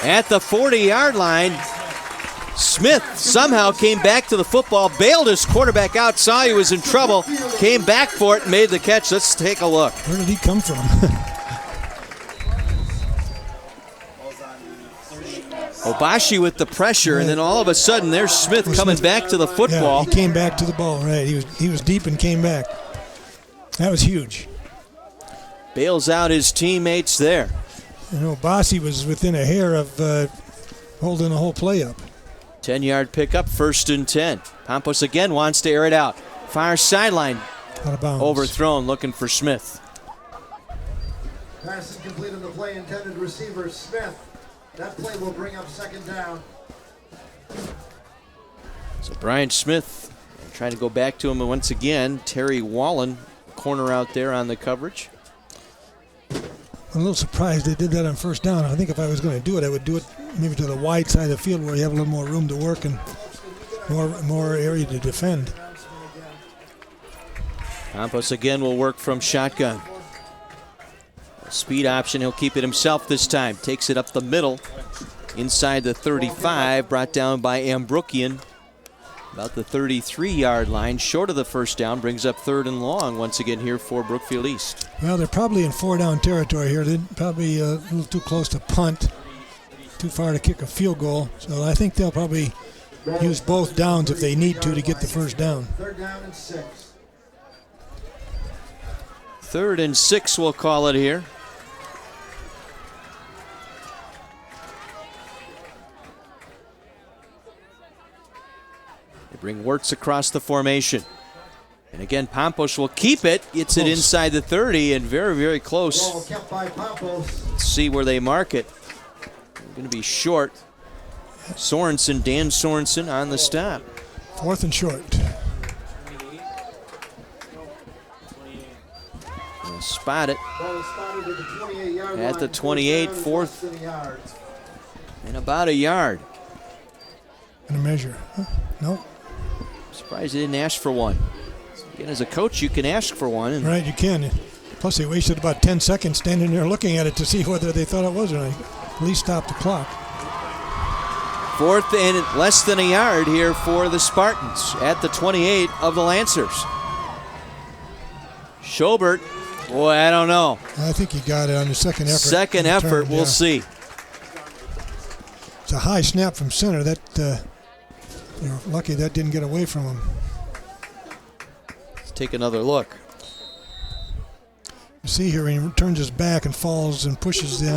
at the 40-yard line. Smith somehow came back to the football, bailed his quarterback out, saw he was in trouble, came back for it and made the catch. Let's take a look. Where did he come from? Obashi with the pressure, and then all of a sudden there's Smith coming back to the football. Yeah, he came back to the ball, right. He was deep and came back. That was huge. Bails out his teammates there. You know, Obashi was within a hair of holding the whole play up. 10-yard pickup, 1st and 10. Pompos again wants to air it out. Far sideline. Out of bounds. Overthrown, looking for Smith. Pass is complete on the play intended receiver, Smith. That play will bring up 2nd down. So Brian Smith trying to go back to him once again. Terry Wallen, corner out there on the coverage. I'm a little surprised they did that on 1st down. I think if I was going to do it, I would do it maybe to the wide side of the field where you have a little more room to work and more area to defend. Campos again will work from shotgun. Speed option, he'll keep it himself this time. Takes it up the middle, inside the 35, brought down by Ambrukian. About the 33-yard line, short of the first down, brings up 3rd and long once again here for Brookfield East. Well, they're probably in 4-down territory here. They're probably a little too close to punt, too far to kick a field goal. So I think they'll probably use both downs if they need to get the first down. 3rd down and 6. 3rd and 6, we'll call it here. They bring Wirtz across the formation. And again, Pompos will keep it. Gets it inside the 30 and very, very close. Ball kept by Pompos. Let's see where they mark it. They're going to be short. Sorensen, Dan Sorensen on the stop. 4th and short. They'll spot it Ball is spotted at the 28-yard at line. the 28, First down, 4th less than a yard. and about a yard. And a measure. Huh? No. Surprised they didn't ask for one. Again, as a coach, you can ask for one. And Right, you can. Plus, they wasted about 10 seconds standing there looking at it to see whether they thought it was or not. At least stop the clock. 4th and less than a yard here for the Spartans at the 28 of the Lancers. Schobert, boy, I don't know. I think he got it on the second effort. Second effort, we'll see. It's a high snap from center. That you're lucky that didn't get away from him. Let's take another look. You see here, he turns his back and falls and pushes the.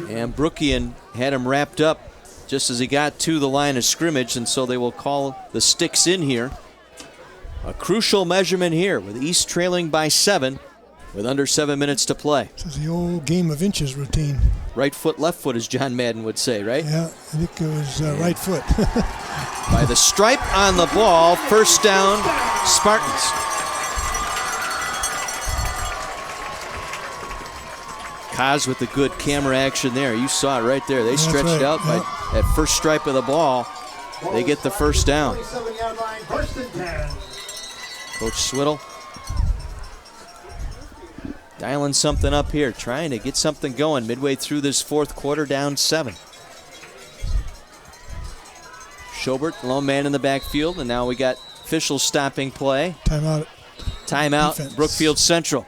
And Brookian had him wrapped up just as he got to the line of scrimmage, and so they will call the sticks in here. A crucial measurement here with East trailing by 7 with under 7 minutes to play. This is the old game of inches routine. Right foot, left foot, as John Madden would say, right? Yeah, I think it was right foot. By the stripe on the ball, first down, Spartans. Kaz with the good camera action there. You saw it right there. They stretched right. out by that first stripe of the ball. They get the first down. 27-yard line, 1st and 10. Coach Swiddle dialing something up here, trying to get something going midway through this 4th quarter, down 7. Schobert, lone man in the backfield, and now we got officials stopping play. Timeout. Timeout, Brookfield Central.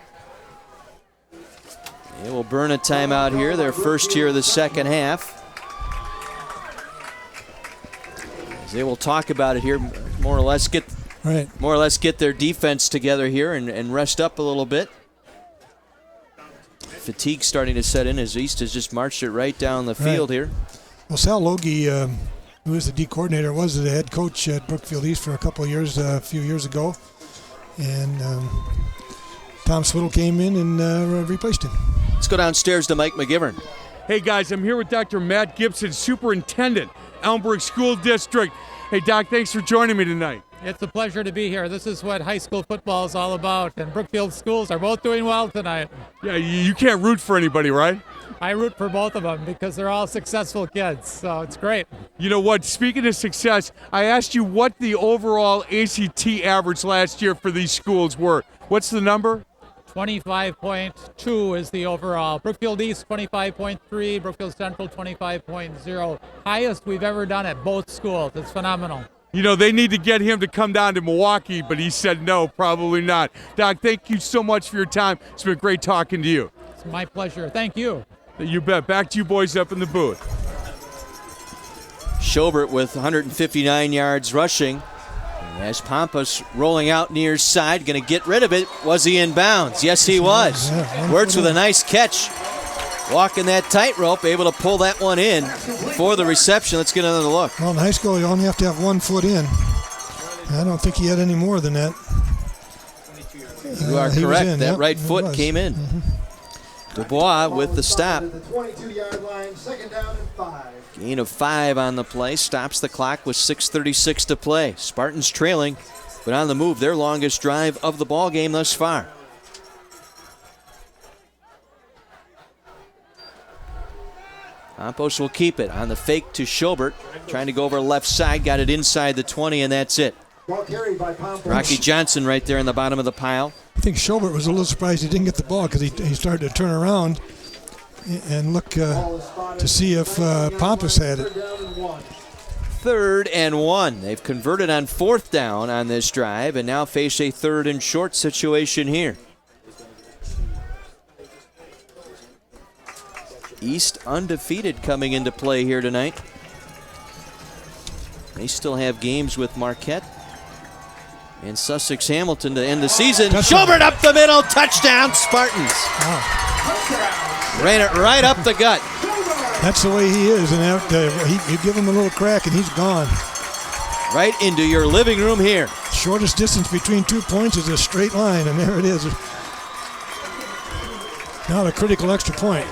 They will burn a timeout here, their first here of the second half. As they will talk about it here, more or less get their defense together here and rest up a little bit. Fatigue starting to set in as East has just marched it right down the field here. Well, Sal Logie, who is the D coordinator, was the head coach at Brookfield East for a couple of years, a few years ago. And Tom Swiddle came in and replaced him. Let's go downstairs to Mike McGivern. Hey guys, I'm here with Dr. Matt Gibson, Superintendent, Elmbrook School District. Hey Doc, thanks for joining me tonight. It's a pleasure to be here. This is what high school football is all about, and Brookfield schools are both doing well tonight. Yeah, you can't root for anybody, right? I root for both of them because they're all successful kids, so it's great. You know what? Speaking of success, I asked you what the overall ACT average last year for these schools were. What's the number? 25.2 is the overall. Brookfield East 25.3, Brookfield Central 25.0. Highest we've ever done at both schools. It's phenomenal. You know, they need to get him to come down to Milwaukee, but he said no, probably not. Doc, thank you so much for your time. It's been great talking to you. It's my pleasure. Thank you. You bet. Back to you boys up in the booth. Schobert with 159 yards rushing. As Pampas rolling out near side, going to get rid of it. Was he in bounds? Yes, he was. Wirtz with a nice catch. Walking that tightrope, able to pull that one in for the reception. Let's get another look. Well, in high school, you only have to have 1 foot in. I don't think he had any more than that. You are correct. That right foot came in. Dubois with the stop. The 22-yard line, 2nd down and 5. Gain of 5 on the play. Stops the clock with 6:36 to play. Spartans trailing, but on the move. Their longest drive of the ball game thus far. Campos will keep it on the fake to Schobert. Trying to go over left side. Got it inside the 20, and that's it. Ball carried by Pompos. Rocky Johnson right there in the bottom of the pile. I think Schobert was a little surprised he didn't get the ball because he started to turn around and look to see if Pampas had it. 3rd and 1. They've converted on 4th down on this drive and now face a 3rd and short situation here. East undefeated coming into play here tonight. They still have games with Marquette And Sussex Hamilton to end the season. Schobert up the middle, touchdown Spartans. Wow. Ran it right up the gut. That's the way he is, and you give him a little crack and he's gone. Right into your living room here. Shortest distance between 2 points is a straight line, and there it is. Now a critical extra point.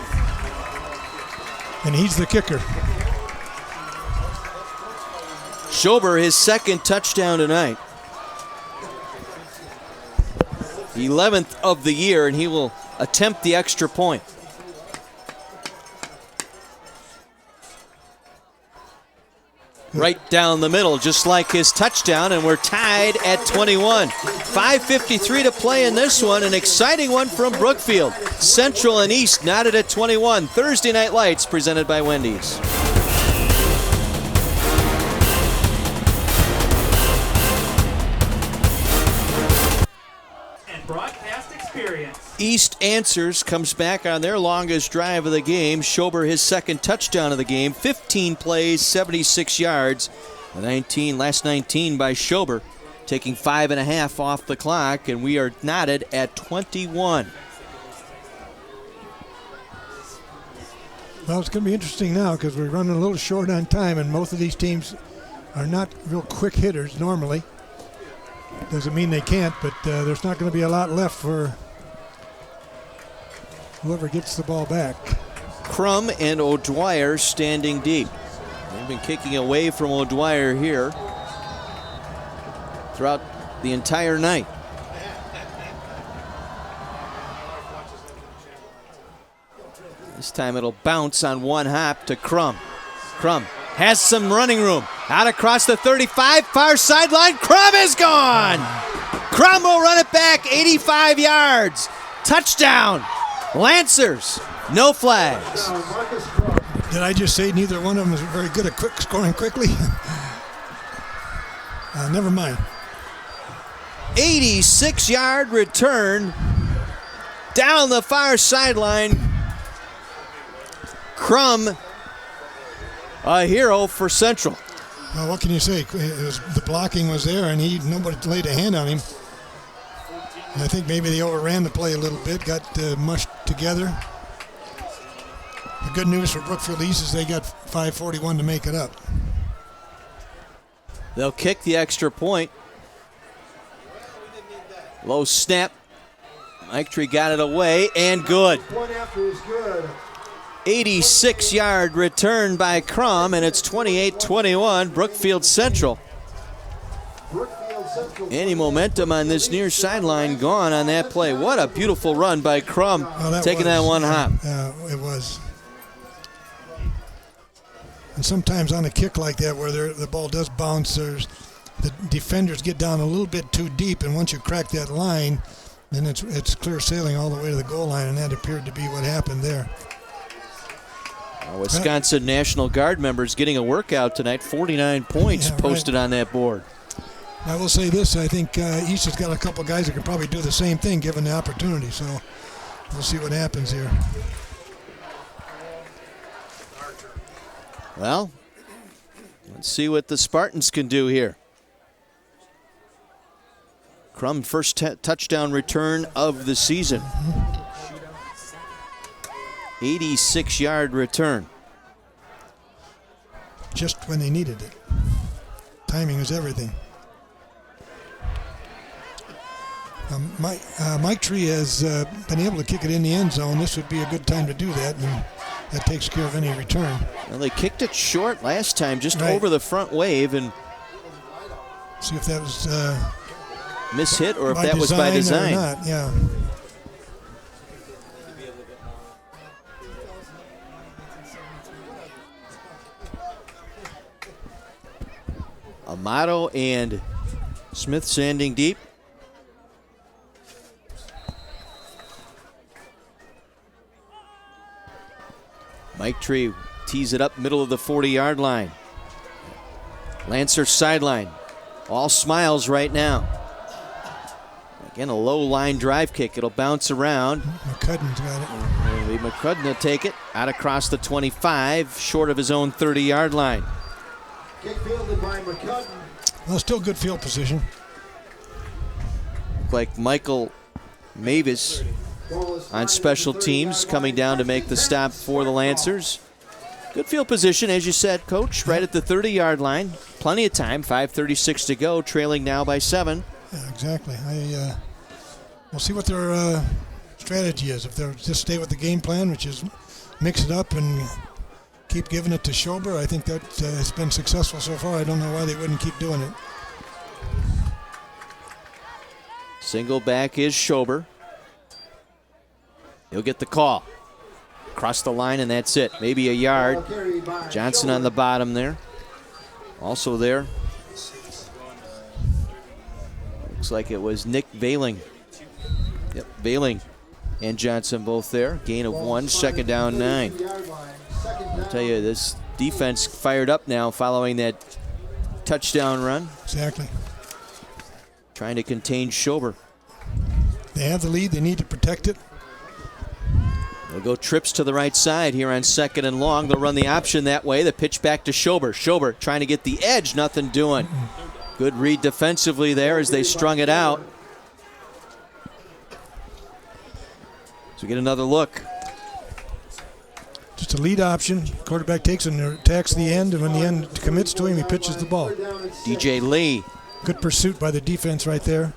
And he's the kicker. Schober, his second touchdown tonight. 11th of the year, and he will attempt the extra point. Right down the middle, just like his touchdown, and we're tied at 21. 5:53 to play in this one, an exciting one from Brookfield. Central and East knotted at 21. Thursday Night Lights presented by Wendy's. Broadcast experience. East answers, comes back on their longest drive of the game. Schober, his second touchdown of the game. 15 plays, 76 yards. Last 19 by Schober, taking 5.5 off the clock, and we are knotted at 21. Well, it's going to be interesting now because we're running a little short on time, and most of these teams are not real quick hitters normally. Doesn't mean they can't, but there's not going to be a lot left for whoever gets the ball back. Crum and O'Dwyer standing deep. They've been kicking away from O'Dwyer here throughout the entire night. This time it'll bounce on one hop to Crum. Crum has some running room. Out across the 35, far sideline. Crum is gone. Crum will run it back 85 yards. Touchdown. Lancers. No flags. Did I just say neither one of them is very good at scoring quickly? Never mind. 86-yard return down the far sideline. Crum, a hero for Central. Well, what can you say? The blocking was there, and nobody laid a hand on him. And I think maybe they overran the play a little bit, got mushed together. The good news for Brookfield East is they got 5:41 to make it up. They'll kick the extra point. Low snap. Mike Tree got it away, and good. Point after is good. 86-yard return by Crum, and it's 28-21, Brookfield Central. Any momentum on this near sideline gone on that play. What a beautiful run by Crum, taking that one hop. It was. And sometimes on a kick like that where the ball does bounce, the defenders get down a little bit too deep, and once you crack that line, then it's clear sailing all the way to the goal line, and that appeared to be what happened there. Wisconsin National Guard members getting a workout tonight. 49 points posted on that board. I will say this, I think East has got a couple guys that can probably do the same thing given the opportunity, so we'll see what happens here. Well, let's see what the Spartans can do here. Crum, first touchdown return of the season. 86-yard return. Just when they needed it. Timing is everything. Mike Tree has been able to kick it in the end zone. This would be a good time to do that, and that takes care of any return. Well, they kicked it short last time, just over the front wave, and see if that was mishit or if that was by design. Or not, yeah. Amato and Smith standing deep. Mike Tree tees it up middle of the 40-yard line. Lancer sideline. All smiles right now. Again, a low line drive kick. It'll bounce around. McCudden's got it. Maybe McCudden will take it out across the 25, short of his own 30-yard line. Kick fielded by McCudden. Well, still good field position. Looked like Michael Mavis on special teams coming down to make the stop for the Lancers. Good field position, as you said, Coach, right at the 30-yard line. Plenty of time, 5:36 to go, trailing now by 7. Yeah, exactly. We'll see what their strategy is. If they'll just stay with the game plan, which is mix it up and keep giving it to Schober, I think that has been successful so far. I don't know why they wouldn't keep doing it. Single back is Schober. He'll get the call. Across the line, and that's it. Maybe a yard. Johnson on the bottom there. Also there. Looks like it was Nick Veiling. Yep, Veiling and Johnson both there. Gain of 1, second down 9. I'll tell you, this defense fired up now following that touchdown run. Exactly. Trying to contain Schober. They have the lead. They need to protect it. They'll go trips to the right side here on 2nd and long. They'll run the option that way. The pitch back to Schober. Schober trying to get the edge. Nothing doing. Good read defensively there as they strung it out. So we get another look. Just a lead option. Quarterback takes and attacks the end, and when the end commits to him, he pitches the ball. DJ Lee. Good pursuit by the defense right there.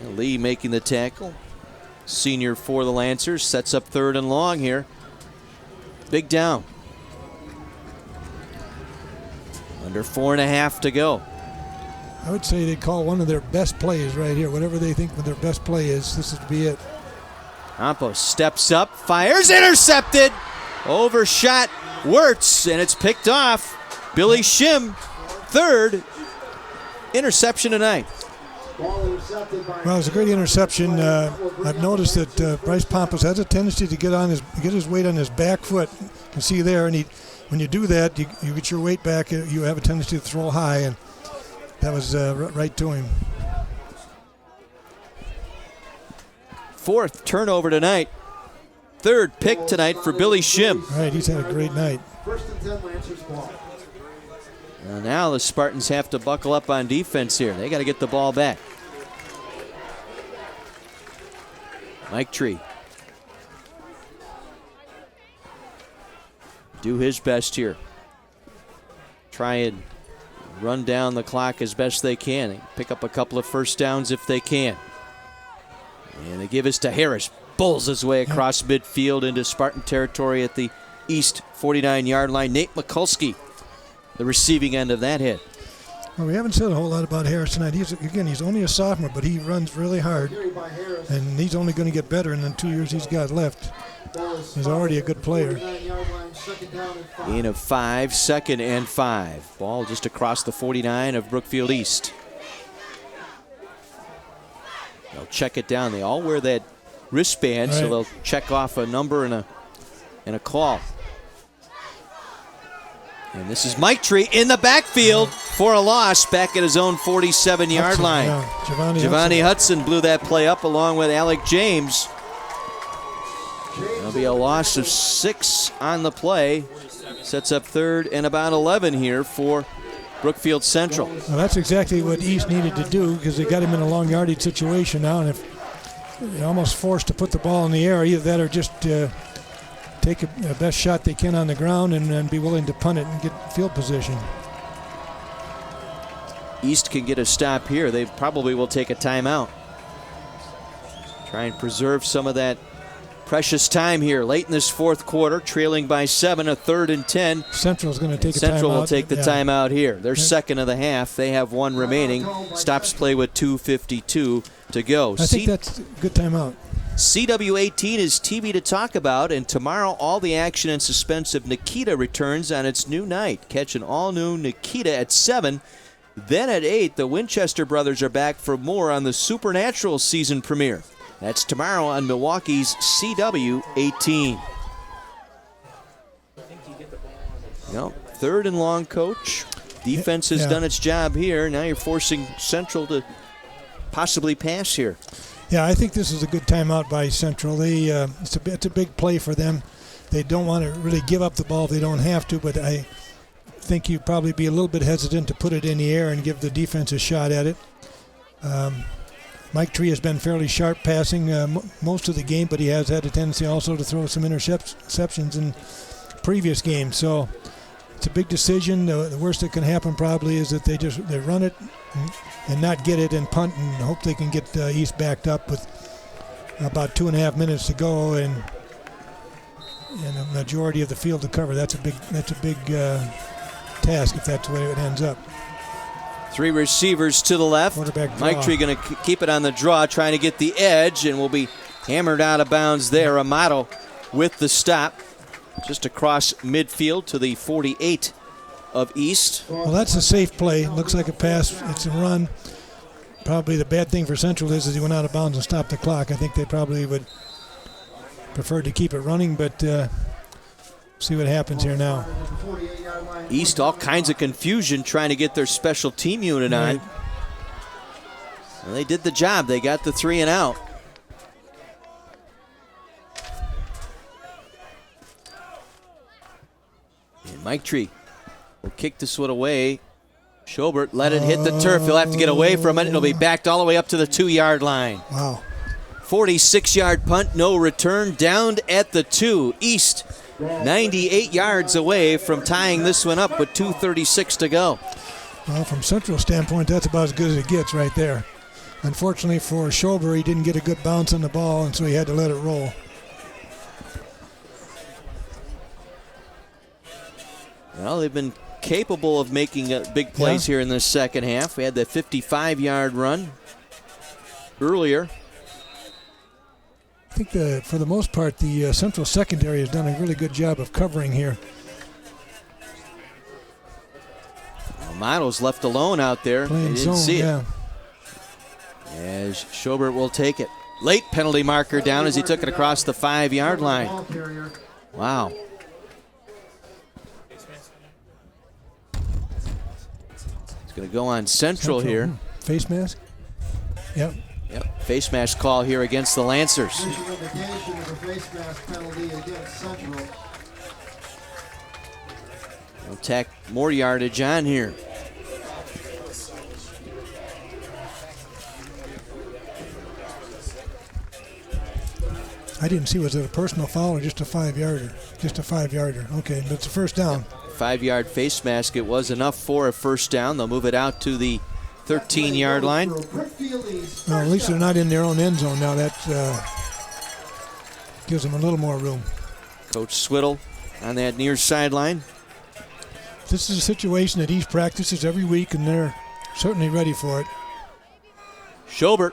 Yeah, Lee making the tackle. Senior for the Lancers. Sets up 3rd and long here. Big down. Under 4.5 to go. I would say they call one of their best plays right here. Whatever they think their best play is, this would be it. Campos steps up, fires, intercepted. Overshot Wirtz, and it's picked off. Billy Shim, 3rd interception tonight. Well, it's a great interception. I've noticed that Bryce Pompous has a tendency to get his weight on his back foot. You can see there, and when you do that, you get your weight back. You have a tendency to throw high, and that was right to him. 4th turnover tonight. 3rd pick tonight for Billy Shim. Right, he's had a great night. 1st and 10 Lancers ball. Well, now the Spartans have to buckle up on defense here. They got to get the ball back. Mike Tree. Do his best here. Try and run down the clock as best they can. And pick up a couple of first downs if they can. And they give us to Harris. Bulls his way across midfield into Spartan territory at the east 49-yard line. Nate Mikulski, the receiving end of that hit. Well, we haven't said a whole lot about Harris tonight. He's only a sophomore, but he runs really hard, and he's only going to get better in the 2 years he's got left. He's already a good player. Gain of 5, 2nd and 5. Ball just across the 49 of Brookfield East. They'll check it down. They all wear that wristband, so they'll check off a number and a call. And this is Mike Tree in the backfield for a loss back at his own 47-yard line. Giovanni Hudson blew that play up along with Alec James. There'll be a loss of 6 on the play. Sets up 3rd and about 11 here for Brookfield Central. Well, that's exactly what East needed to do because they got him in a long yardage situation now, and if they're almost forced to put the ball in the air, either that or just take the best shot they can on the ground and be willing to punt it and get field position. East can get a stop here. They probably will take a timeout. Try and preserve some of that precious time here late in this 4th quarter, trailing by 7, a 3rd and 10. Central's going to take a timeout. Central will take the timeout here. They're 2nd of the half. They have 1 remaining. Stops play with 2:52 to go. I think that's a good timeout. CW18 is TV to talk about, and tomorrow all the action and suspense of Nikita returns on its new night. Catch an all-new Nikita at 7. Then at 8, the Winchester brothers are back for more on the Supernatural season premiere. That's tomorrow on Milwaukee's CW18. Well, 3rd and long, Coach. Defense has done its job here. Now you're forcing Central to possibly pass here. Yeah, I think this is a good timeout by Central. It's a big play for them. They don't want to really give up the ball if they don't have to, but I think you'd probably be a little bit hesitant to put it in the air and give the defense a shot at it. Mike Tree has been fairly sharp passing most of the game, but he has had a tendency also to throw some interceptions in previous games. So it's a big decision. The worst that can happen probably is that they run it and not get it and punt and hope they can get East backed up with about 2.5 minutes to go and a majority of the field to cover. That's a big task if that's the way it ends up. 3 receivers to the left. Mike Tree going to keep it on the draw, trying to get the edge, and will be hammered out of bounds there. Amato with the stop just across midfield to the 48 of East. Well, that's a safe play. Looks like a pass. It's a run. Probably the bad thing for Central is he went out of bounds and stopped the clock. I think they probably would prefer to keep it running, but see what happens here now. East, all kinds of confusion trying to get their special team unit on. Well, they did the job. They got the 3 and out. And Mike Tree will kick this one away. Schobert let it hit the turf. He'll have to get away from it. It'll be backed all the way up to the 2-yard line. Wow. 46-yard punt, no return, down at the 2. East 98 yards away from tying this one up with 2:36 to go. Well, from Central's standpoint, that's about as good as it gets right there. Unfortunately for Schober, he didn't get a good bounce on the ball, and so he had to let it roll. Well, they've been capable of making big plays here in the second half. We had the 55-yard run earlier. I think for the most part, the Central secondary has done a really good job of covering here. Amato's left alone out there. Playing They didn't zone, see it. yeah. As Schobert will take it. Late penalty marker down as he took it across the 5-yard line. Wow. It's going to go on Central here. Face mask? Yep. Yep, face mask call here against the Lancers. We'll tack more yardage on here. I didn't see, was it a personal foul or just a 5-yarder? Just a 5-yarder. Okay, but it's a first down. 5-yard face mask. It was enough for a first down. They'll move it out to the 13-yard line. Well, at least they're not in their own end zone now. That gives them a little more room. Coach Swiddle on that near sideline. This is a situation that East practices every week, and they're certainly ready for it. Schobert,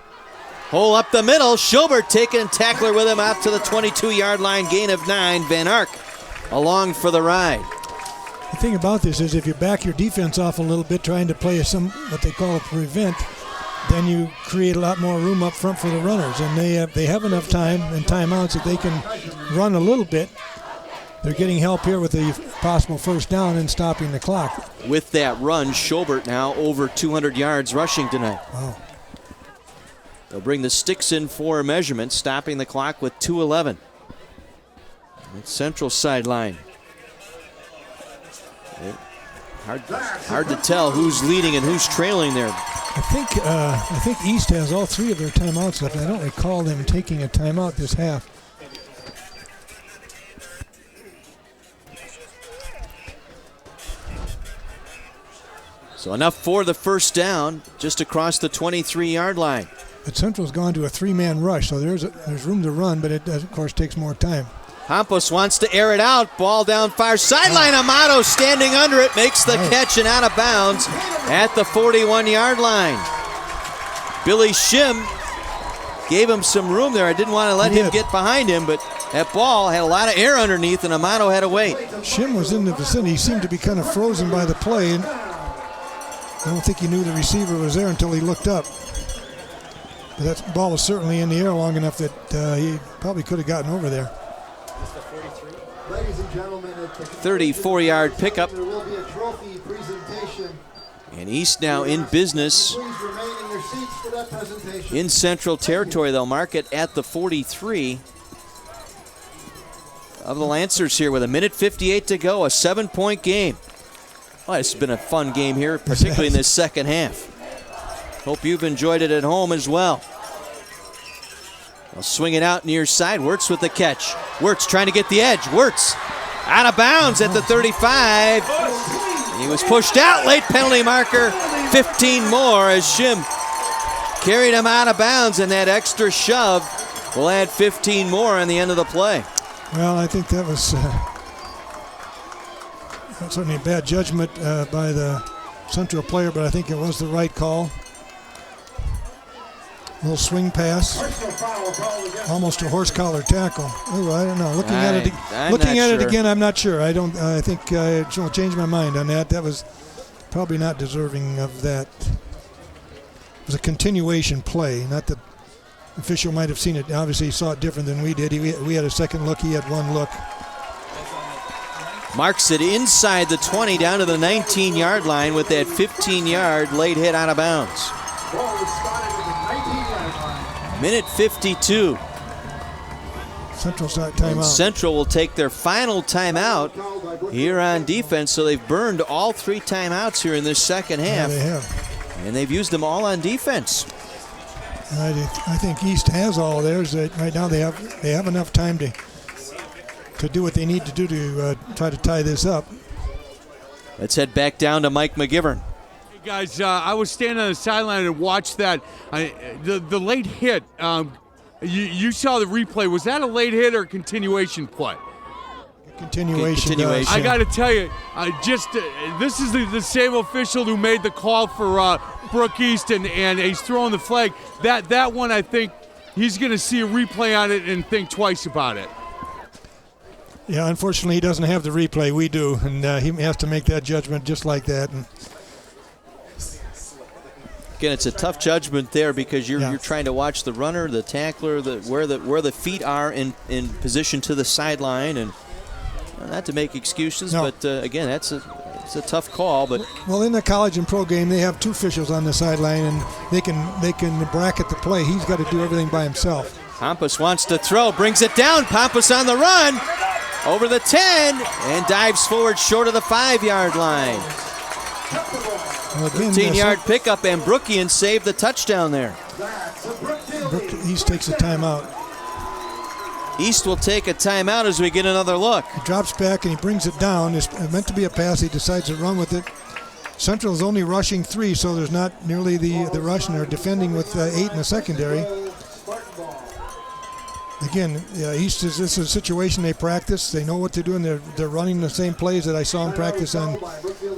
hole up the middle. Schobert taking a tackler with him out to the 22-yard line, gain of 9. Van Ark along for the ride. The thing about this is if you back your defense off a little bit, trying to play what they call a prevent, then you create a lot more room up front for the runners, and they have enough time and timeouts that they can run a little bit. They're getting help here with the possible first down and stopping the clock. With that run, Schobert now over 200 yards rushing tonight. Wow. They'll bring the sticks in for a measurement, stopping the clock with 2:11. It's Central sideline. Hard to tell who's leading and who's trailing there. I think East has all 3 of their timeouts left. I don't recall them taking a timeout this half. So enough for the first down, just across the 23-yard line. But Central's gone to a 3-man rush, so there's room to run, but it of course takes more time. Campos wants to air it out. Ball down far sideline. Amato standing under it, makes the catch and out of bounds at the 41-yard line. Billy Shim gave him some room there. I didn't want to let him get behind him, but that ball had a lot of air underneath, and Amato had to wait. Shim was in the vicinity. He seemed to be kind of frozen by the play, and I don't think he knew the receiver was there until he looked up. But that ball was certainly in the air long enough that he probably could have gotten over there. 34-yard pickup. And East now in business in Central Territory. They'll mark it at the 43 of the Lancers here with 1:58 to go, a 7-point game. Well, this has been a fun game here, particularly in this second half. Hope you've enjoyed it at home as well. They'll swing it out near side. Wirtz with the catch. Wirtz trying to get the edge. Wirtz out of bounds at the 35. He was pushed out. Late penalty marker. 15 more as Shim carried him out of bounds, and that extra shove will add 15 more on the end of the play. Well, I think that was certainly a bad judgment by the Central player, but I think it was the right call. A little swing pass, almost a horse collar tackle. Oh, I don't know. Looking at it again, I'm not sure. I think I changed my mind on that. That was probably not deserving of that. It was a continuation play. Not that the official might have seen it. Obviously, he saw it different than we did. We had a second look. He had one look. Marks it inside the 20 down to the 19-yard line with that 15-yard late hit out of bounds. Minute 52. Central's timeout. Central will take their final timeout here on defense, so they've burned all 3 timeouts here in this second half. Yeah, they have. And they've used them all on defense. I think East has all theirs. Right now they have enough time to do what they need to do to try to tie this up. Let's head back down to Mike McGivern. Guys, I was standing on the sideline and watched that. The late hit, you saw the replay. Was that a late hit or a continuation play? Continuation. I got to tell you, this is the same official who made the call for Brook East, and he's throwing the flag. That one, I think he's going to see a replay on it and think twice about it. Yeah, unfortunately, he doesn't have the replay. We do, and he has to make that judgment just like that. And again, it's a tough judgment there because you're trying to watch the runner, the tackler, where the feet are in position to the sideline, and not to make excuses, but again, it's a tough call. But well, in the college and pro game, they have 2 officials on the sideline, and they can bracket the play. He's got to do everything by himself. Pampas wants to throw, brings it down. Pampas on the run, over the 10, and dives forward short of the 5-yard line. 15-yard pickup, and Brookian saved the touchdown there. East takes a timeout. East will take a timeout as we get another look. He drops back and he brings it down. It's meant to be a pass. He decides to run with it. Central is only rushing 3, so there's not nearly the rush, and they're defending with 8 in the secondary. Again, East this is a situation they practice. They know what they're doing. They're running the same plays that I saw in practice on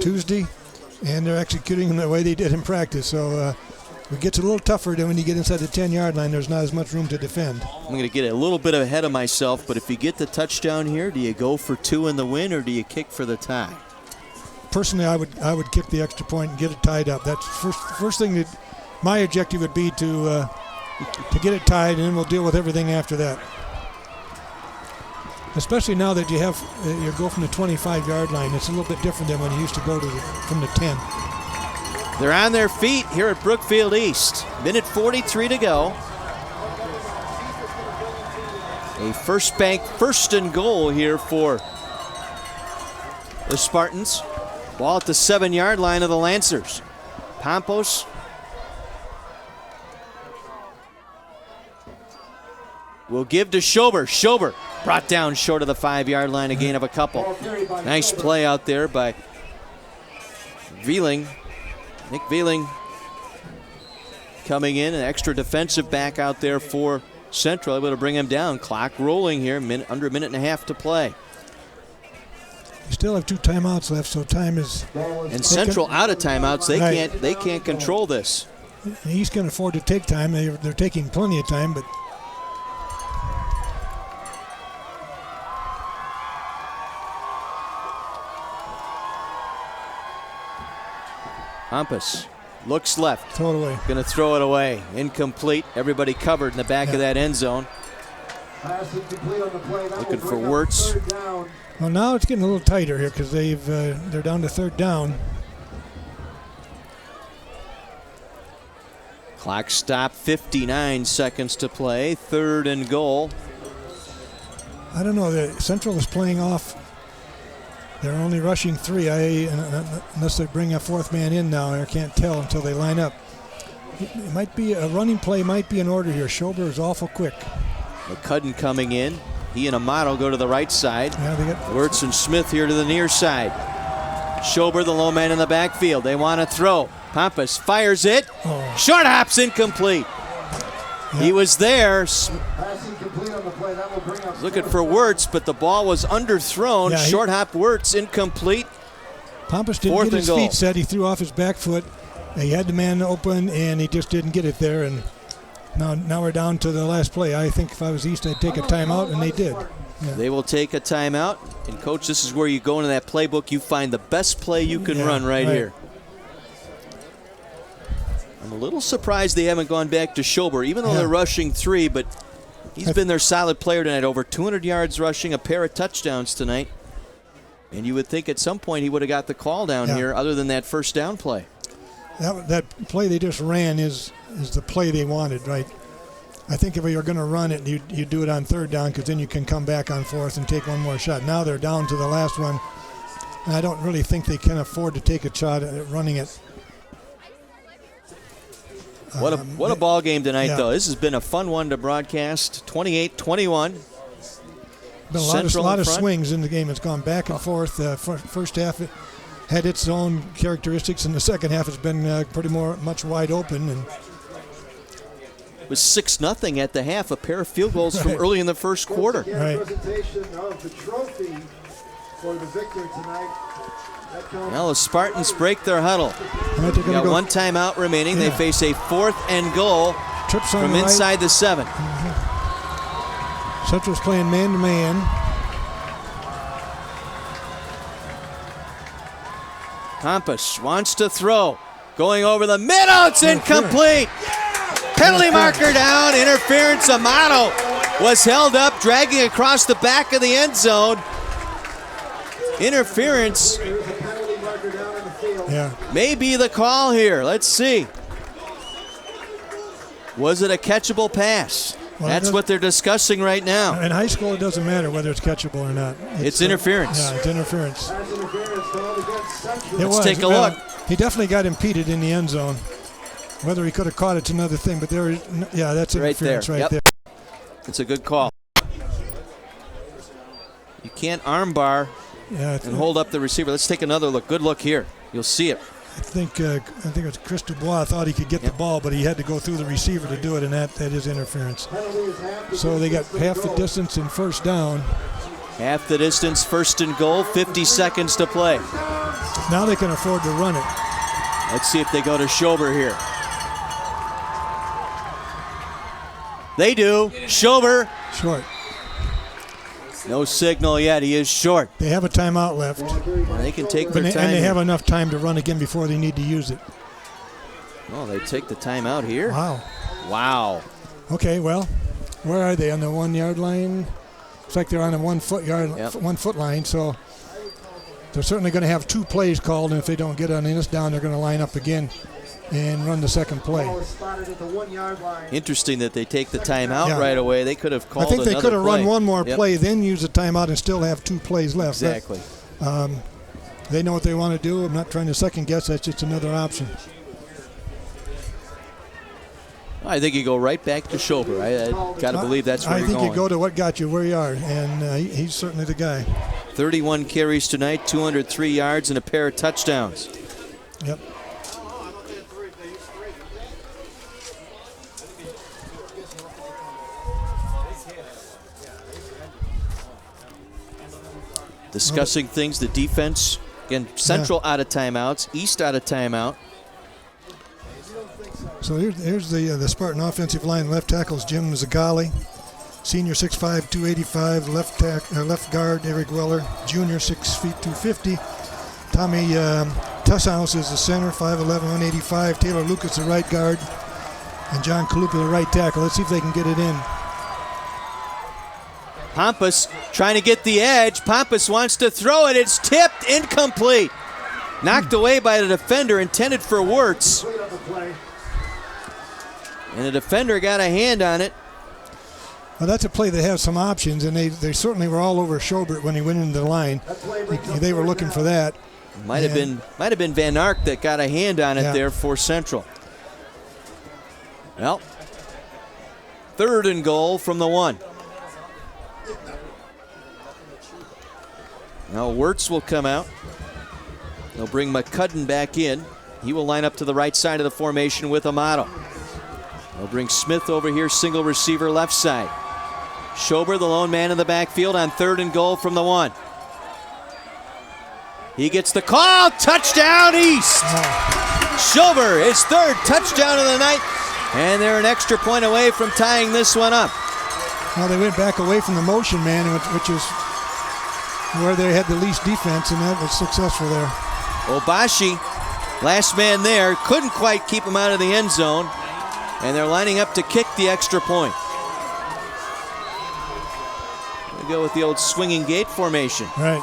Tuesday, and they're executing them the way they did in practice. So it gets a little tougher than when you get inside the 10-yard line. There's not as much room to defend. I'm going to get a little bit ahead of myself, but if you get the touchdown here, do you go for 2 in the win, or do you kick for the tie? Personally, I would kick the extra point and get it tied up. That's first thing that my objective would be to get it tied, and then we'll deal with everything after that. Especially now that you go from the 25-yard line. It's a little bit different than when you used to go from the 10. They're on their feet here at Brookfield East. Minute 43 to go. A First Bank first and goal here for the Spartans. Ball at the 7-yard line of the Lancers. Pampas will give to Schober. Schober brought down short of the 5-yard line, a gain of a couple. Nice play out there by Veling. Nick Veling coming in, an extra defensive back out there for Central, able to bring him down. Clock rolling here, under a minute and a half to play. You still have 2 timeouts left, so time is. And Central out of timeouts. They can't control this. He's going to afford to take time. They're taking plenty of time, but. Pampas looks left. Throw it away. Going to throw it away. Incomplete. Everybody covered in the back of that end zone. Looking for Wirtz. Well, now it's getting a little tighter here because they're down to 3rd down. Clock stopped. 59 seconds to play. 3rd and goal. I don't know. The Central is playing off. They're only rushing 3, unless they bring a 4th man in now. I can't tell until they line up. It might be a running play, might be in order here. Schober is awful quick. McCudden coming in. He and Amato go to the right side. Yeah, Wirtz and Smith here to the near side. Schober, the low man in the backfield. They want to throw. Pampas fires it. Short hops incomplete. He was there. Looking for Wirtz, but the ball was underthrown. Yeah, Short hop Wirtz incomplete. Pampas didn't get his feet set. He threw off his back foot. He had the man open, and he just didn't get it there. And now we're down to the last play. I think if I was East, I'd take a timeout, and they did. Yeah. They will take a timeout. And, Coach, this is where you go into that playbook. You find the best play you can run right here. I'm a little surprised they haven't gone back to Schober, even though they're rushing 3, but he's been their solid player tonight. Over 200 yards rushing, a pair of touchdowns tonight. And you would think at some point he would have got the call down here other than that first down play. That play they just ran is the play they wanted, right? I think if you're going to run it, you do it on third down because then you can come back on fourth and take one more shot. Now they're down to the last one, and I don't really think they can afford to take a shot at running it. What a ball game tonight, though. This has been a fun one to broadcast. 28-21. Been a lot of swings in the game. It's gone back and forth. First half it had its own characteristics, and the second half has been pretty much wide open. And it was 6-0 at the half. A pair of field goals from early in the first quarter. Right. Presentation of the trophy for the victor tonight. Well, the Spartans break their huddle. They got one timeout remaining. They face a 4th and goal from inside the 7. Central's playing man-to-man. Pampas wants to throw. Going over the middle. It's incomplete. Penalty marker down. Interference. Amato was held up, dragging across the back of the end zone. Interference. May be the call here. Let's see. Was it a catchable pass? Well, that's what they're discussing right now. In high school, it doesn't matter whether it's catchable or not. It's interference. Yeah, it's interference. Let's take a look. He definitely got impeded in the end zone. Whether he could have caught it's another thing, but that's interference right there. It's a good call. You can't armbar and hold up the receiver. Let's take another look. Good look here. You'll see it. I think it was Chris Dubois thought he could get the ball, but he had to go through the receiver to do it, and that is interference. So they got half the distance in first down. Half the distance, first and goal, 50 seconds to play. Now they can afford to run it. Let's see if they go to Schober here. They do. Schober. Short. No signal yet. He is short. They have a timeout left. They can take their time. And they have enough time to run again before they need to use it. Oh, they take the timeout here? Wow. Okay, well, where are they? On the 1 yard line? Looks like they're on the 1 foot line, so they're certainly going to have 2 plays called, and if they don't get on this down, they're going to line up again and run the second play. Interesting that they take the timeout right away. They could have called I think they could have run one more play, then use the timeout and still have 2 plays left. Exactly. They know what they want to do. I'm not trying to second guess. That's just another option. I think you go right back to Schober. I got to believe that's where you're going. I think you go to what got you where you are, and he's certainly the guy. 31 carries tonight, 203 yards, and a pair of touchdowns. Yep. Discussing things, the defense. Again, Central out of timeouts, East out of timeout. So here's the Spartan offensive line. Left tackle's Jim Zagali. Senior 6'5", 285. Left guard Eric Weller. Junior 6 feet 250. Tommy Tusshouse is the center, 5'11", 185. Taylor Lucas the right guard. And John Kalupa the right tackle. Let's see if they can get it in. Pampas trying to get the edge. Pampas wants to throw it. It's tipped, incomplete. Knocked away by the defender, intended for Wirtz. And the defender got a hand on it. Well, that's a play that has some options, and they certainly were all over Schobert when he went into the line. They were looking for that. Might have been Van Ark that got a hand on it there for Central. Well, 3rd and goal from the 1. Now Wirtz will come out. They'll bring McCudden back in. He will line up to the right side of the formation with Amato. They'll bring Smith over here, single receiver left side. Schober, the lone man in the backfield on 3rd and goal from the 1. He gets the call, touchdown East. Schober, his 3rd touchdown of the night, and they're an extra point away from tying this one up. Well, they went back away from the motion man, which is where they had the least defense, and that was successful there. Obashi, last man there, couldn't quite keep him out of the end zone, and they're lining up to kick the extra point. We go with the old swinging gate formation. Right.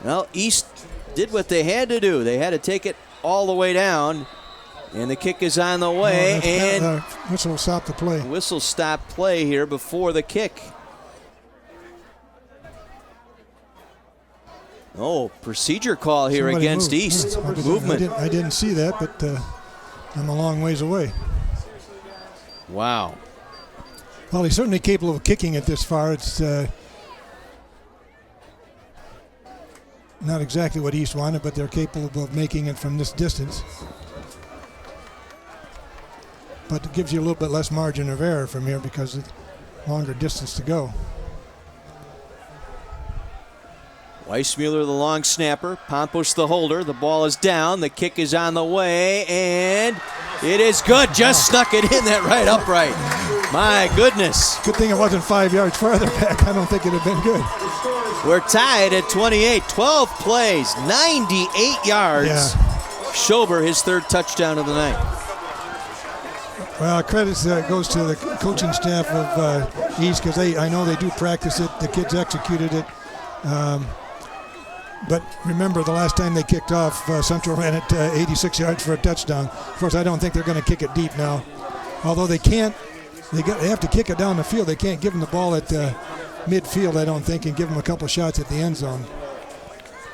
Well, East did what they had to do. They had to take it all the way down, and the kick is on the way. And whistle stop the play. Whistle stop play here before the kick. Oh, procedure call here Somebody against moved. East. Movement. I didn't see that, but I'm a long ways away. Wow. Well, he's certainly capable of kicking it this far. It's not exactly what East wanted, but they're capable of making it from this distance. But it gives you a little bit less margin of error from here because it's longer distance to go. Weissmuller, the long snapper. Pompos, the holder. The ball is down. The kick is on the way, and it is good. Just snuck it in that right upright. My goodness. Good thing it wasn't 5 yards farther back. I don't think it would have been good. We're tied at 28. 12 plays, 98 yards. Yeah. Schober, his 3rd touchdown of the night. Well, credits goes to the coaching staff of East because I know they do practice it. The kids executed it. But remember, the last time they kicked off, Central ran it 86 yards for a touchdown. Of course, I don't think they're going to kick it deep now. Although they can't, they have to kick it down the field. They can't give them the ball at midfield, I don't think, and give them a couple shots at the end zone.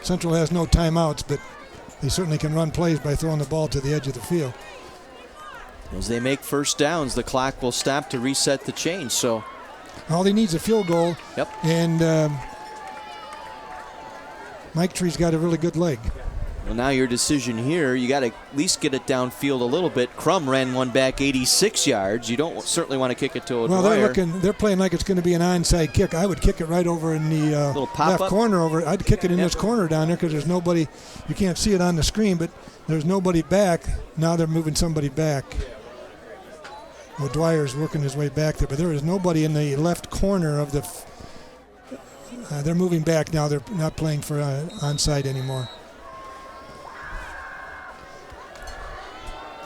Central has no timeouts, but they certainly can run plays by throwing the ball to the edge of the field. As they make first downs, the clock will stop to reset the change. So all he needs is a field goal. Yep. And Mike Tree's got a really good leg. Well, now your decision here, you got to at least get it downfield a little bit. Crum ran one back 86 yards. You don't certainly want to kick it to O'Dwyer. Well, they're playing like it's going to be an onside kick. I would kick it right over in the left corner over. I'd kick it in this corner down there because there's nobody. You can't see it on the screen, but there's nobody back. Now they're moving somebody back. O'Dwyer's working his way back there, but there is nobody in the left corner of the. They're moving back now. They're not playing for onside anymore.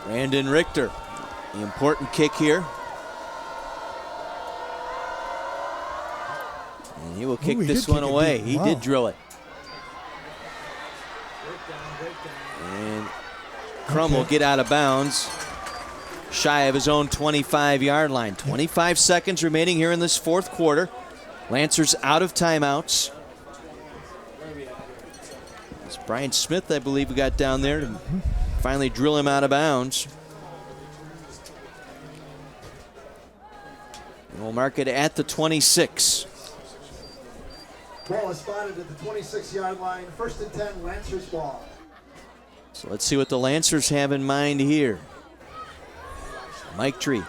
Brandon Richter, the important kick here. And he will kick this one away. He did drill it. And Crum will get out of bounds, shy of his own 25-yard line. 25 seconds remaining here in this 4th quarter. Lancers out of timeouts. It's Brian Smith, I believe, we got down there to finally drill him out of bounds. And we'll mark it at the 26. Ball is spotted at the 26-yard line. 1st and 10, Lancers ball. So let's see what the Lancers have in mind here. Mike Tree.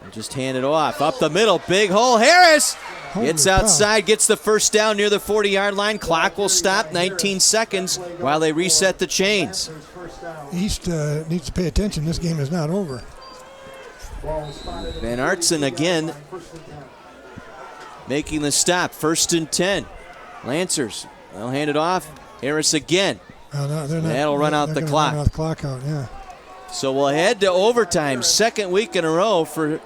We'll just hand it off. Up the middle, big hole. Harris gets outside, gets the first down near the 40-yard line. Clock will stop, 19 seconds while they reset the chains. East needs to pay attention. This game is not over. Van Artsen again making the stop. 1st and 10. Lancers, they'll hand it off. Harris again. That'll run out the clock. Run out the clock out, yeah. So we'll head to overtime. 2nd week in a row for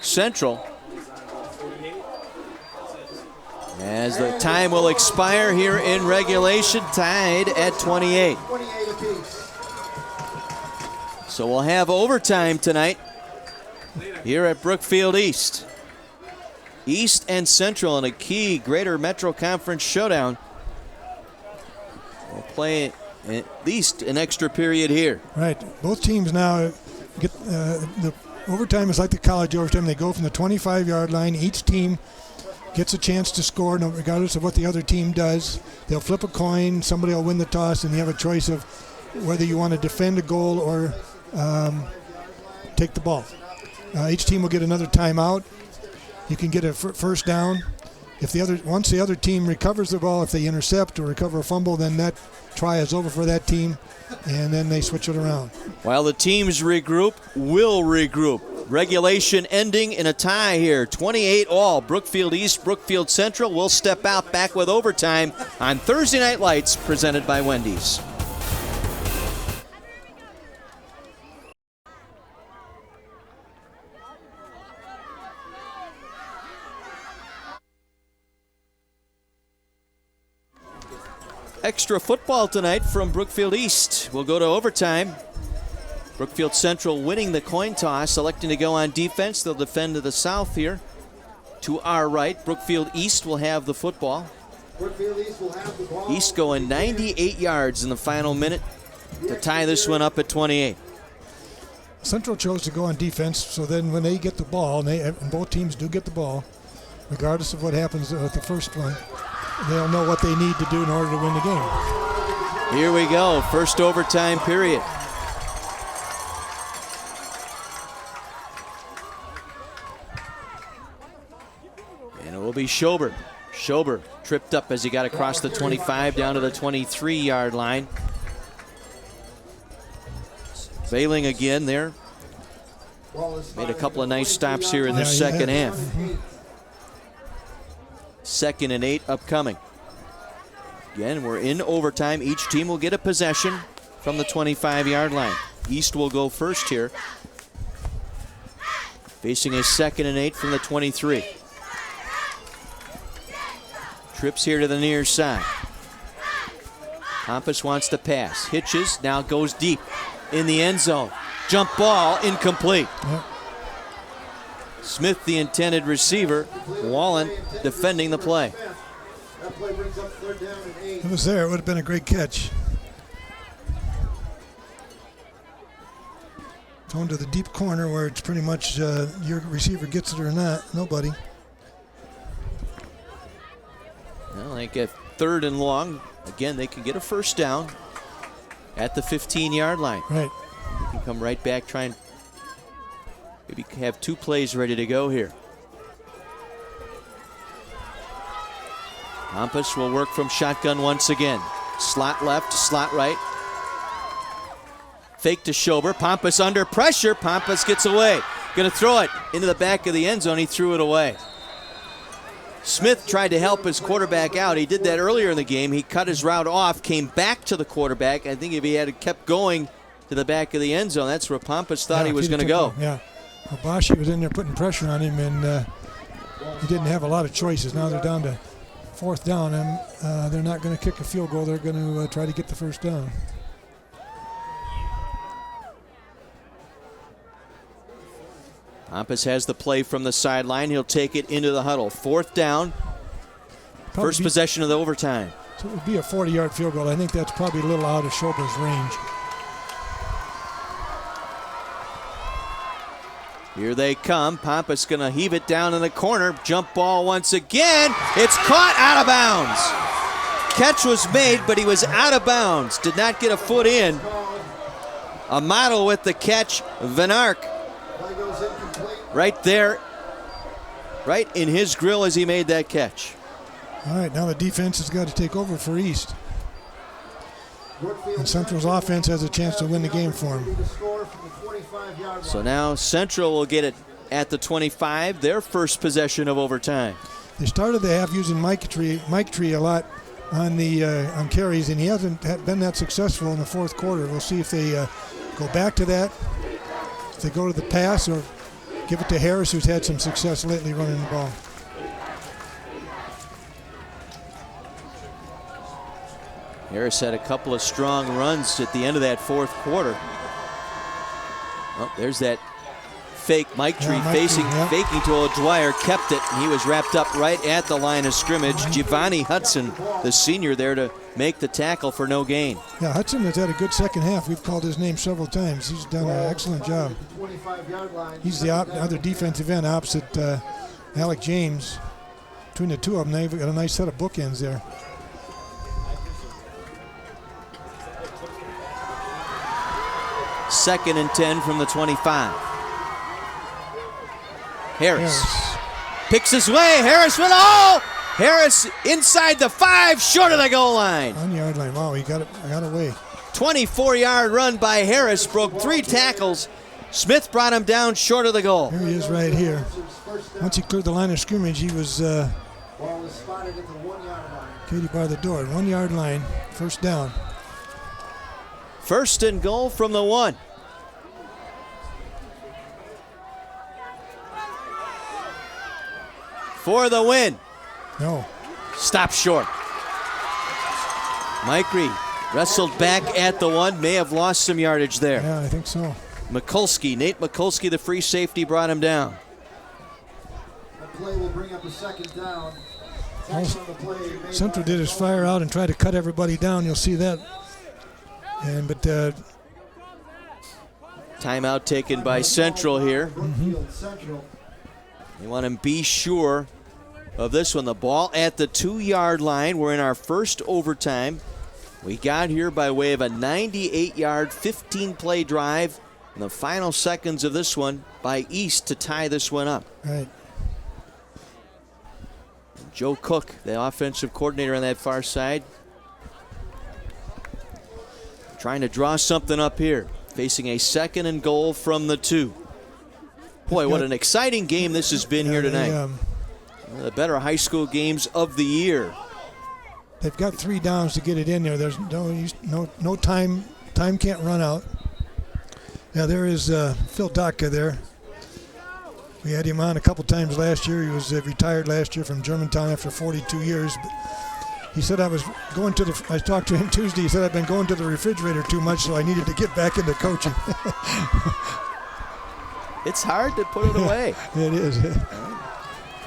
Central. As the time will expire here in regulation, tied at 28. So we'll have overtime tonight here at Brookfield East. East and Central in a key Greater Metro Conference showdown. We'll play at least an extra period here. Right. Both teams now get the overtime is like the college overtime. They go from the 25-yard line. Each team gets a chance to score, regardless of what the other team does. They'll flip a coin. Somebody will win the toss, and you have a choice of whether you want to defend a goal or take the ball. Each team will get another timeout. You can get a first down. Once the other team recovers the ball, if they intercept or recover a fumble, then that try is over for that team, and then they switch it around. While the teams regroup, we'll regroup. Regulation ending in a tie here, 28-all. Brookfield East, Brookfield Central will step out back with overtime on Thursday Night Lights, presented by Wendy's. Extra football tonight from Brookfield East. We'll go to overtime. Brookfield Central winning the coin toss, electing to go on defense. They'll defend to the south here. To our right, Brookfield East will have the football. Brookfield East will have the ball. East going 98 yards in the final minute to tie this one up at 28. Central chose to go on defense, so then when they get the ball, and both teams do get the ball, regardless of what happens with the first one, they'll know what they need to do in order to win the game. Here we go, first overtime period. And it will be Schober. Schober tripped up as he got across the 25 down to the 23-yard line. Bailing again there. Made a couple of nice stops here in the second half. 2nd and 8 upcoming. Again, we're in overtime. Each team will get a possession from the 25-yard line. East will go first here, facing a 2nd and 8 from the 23. Trips here to the near side. Pompous wants to pass. Hitches, now goes deep in the end zone. Jump ball, incomplete. Yep. Smith, the intended receiver. Wallen defending the play. It was there. It would have been a great catch. Thrown to the deep corner where it's pretty much your receiver gets it or not. Nobody. Well, they get 3rd and long. Again, they can get a first down at the 15-yard line. Right. You can come right back, try and maybe have 2 plays ready to go here. Pompous will work from shotgun once again. Slot left, slot right. Fake to Schober. Pompous under pressure. Pompous gets away. Going to throw it into the back of the end zone. He threw it away. Smith tried to help his quarterback out. He did that earlier in the game. He cut his route off, came back to the quarterback. I think if he had kept going to the back of the end zone, that's where Pompous thought he was going to go. Yeah. Well, Bashi was in there putting pressure on him, and he didn't have a lot of choices. Now they're down to 4th down, and they're not going to kick a field goal. They're going to try to get the first down. Pompous has the play from the sideline. He'll take it into the huddle. 4th down. First possession of the overtime. So it would be a 40-yard field goal. I think that's probably a little out of Schober's range. Here they come. Pompous going to heave it down in the corner. Jump ball once again. It's caught out of bounds. Catch was made, but he was out of bounds. Did not get a foot in. Amato with the catch. Van Ark right there, right in his grill as he made that catch. All right, now the defense has got to take over for East. And Central's offense has a chance to win the game for them. So now Central will get it at the 25, their first possession of overtime. They started the half using Mike Tree a lot on carries, and he hasn't been that successful in the 4th quarter. We'll see if they go back to that, if they go to the pass, or give it to Harris, who's had some success lately running the ball. Harris had a couple of strong runs at the end of that 4th quarter. Oh, there's that fake. Mike Tree faking to O'Dwyer, kept it, and he was wrapped up right at the line of scrimmage. Giovanni Hudson, the senior, there to make the tackle for no gain. Yeah, Hudson has had a good second half. We've called his name several times. He's done an excellent job. He's the other defensive end opposite Alec James. Between the two of them, they've got a nice set of bookends there. Second and 10 from the 25. Harris picks his way. Harris with Harris inside the 5, short of the goal line. 1 yard line. Wow, he got away. 24-yard run by Harris, broke 3 tackles. Smith brought him down short of the goal. Here he is right here. Once he cleared the line of scrimmage, he was Katie by the door. 1 yard line, first down. First and goal from the 1. For the win. No. Stop short. Mike Reed wrestled back at the 1. May have lost some yardage there. Yeah, I think so. Nate Mikulski, the free safety, brought him down. The play will bring up a second down. Central did his fire out and try to cut everybody down. You'll see that. But timeout taken by Central here. You want to be sure of this one. The ball at the 2-yard line. We're in our first overtime. We got here by way of a 98-yard, 15-play drive in the final seconds of this one by East to tie this one up. Right. Joe Cook, the offensive coordinator on that far side, trying to draw something up here, facing a second and goal from the 2. Boy, what an exciting game this has been here tonight. One of the better high school games of the year. They've got 3 downs to get it in there. There's no time. Time can't run out. Yeah, there is Phil Daka there. We had him on a couple times last year. He was retired last year from Germantown after 42 years. But he said I talked to him Tuesday. He said I've been going to the refrigerator too much, so I needed to get back into coaching. It's hard to put it away. It is.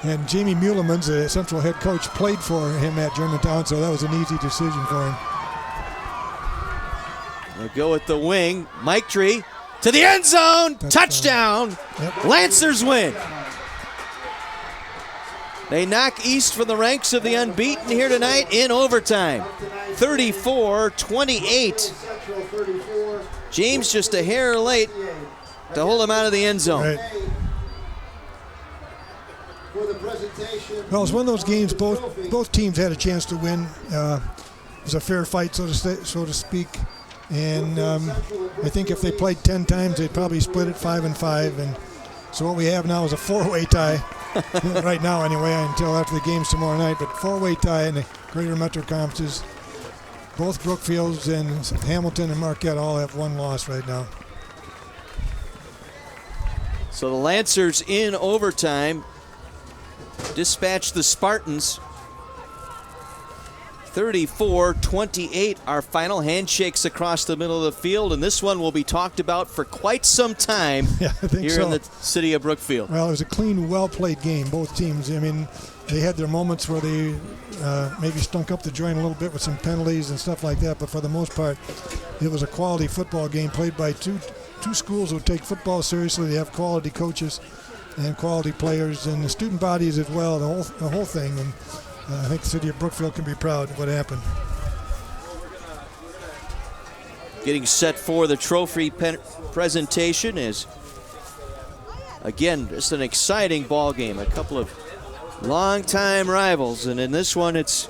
And Jamie Mulemans, the Central head coach, played for him at Germantown, so that was an easy decision for him. They'll go with the wing. Mike Tree to the end zone. Touchdown. Yep. Lancers win. They knock East from the ranks of the unbeaten here tonight in overtime. 34-28. James just a hair late to hold him out of the end zone. Right. Well, it's one of those games both teams had a chance to win. It was a fair fight, so to speak. And I think if they played 10 times, they'd probably split it 5-5. And so what we have now is a 4-way tie. Right now, anyway, until after the games tomorrow night. But 4-way tie in the Greater Metro Conferences. Both Brookfields and Hamilton and Marquette all have 1 loss right now. So the Lancers in overtime dispatch the Spartans. 34-28, our final. Handshakes across the middle of the field, and this one will be talked about for quite some time here in the city of Brookfield. Well, it was a clean, well-played game, both teams. I mean, they had their moments where they maybe stunk up the joint a little bit with some penalties and stuff like that, but for the most part, it was a quality football game played by two schools who take football seriously. They have quality coaches and quality players, and the student bodies as well, the whole thing. And I think the city of Brookfield can be proud of what happened. Getting set for the trophy presentation is, again, just an exciting ball game. A couple of longtime rivals, and in this one, it's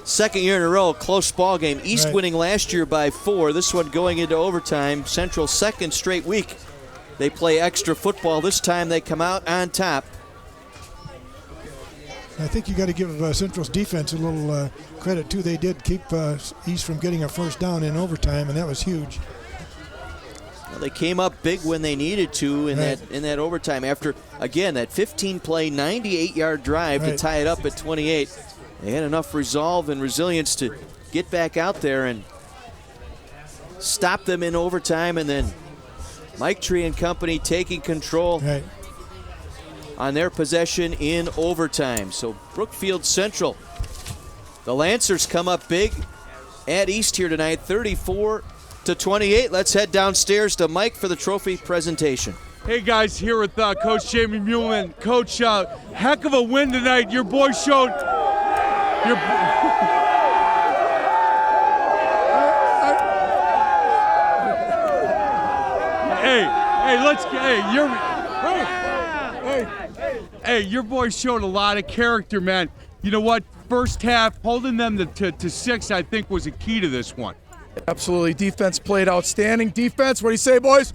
second year in a row, close ball game. East winning last year by 4. This one going into overtime. Central second straight week. They play extra football. This time they come out on top. I think you got to give Central's defense a little credit too. They did keep East from getting a first down in overtime, and that was huge. Well, they came up big when they needed to in that overtime after, again, that 15-play, 98-yard drive to tie it up at 28. They had enough resolve and resilience to get back out there and stop them in overtime, and then Mike Tree and company taking control on their possession in overtime. So Brookfield Central, the Lancers come up big at East here tonight, 34-28. Let's head downstairs to Mike for the trophy presentation. Hey guys, here with Coach Jamie Muehlman. Coach, heck of a win tonight. Your boys showed. Your boys showed a lot of character, man. You know what? First half, holding them to 6, I think, was a key to this one. Absolutely. Defense played outstanding. Defense, what do you say, boys?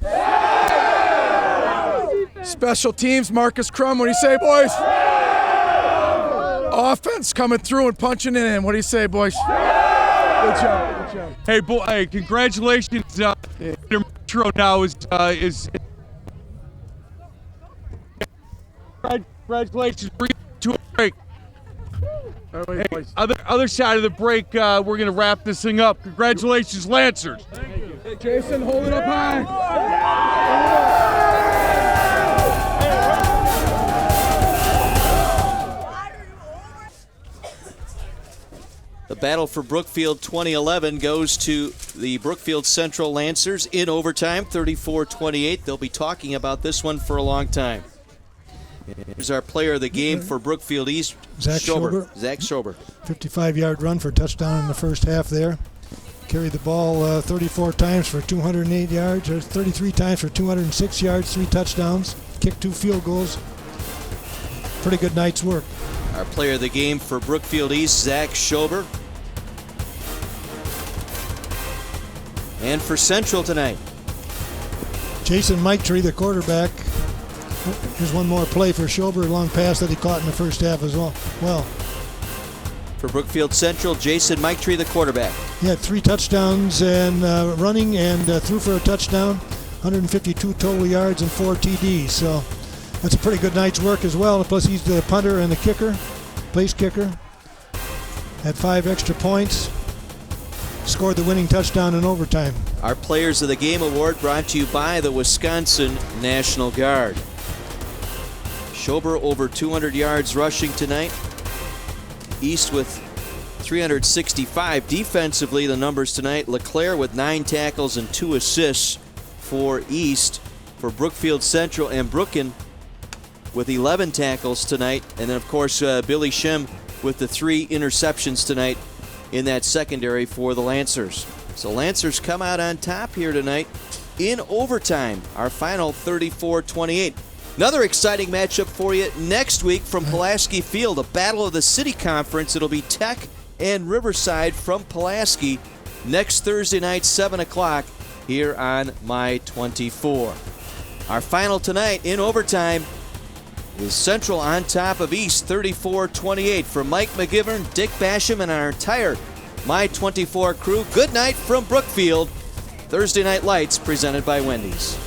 Special teams, Marcus Crum, what do you say, boys? Offense coming through and punching in. What do you say, boys? Good job. Good job. Hey, congratulations. Your metro now is congratulations. To a break. Hey, other side of the break, we're going to wrap this thing up. Congratulations, Lancers. Thank you. Hey, Jason, hold it up high. The battle for Brookfield 2011 goes to the Brookfield Central Lancers in overtime, 34-28. They'll be talking about this one for a long time. Here's our player of the game for Brookfield East, Zach Schober. Zach Schober. 55-yard run for a touchdown in the first half there. Carried the ball 34 times for 208 yards, or 33 times for 206 yards, 3 touchdowns. Kicked 2 field goals. Pretty good night's work. Our player of the game for Brookfield East, Zach Schober. And for Central tonight, Jason Mike Tree, the quarterback. Here's one more play for Schober, a long pass that he caught in the first half as well. For Brookfield Central, Jason Mike Tree, the quarterback. He had 3 touchdowns and running and threw for a touchdown, 152 total yards and 4 TDs. So that's a pretty good night's work as well. Plus he's the punter and the kicker, place kicker. Had 5 extra points. Scored the winning touchdown in overtime. Our Players of the Game award brought to you by the Wisconsin National Guard. Schober over 200 yards rushing tonight. East with 365. Defensively, the numbers tonight, LeClaire with 9 tackles and 2 assists for East. For Brookfield Central, and Brooken with 11 tackles tonight. And then, of course, Billy Shem with the 3 interceptions tonight in that secondary for the Lancers. So Lancers come out on top here tonight in overtime. Our final 34-28. Another exciting matchup for you next week from Pulaski Field, a battle of the city conference. It'll be Tech and Riverside from Pulaski next Thursday night, 7 o'clock here on My 24. Our final tonight in overtime is Central on top of East, 34-28. For Mike McGivern, Dick Basham, and our entire My 24 crew, good night from Brookfield. Thursday Night Lights presented by Wendy's.